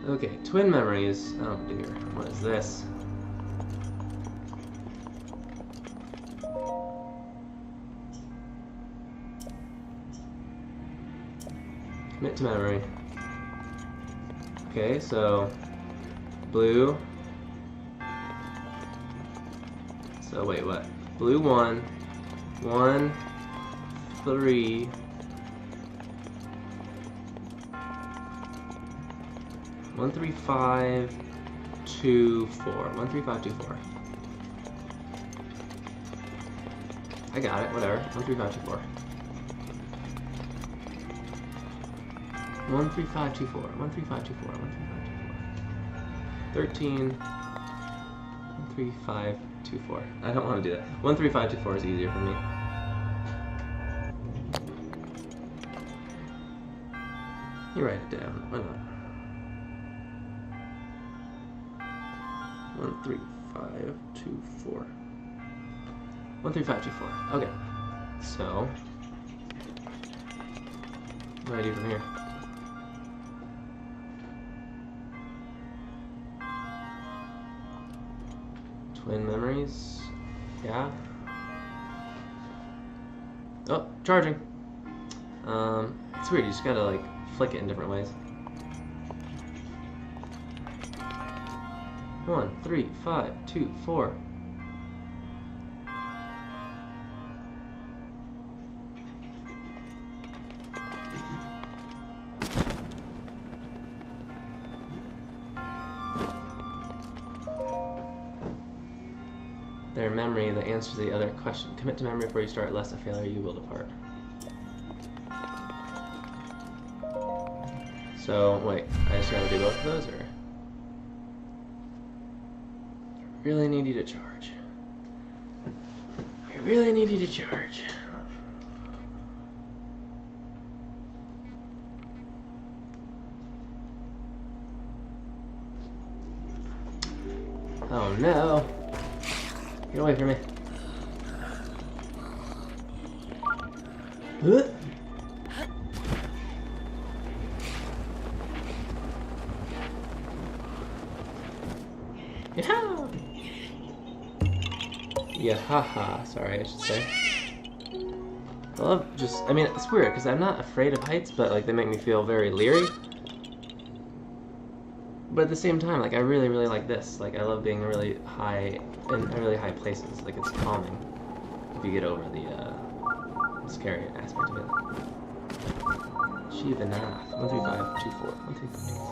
Speaker 1: Okay, twin memories. Oh dear. What is this? Commit to memory. Okay, so blue. So wait, what? Blue 1, 1, 3. 1, 3, 5, 2, 4. 1, 3, 5, 2, 4. I got it, whatever. 1, 3, 5, 2, 4. 1, 3, 5, 2, 4. 1, 3, 5, 2, 4. 1, 3, 5, 2, 4. 13. 1, 3, 5, 2, 4. I don't want to do that. 1, 3, 5, 2, 4 is easier for me. You write it down. Why not? 1, 3, 5, 2, 4. 1, 3, 5, 2, 4. Okay. So, what do I do from here? Twin memories. Yeah. Oh, charging. It's weird. You just gotta like flick it in different ways. 1, 3, 5, 2, 4. Their memory, the answer to the other question. Commit to memory before you start, lest a failure you will depart. So, wait, I just gotta do both of those, or? I really need you to charge. I really need you to charge. Oh no! Get away from me. Huh? Yeah. Yeah, haha. Sorry, I should say. I love just. I mean, it's weird because I'm not afraid of heights, but like they make me feel very leery. But at the same time, like I really, really like this. Like I love being really high in really high places. Like it's calming if you get over the scary aspect of it. Shivanath 13524 13524.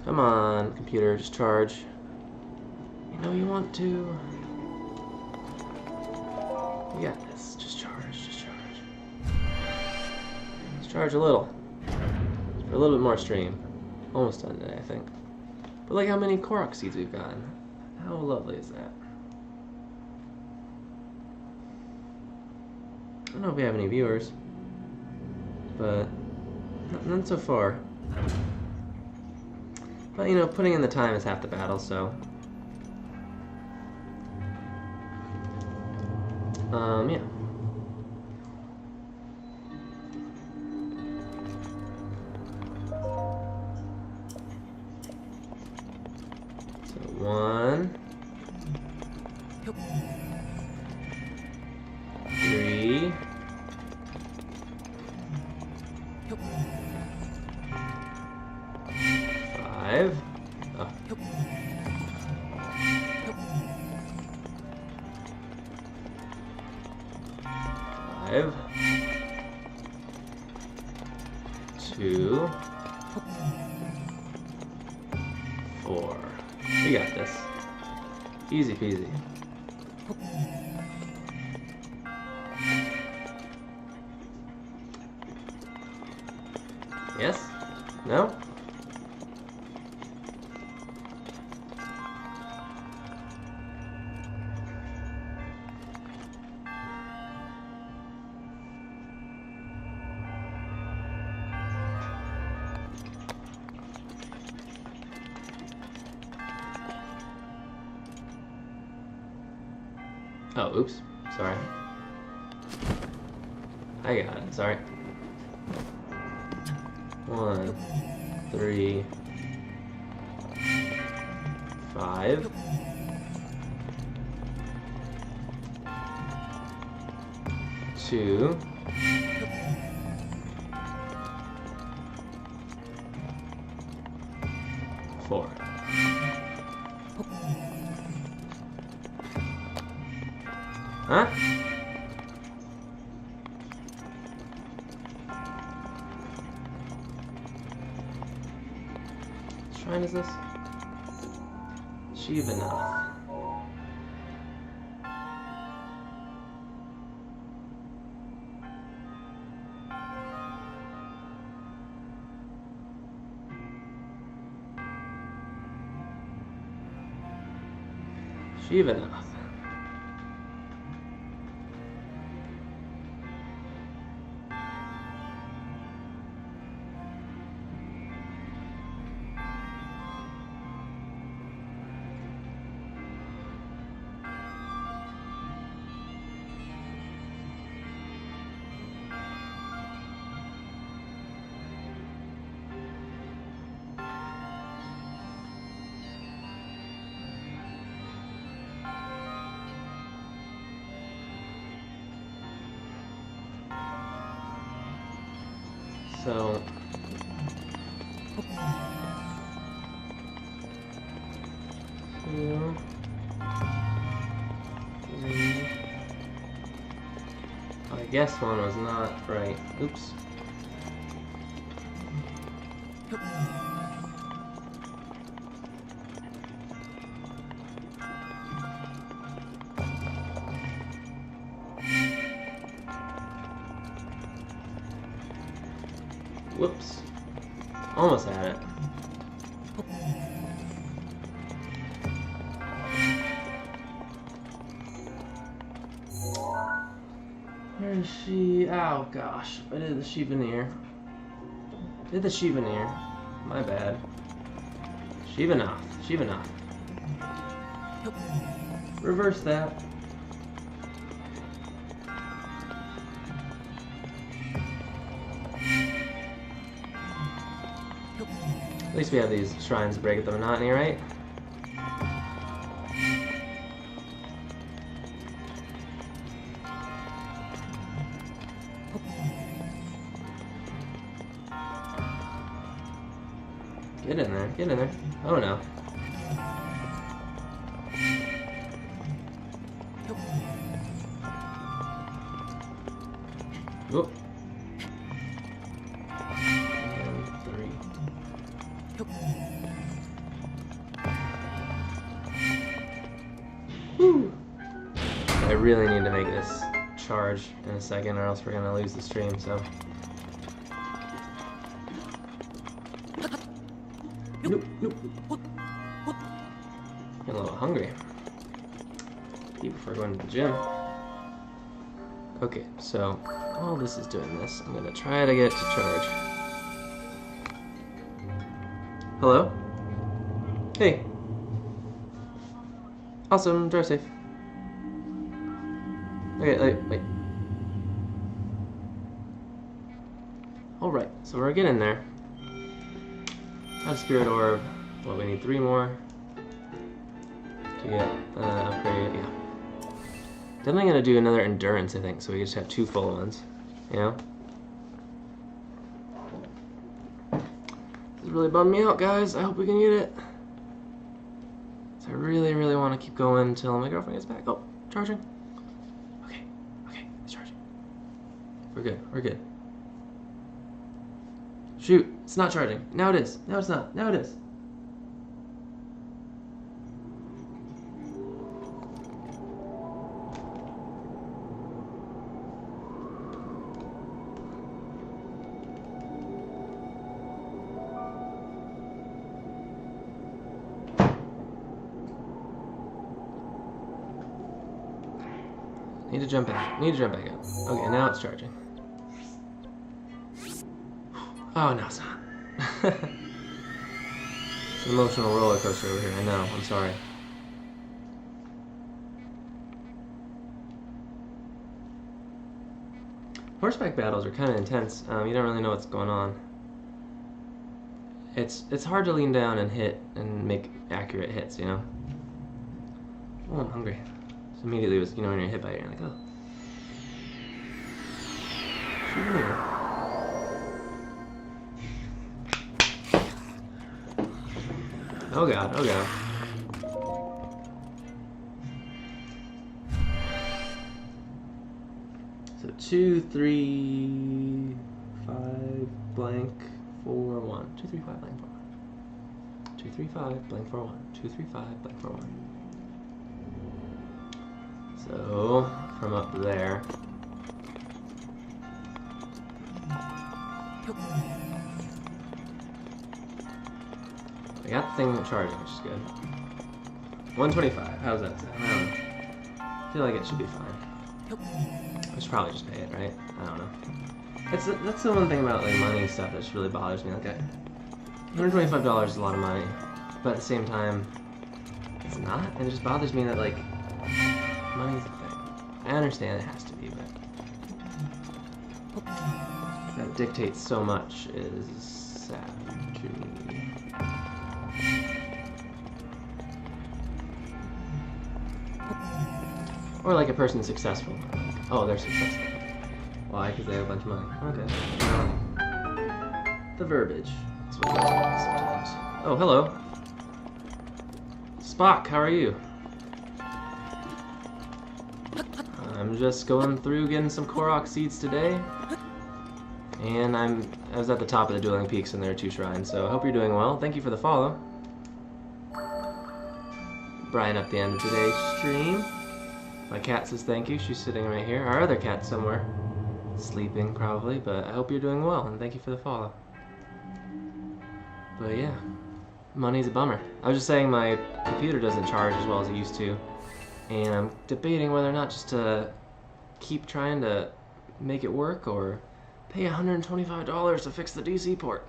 Speaker 1: Come on, computer, just charge. You know you want to. You got this. Just charge, just charge. Just charge a little. For a little bit more stream. Almost done today, I think. But look how many Korok seeds we've gotten. How lovely is that? I don't know if we have any viewers, but none so far. But you know, putting in the time is half the battle, so. Yeah. So 1, 3, 5. Oh. 5, 2, 4. We got this. Easy peasy. Yes? No? Oh, oops. Sorry. I got it. Sorry. 1, 3, 5. 2. 4. Huh? What shrine is this? Shivanath. Shivanath. So 2, 3. I guess one was not right. Oops. Whoops. Almost had it. Where is she? Oh gosh. I did the Shivanath. Did the Shivanath. My bad. Shivanath. Shivanath. Reverse that. At least we have these shrines to break up the monotony, right? Get in there, get in there. Oh no. Whoop. And 3. Woo! I really need to make this charge in a second, or else we're gonna lose the stream, so. Nope, nope. Getting a little hungry. Eat before going to the gym. Okay, so while this is doing this, I'm gonna try to get to charge. Hello? Hey. Awesome, drive safe. Okay, wait. Alright, so we're getting there. Have Spirit Orb. Well, we need 3 more to get upgrade. Yeah. Definitely gonna do another endurance, I think, so we just have 2 full ones. You know? This really bummed me out, guys. I hope we can get it. So I really, really want to keep going until my girlfriend gets back. Oh, charging. Okay, it's charging. We're good, we're good. Shoot, it's not charging. Now it is. Now it's not. Now it is. Need to jump back. Need to jump back up. Okay, now it's charging. Oh, no, it's not. It's an emotional roller coaster over here. I know. I'm sorry. Horseback battles are kind of intense. You don't really know what's going on. It's hard to lean down and hit and make accurate hits, you know? Oh, I'm hungry. So immediately, when you're hit by it, you're like, oh. Sure. Oh god, oh god. So 2, 3, 5, blank, 4, 1. 2, 3, 5, blank, 4, 1. 2, 3, 5, blank, 4, 1. 2, 3, 5, blank, 4, 1. So, from up there. I got the thing charging, which is good. 125. How's that sound? I don't know. I feel like it should be fine. I should probably just pay it, right? I don't know. That's the one thing about like money stuff that just really bothers me. Like, $125 is a lot of money, but at the same time, it's not. And it just bothers me that like money's a thing. I understand it has to be, but that dictates so much is sad to me. Or like a person successful. Oh, they're successful. Why? Because they have a bunch of money. Okay. The verbiage. That's what gets me sometimes. Oh, hello. Spock, how are you? I'm just going through getting some Korok seeds today. And I was at the top of the Dueling Peaks and there are 2 shrines, so I hope you're doing well. Thank you for the follow. Brian up the end of today's stream. My cat says thank you. She's sitting right here. Our other cat's somewhere. Sleeping, probably, but I hope you're doing well, and thank you for the follow. But yeah, money's a bummer. I was just saying my computer doesn't charge as well as it used to, and I'm debating whether or not just to keep trying to make it work or pay $125 to fix the DC port.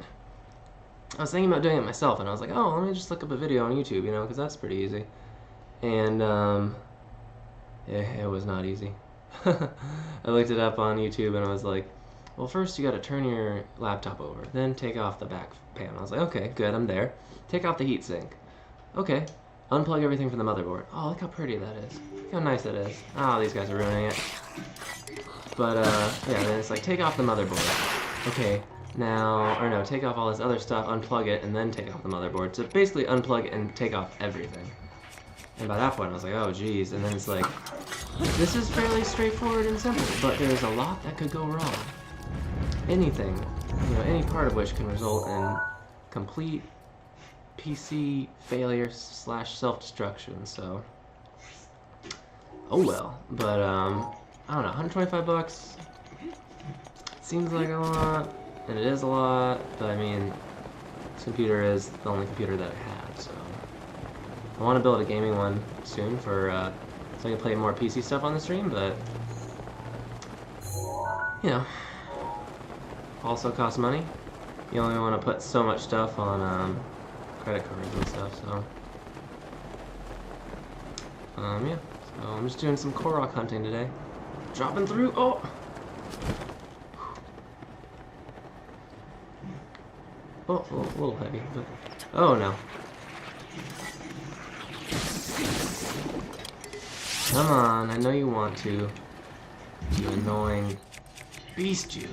Speaker 1: I was thinking about doing it myself, and I was like, oh, let me just look up a video on YouTube, because that's pretty easy. And it was not easy. I looked it up on YouTube and I was like, well, first you got to turn your laptop over, then take off the back panel. I was like, okay, good, I'm there. Take off the heatsink. Okay, unplug everything from the motherboard. Oh, look how pretty that is. Look how nice that is. Oh, these guys are ruining it. But yeah, then it's like, take off the motherboard. Okay, now, or no, take off all this other stuff, unplug it, and then take off the motherboard. So basically unplug and take off everything. And by that point I was like, oh geez, and then it's like, this is fairly straightforward and simple, but there's a lot that could go wrong. Anything, you know, any part of which can result in complete PC failure / self-destruction, so, oh well. But, I don't know, 125 bucks, seems like a lot, and it is a lot, but I mean, this computer is the only computer that I have, so. I want to build a gaming one soon for, so I can play more PC stuff on the stream, but, you know, also costs money. You only want to put so much stuff on, credit cards and stuff, so, yeah, so I'm just doing some Korok hunting today. Dropping through, oh! Oh, a little heavy, but, oh no. Come on, I know you want to. You annoying beast, you.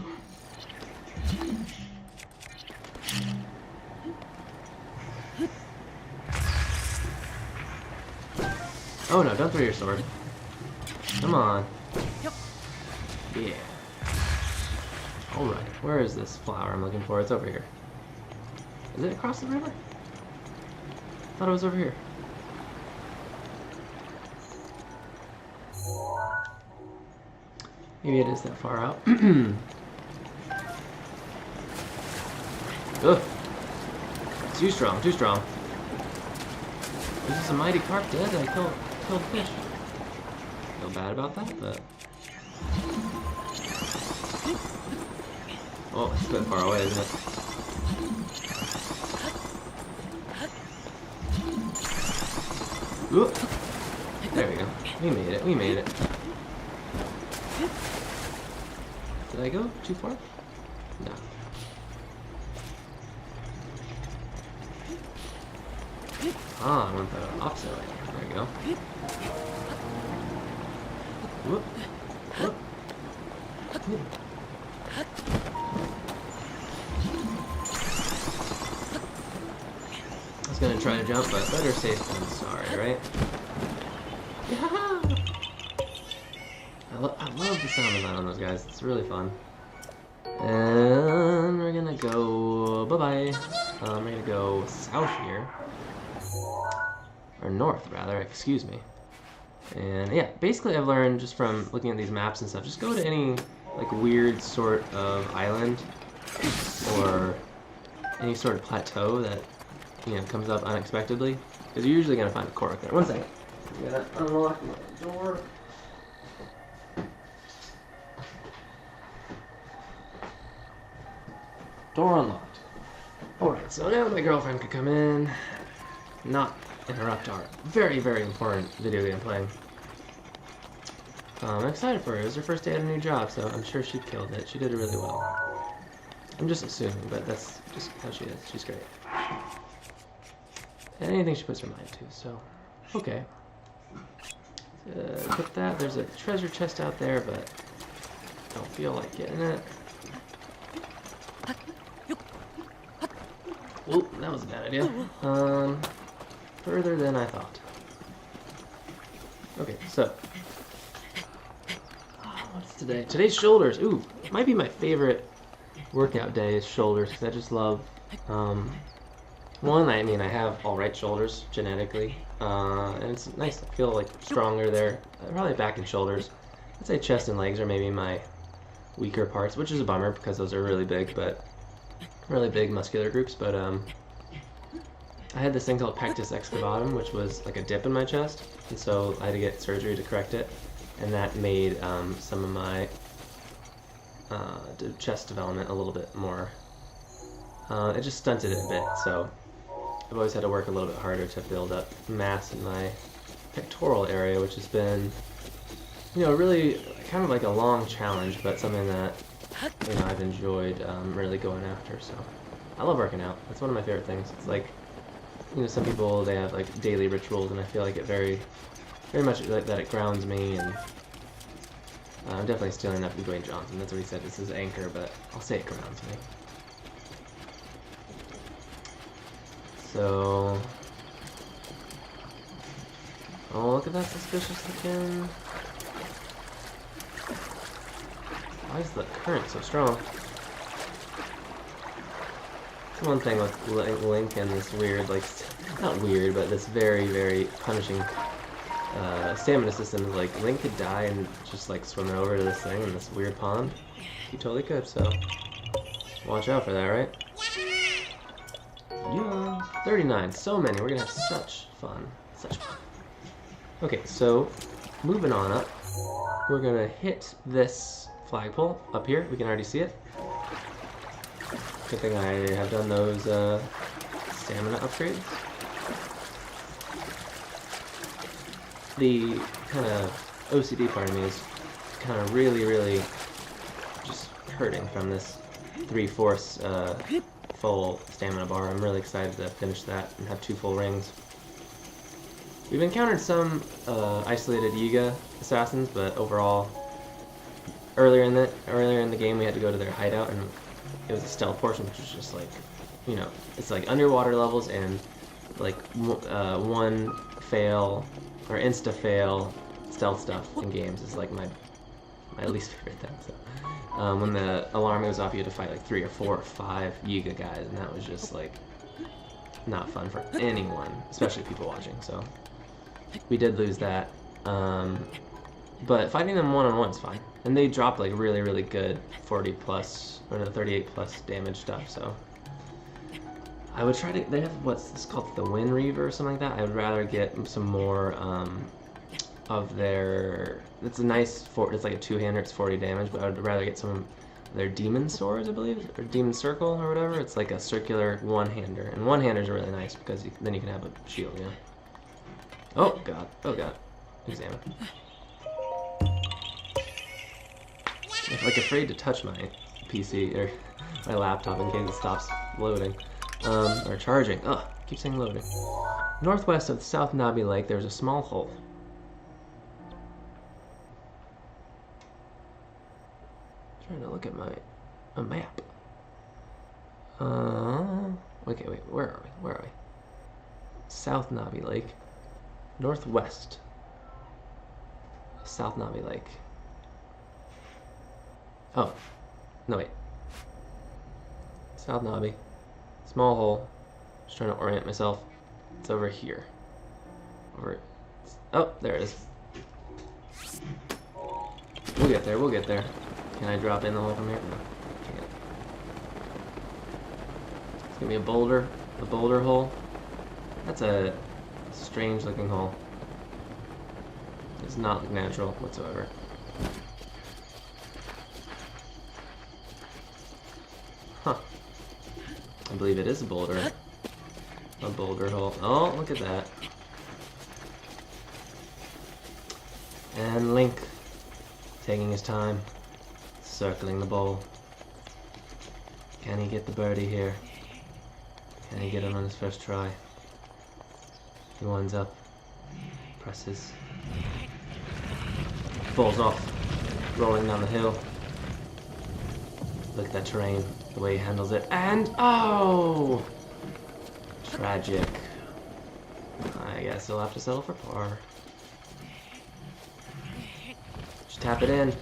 Speaker 1: Oh no, don't throw your sword. Come on. Yeah. Alright, where is this flower I'm looking for? It's over here. Is it across the river? I thought it was over here. Maybe it is that far out. Ugh. Too strong, too strong. This is a mighty carp dead. I killed fish. Feel bad about that, but... Oh, it's a bit far away, isn't it? Ooh. There we go. We made it, we made it. Did I go too far? No. Ah, I went the opposite way. There we go. Whoop. Whoop. Whoop. I was gonna try to jump, but better safe than sorry, right? Yeah. I love the sound of that on those guys. It's really fun. And we're gonna go bye-bye. We're gonna go south here. Or north, rather, excuse me. And yeah, basically I've learned just from looking at these maps and stuff, just go to any like weird sort of island or any sort of plateau that, you know, comes up unexpectedly. Because you're usually gonna find a Korok there. One second. I'm gonna unlock my door. Door unlocked. Alright, so now my girlfriend could come in, not interrupt our very, very important video game playing. I'm excited for her. It was her first day at a new job, so I'm sure she killed it. She did it really well. I'm just assuming, but that's just how she is. She's great. And anything she puts her mind to, so, okay. Put that. There's a treasure chest out there, but don't feel like getting it. Oop, that was a bad idea. Further than I thought. Okay, so. What's today? Today's shoulders. Ooh, it might be my favorite workout day is shoulders, because I just love, one, I mean, I have alright shoulders, genetically, and it's nice to feel, like, stronger there. Probably back and shoulders. I'd say chest and legs are maybe my weaker parts, which is a bummer, because those are really big, but really big muscular groups, but I had this thing called pectus excavatum, which was like a dip in my chest, and so I had to get surgery to correct it, and that made some of my chest development a little bit more, it just stunted it a bit, so I've always had to work a little bit harder to build up mass in my pectoral area, which has been, you know, really kind of like a long challenge, but something that, you know, I've enjoyed really going after. So I love working out. That's one of my favorite things. It's like, you know, some people, they have like daily rituals, and I feel like it very much like that it grounds me, and I'm definitely stealing that from Dwayne Johnson. That's what he said. This is anchor, but I'll say it grounds me. So, oh, look at that suspicious looking. Why is the current so strong? That's one thing with Link and this weird, like, not weird, but this very punishing stamina system. Is like, Link could die and just like swimming over to this thing in this weird pond. He totally could, so watch out for that, right? Yeah, 39, so many. We're gonna have such fun. Such fun. Okay, so moving on up, we're gonna hit this flagpole up here. We can already see it. Good thing I have done those stamina upgrades. The kind of OCD part of me is kind of really just hurting from this 3/4 full stamina bar. I'm really excited to finish that and have 2 full rings. We've encountered some isolated Yiga assassins, but overall, earlier in the game, we had to go to their hideout, and it was a stealth portion, which was just like, you know, it's like underwater levels, and like one fail or insta fail stealth stuff in games is like my least favorite thing. So when the alarm goes off, you had to fight like 3 or 4 or 5 Yiga guys, and that was just like not fun for anyone, especially people watching. So we did lose that, but fighting them one-on-one is fine, and they drop like really good 40 plus or the 38 plus damage stuff. So I would try to, they have what's this called, the Wind Reaver or something like that. I would rather get some more of their, it's a nice, it's like a 2-hander, it's 40 damage, but I would rather get some of their Demon Swords, I believe, or Demon Circle or whatever. It's like a circular one-hander, and one-handers are really nice because then you can have a shield, yeah. Oh god, examine. I'm like afraid to touch my PC or my laptop in case it stops loading. Or charging. Ugh, keep saying loading. Northwest of the South Nabi Lake, there's a small hole. Trying to look at a map. Okay, wait, where are we? South Nabi Lake. Northwest. South Nabi Lake. Oh, no wait. South Nabi. Small hole. Just trying to orient myself. It's over here. Oh, there it is. We'll get there. Can I drop in the hole from here? No, can't. It's gonna be a boulder hole. That's a strange looking hole. Does not look natural whatsoever. Huh. I believe it is a boulder. A boulder hole. Oh, look at that. And Link taking his time, circling the bowl. Can he get the birdie here? Can he get him on his first try? He winds up, presses, falls off, rolling down the hill. Look at that terrain, the way he handles it, and oh! Tragic. I guess he'll have to settle for par. Just tap it in.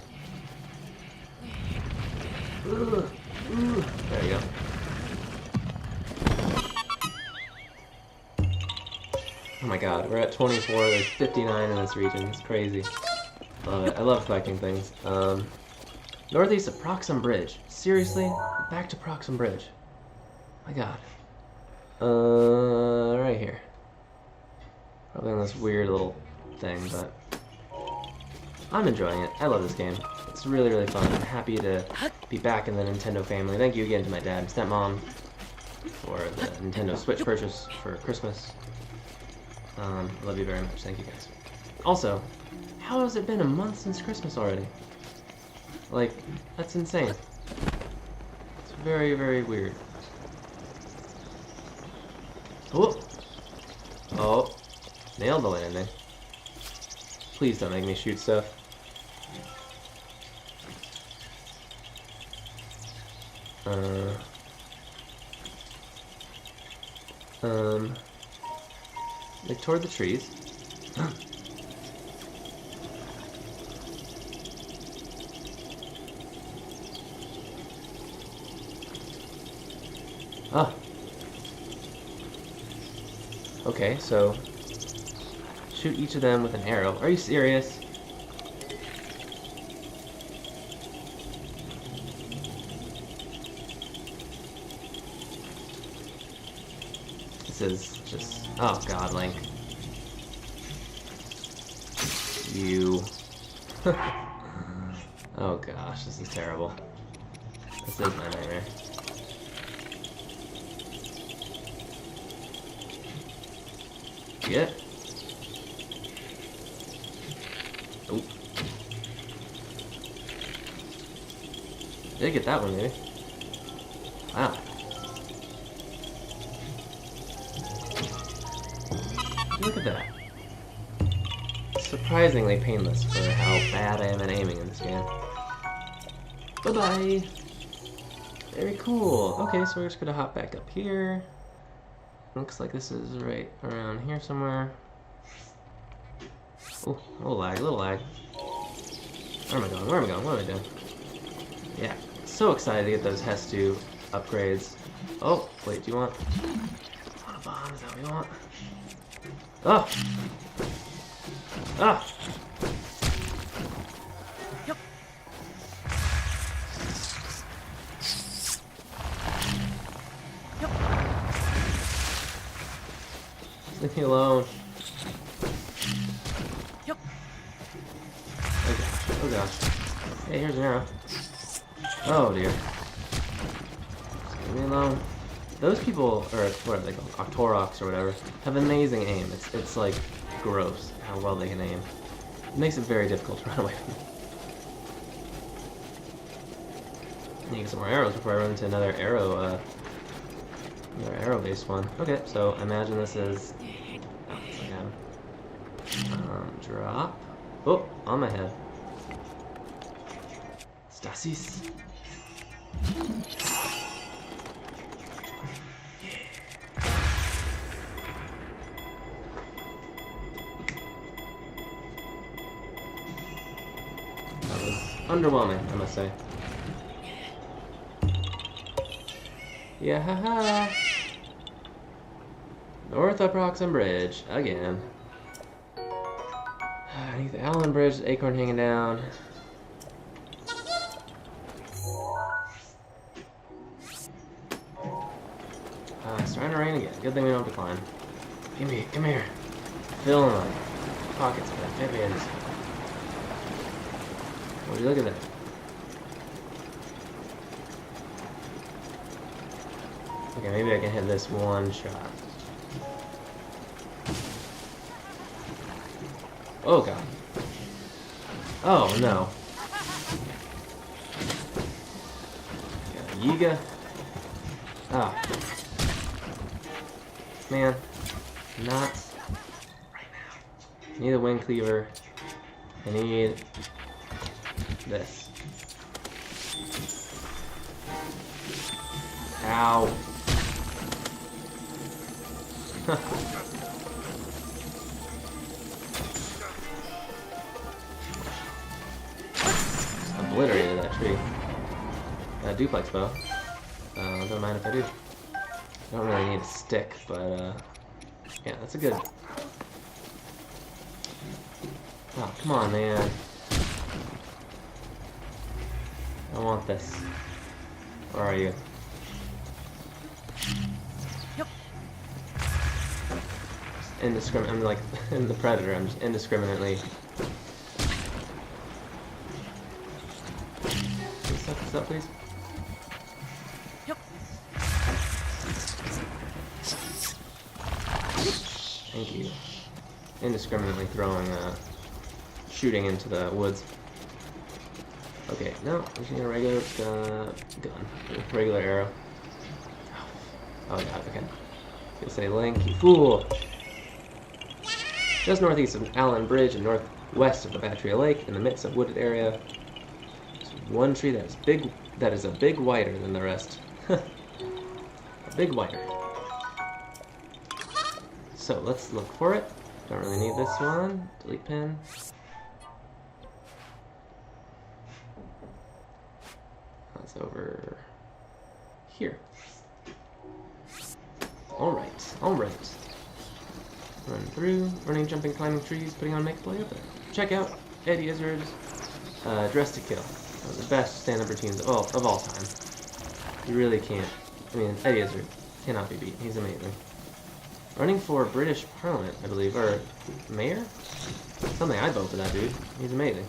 Speaker 1: Ooh, ooh. There you go. Oh my god, we're at 24, there's 59 in this region, it's crazy. Love it, I love collecting things. Northeast of Proxim Bridge. Seriously? Back to Proxim Bridge. My god. Right here. Probably on this weird little thing, but I'm enjoying it. I love this game. It's really fun. I'm happy to be back in the Nintendo family. Thank you again to my dad and stepmom for the Nintendo Switch purchase for Christmas. Love you very much. Thank you guys. Also, how has it been a month since Christmas already? Like, that's insane. It's very, very weird. Oh! Oh. Nailed the landing. Please don't make me shoot stuff. Like toward the trees. Ah. Okay, so shoot each of them with an arrow. Are you serious? This is just... Oh god, Link. You... Oh gosh, this is terrible. This is my nightmare. Get it? Oop. Did get that one, maybe. Wow. Look at that. Surprisingly painless for how bad I am at aiming in this game. Bye-bye! Very cool. Okay, so we're just gonna hop back up here. Looks like this is right around here somewhere. Oh, a little lag, a little lag. Where am I going? Where am I going? What am I doing? Yeah, so excited to get those Hestu upgrades. Oh, wait, do you want a bomb? Is that what you want? Oh! Ah!
Speaker 4: Yep. Yep.
Speaker 1: Leave me alone.
Speaker 4: Yep.
Speaker 1: Oh gosh, oh gosh. Hey, here's an arrow. Oh dear. Leave me alone. Those people, or what are they called? Koroks or whatever, have amazing aim. It's like gross how well they can aim. It makes it very difficult to run away from them. I need to get some more arrows before I run into another arrow-based one. Okay, so imagine this is... Oh, it's like drop. Oh, on my head. Stasis. That was underwhelming, I must say. Yeah, haha. North of Roxham Bridge again. I need the Allen Bridge, the acorn hanging down. It's starting to rain again. Good thing we don't have to climb. Come here. Fill in my pockets with that pippins. Would you look at that? Okay, maybe I can hit this one shot. Oh god. Oh no. Yiga. Ah. Man. Not right now. I need a wind cleaver. I need this. Ow. Obliterated that tree. Duplex bow. Don't mind if I do. I don't really need a stick, but yeah, that's a good. Oh, come on, man. I want this. Where are you?
Speaker 4: Yep.
Speaker 1: I'm like in the Predator. I'm just indiscriminately. Can you set this up, please?
Speaker 4: Yep.
Speaker 1: Thank you. Indiscriminately throwing shooting into the woods. Okay, no, I'm just gonna regular gun, regular arrow. Oh yeah, okay. Gonna say Link, you fool. Just northeast of Allen Bridge and northwest of the Battery Lake, in the midst of wooded area, there's one tree that is big. That is a big whiter than the rest. A big whiter. So let's look for it. Don't really need this one. Delete pin. That's over here. Alright, alright. Run through, running, jumping, climbing trees, putting on makeup while you're up there. Check out Eddie Izzard's Dress to Kill. One of the best stand-up routines of all time. You really can't. I mean, Eddie Izzard cannot be beat. He's amazing. Running for British Parliament, I believe, or mayor? Something. I'd vote for that dude. He's amazing.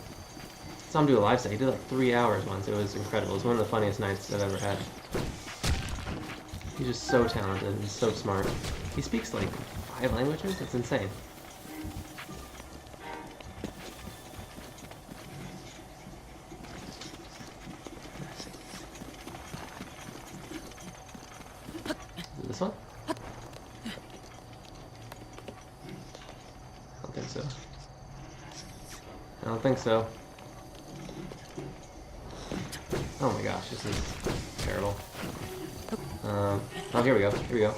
Speaker 1: Saw him do a live set. He did like 3 hours once. It was incredible. It was one of the funniest nights I've ever had. He's just so talented and so smart. He speaks like 5 languages? That's insane. This one? I don't think so. I don't think so. Oh my gosh, this is terrible. Oh, here we go. Here we go.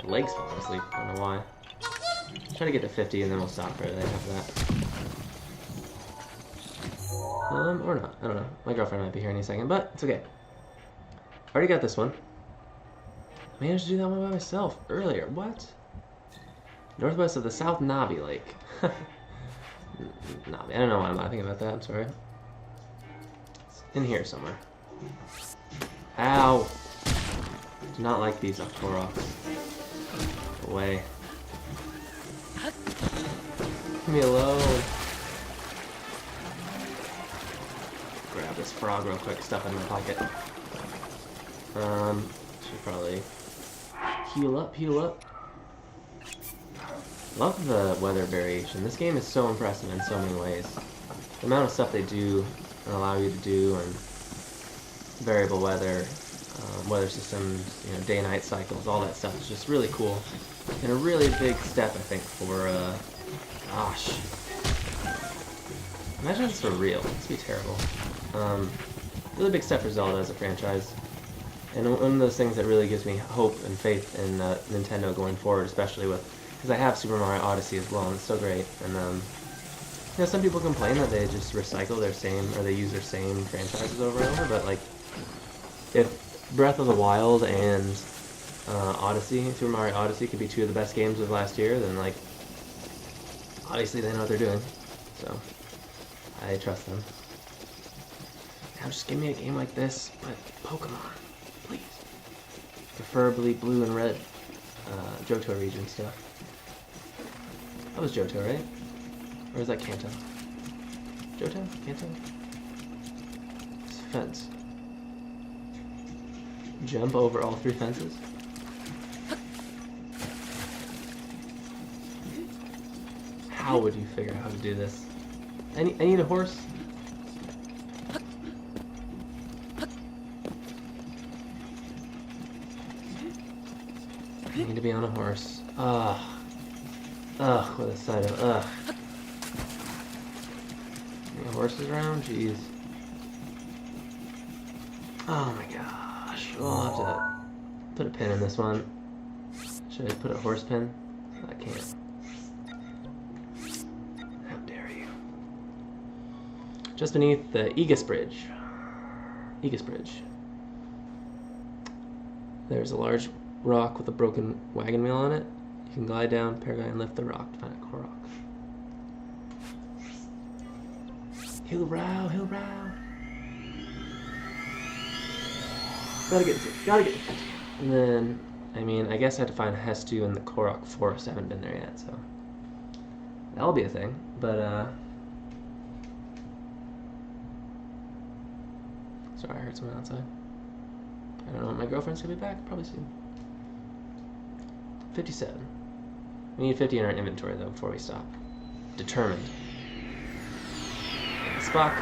Speaker 1: My legs falling asleep. I don't know why. Try to get to 50 and then we'll stop right after that. Or not. I don't know. My girlfriend might be here any second, but it's okay. Already got this one. Managed to do that one by myself earlier. What? Northwest of the South Navi Lake. Navi. I don't know why I'm laughing about that. I'm sorry. It's in here somewhere. Ow! Do not like these Koroks. Away. Leave me alone. Grab this frog real quick, stuff it in my pocket. Should probably heal up, heal up. Love the weather variation. This game is so impressive in so many ways. The amount of stuff they do and allow you to do, and variable weather, weather systems, you know, day-night cycles, all that stuff is just really cool. And a really big step, I think, for, gosh. Imagine this for real. This would be terrible. Really big step for Zelda as a franchise. And one of those things that really gives me hope and faith in Nintendo going forward, especially with, because I have Super Mario Odyssey as well, and it's so great. And you know, some people complain that they just recycle their same, or they use their same franchises over and over. But like, if Breath of the Wild and Odyssey, Super Mario Odyssey, could be 2 of the best games of last year, then like, obviously they know what they're doing. So I trust them. Now just give me a game like this, but Pokemon. Please. Preferably blue and red Johto region stuff. That was Johto, right? Or is that Kanto? Johto? Kanto? It's a fence. Jump over all 3 fences? How would you figure out how to do this? I need a horse. I need to be on a horse. Ugh, with a side of ugh. Any horses around? Jeez. Oh my gosh. Well, I'll have to put a pin in this one. Should I put a horse pin? I can't. How dare you. Just beneath the Aegis Bridge. Aegis Bridge. There's a large rock with a broken wagon wheel on it. You can glide down, paraglide, and lift the rock to find a Korok. Hill row, hill row. Gotta get to it, gotta get to it. And then, I mean, I guess I have to find Hestu in the Korok Forest. I haven't been there yet, so that'll be a thing. But, sorry, I heard someone outside. I don't know when my girlfriend's gonna be back, probably soon. 57. We need 50 in our inventory, though, before we stop. Determined. Spock,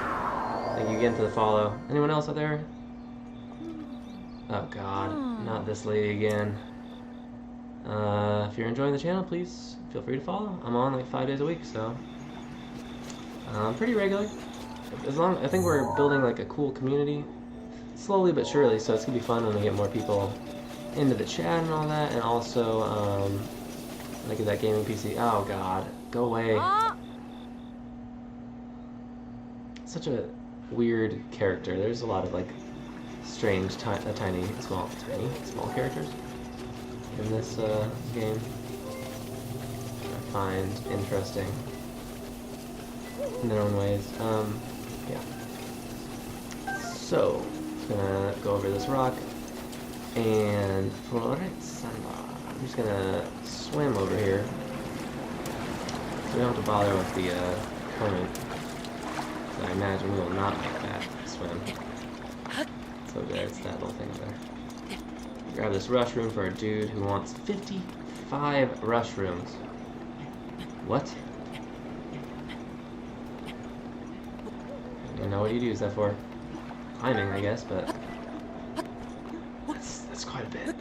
Speaker 1: thank you again for the follow. Anyone else out there? Oh, God. Not this lady again. If you're enjoying the channel, please feel free to follow. I'm on like 5 days a week, so pretty regular. I think we're building like a cool community, slowly but surely. So it's gonna be fun when we get more people into the chat and all that, and also look at that gaming PC. Oh God, go away! Such a weird character. There's a lot of like strange, small characters in this game I find interesting in their own ways. Yeah. So, just gonna go over this rock, and I'm just gonna swim over here. So we don't have to bother with the current. I imagine we will not make that swim. So there's that little thing there. Grab this rush room for a dude who wants 55 rush rooms. What? I don't know what you'd use that for. Climbing, I guess, but that's quite a bit.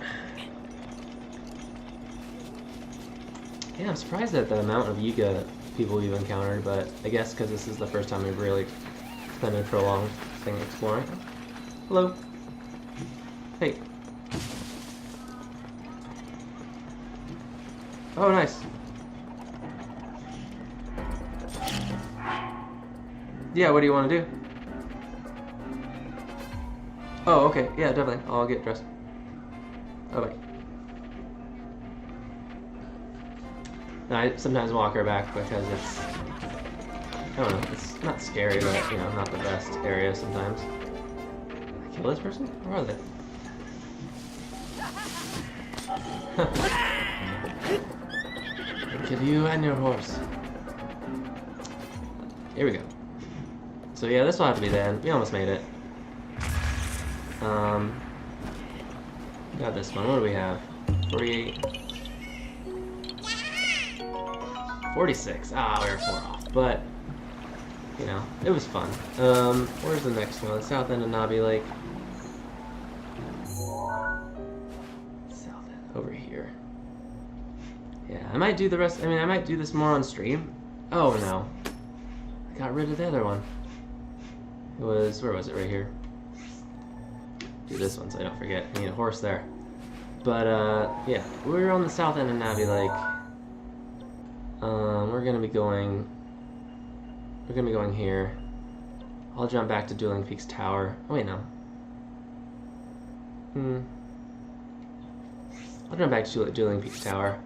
Speaker 1: Yeah, I'm surprised at the amount of Yiga people we've encountered, but I guess because this is the first time we've really spent a prolonged thing exploring. Hello. Hey. Oh, nice. Yeah, what do you want to do? Oh, okay. Yeah, definitely. I'll get dressed. Oh, wait. No, I sometimes walk her back because it's... I don't know. It's not scary, but, you know, not the best area sometimes. Did I kill this person? Where are they? I'll kill you and your horse. Here we go. So yeah, this will have to be the end. We almost made it. Got this one. What do we have? 48. 46. Ah, we were 4 off. But, you know, it was fun. Where's the next one? South end of Nabi Lake. South end. Over here. Yeah, I might do the rest. I mean, I might do this more on stream. Oh, no. I got rid of the other one. It was, where was it? Right here. Do this one so I don't forget. I need a horse there. But, yeah. We're on the south end of Navi Lake. We're gonna be going here. I'll jump back to Dueling Peaks Tower. Oh, wait, no. I'll jump back to Dueling Peaks Tower.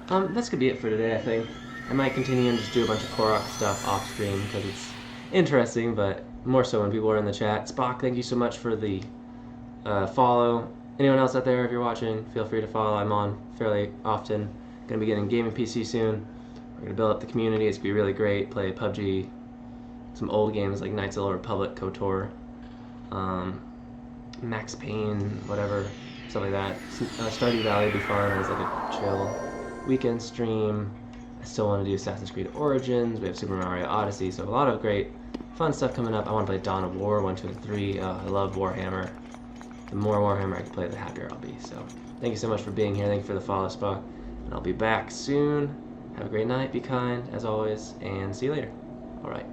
Speaker 1: That's gonna be it for today, I think. I might continue and just do a bunch of Korok stuff off stream because it's interesting, but more so when people are in the chat. Spock, thank you so much for the follow. Anyone else out there, if you're watching, feel free to follow. I'm on fairly often. Gonna be getting gaming PC soon. We're gonna build up the community. It's gonna be really great. Play PUBG, some old games like Knights of the Old Republic, KOTOR, Max Payne, whatever, stuff like that. Stardew Valley would be fun as like a chill weekend stream. I still want to do Assassin's Creed Origins. We have Super Mario Odyssey, so a lot of great fun stuff coming up. I want to play Dawn of War 1, 2, and 3. I love Warhammer. The more Warhammer I can play, the happier I'll be. So thank you so much for being here. Thank you for the follow, Spock. And I'll be back soon. Have a great night. Be kind, as always, and see you later. All right.